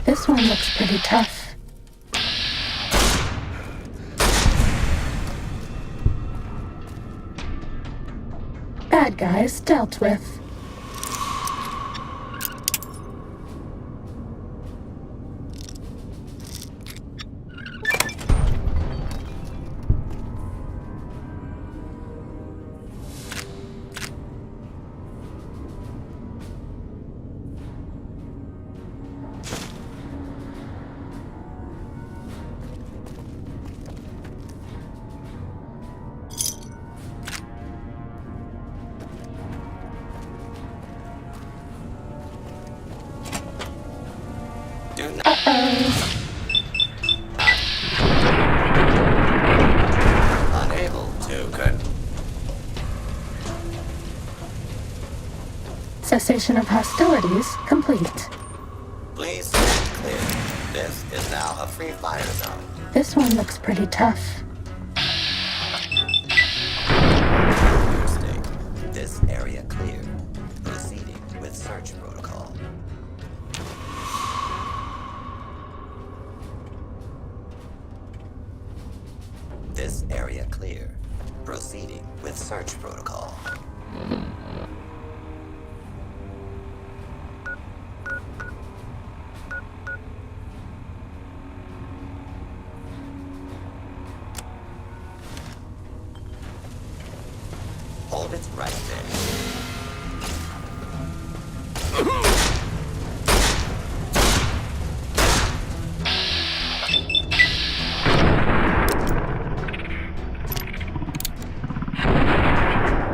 This one looks pretty tough. Bad guys dealt with. Unable to con... Cessation of hostilities complete. Please stand clear. This is now a free fire zone. This one looks pretty tough. Mistake. This area clear. Proceeding with search protocol. This area clear. Proceeding with search protocol. Hold it right there.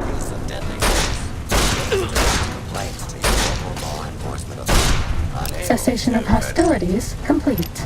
Use of deadly force. Complaints to your local law enforcement authority. Cessation of hostilities complete.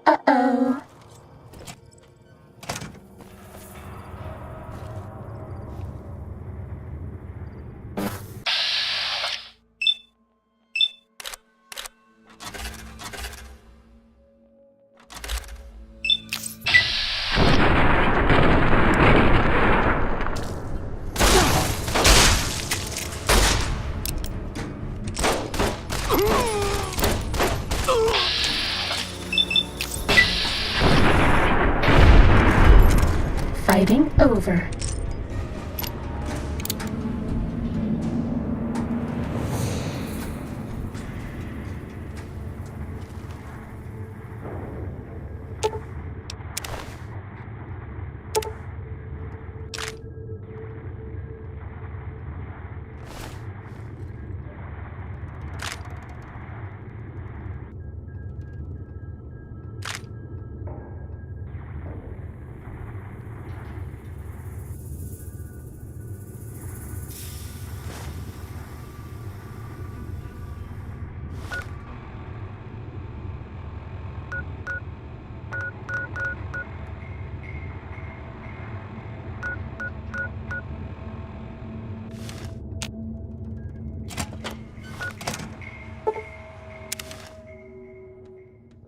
Uh-oh. Fighting over.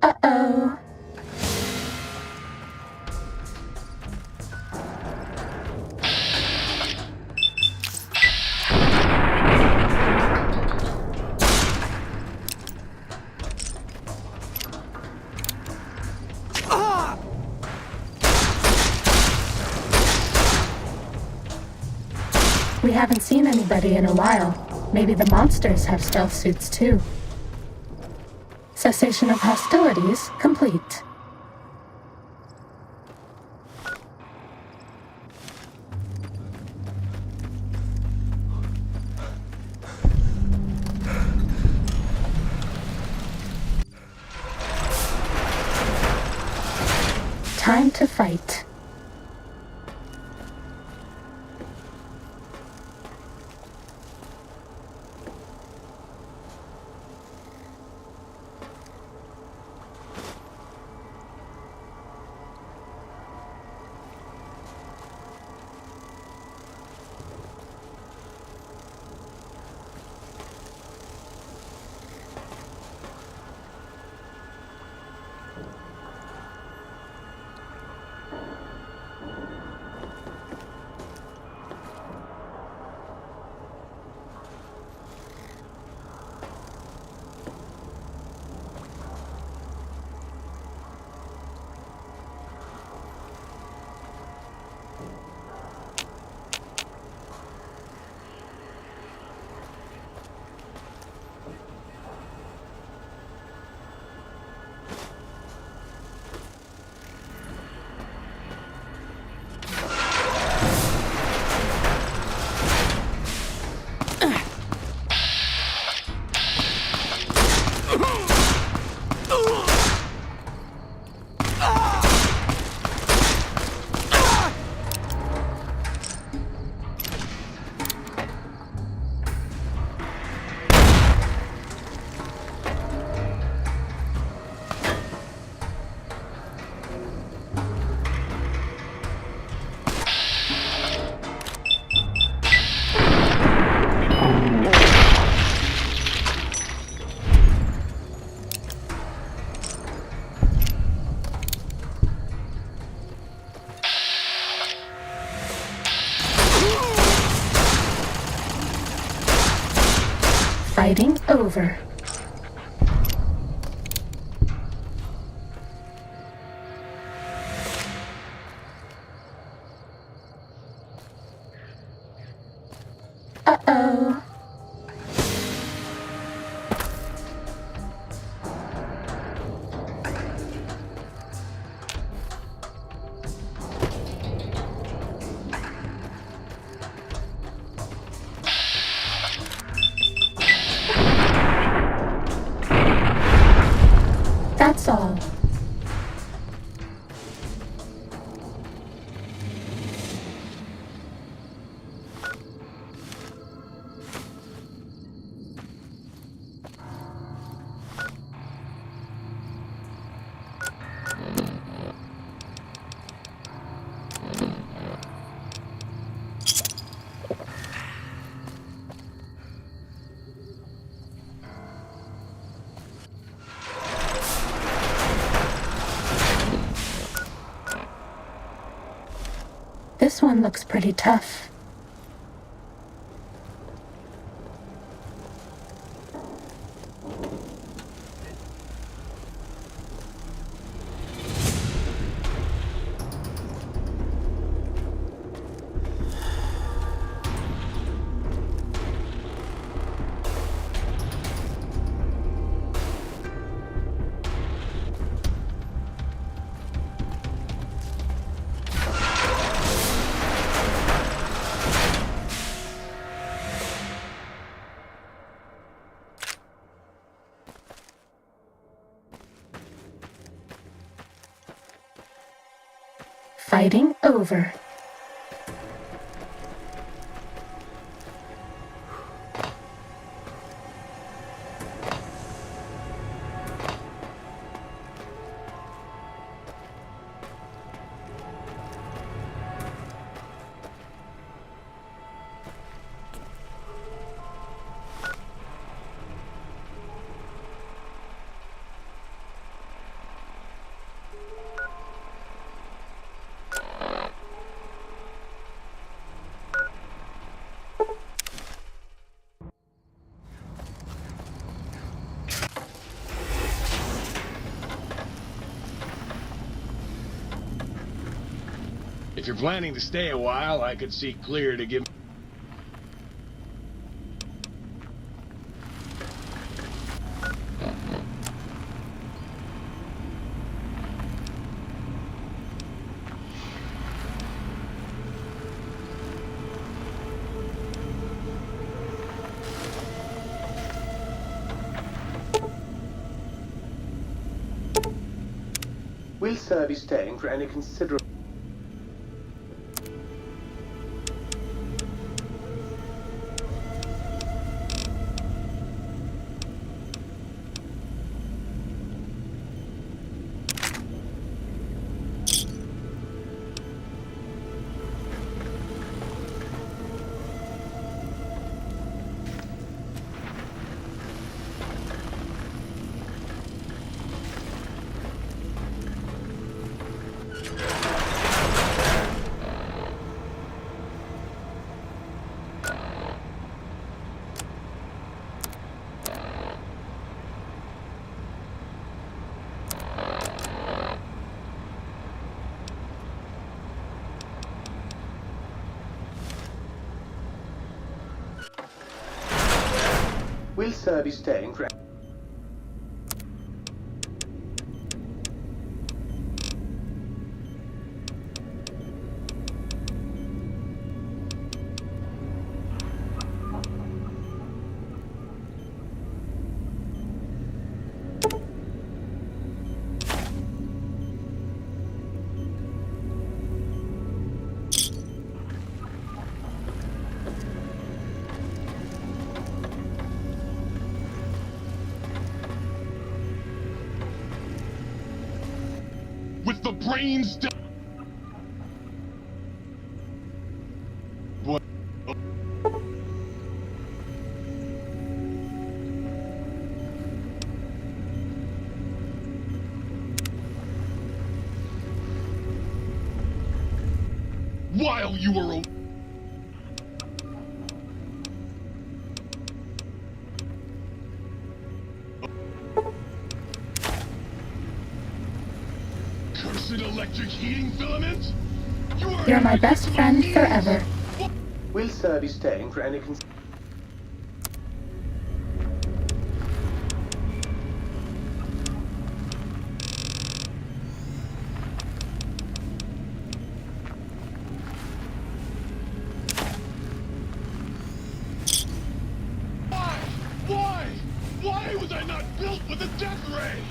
Uh-oh. We haven't seen anybody in a while. Maybe the monsters have stealth suits too. Cessation of hostilities complete. Time to fight. Fighting over. Uh-oh. That's all. This one looks pretty tough. Fighting over. If you're planning to stay a while, I could see clear to give... Will Sir be staying for any considerable... Will Sir be staying for... With the brains down. What? While you were acid electric heating filament? You're my best friend forever. Will Sir be staying for any Why? Why was I not built with a death ray?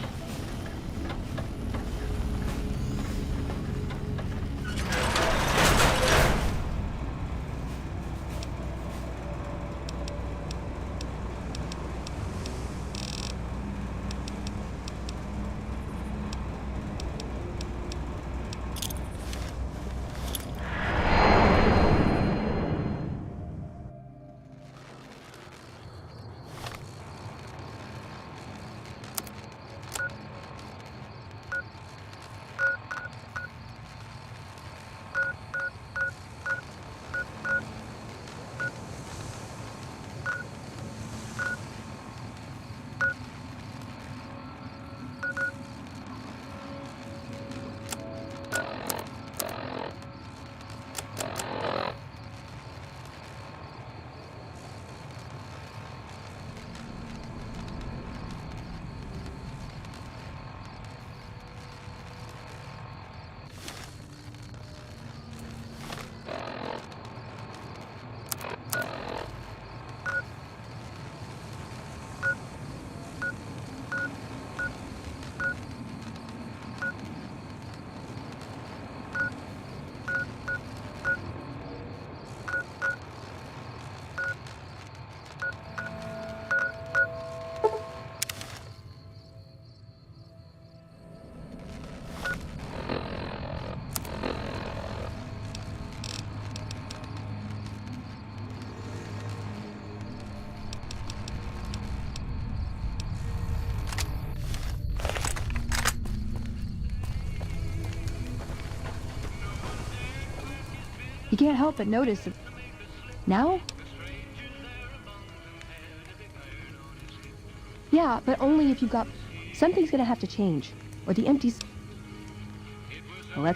You can't help but notice that now? Yeah, but only if you've got... Something's gonna have to change, or the empties... Well,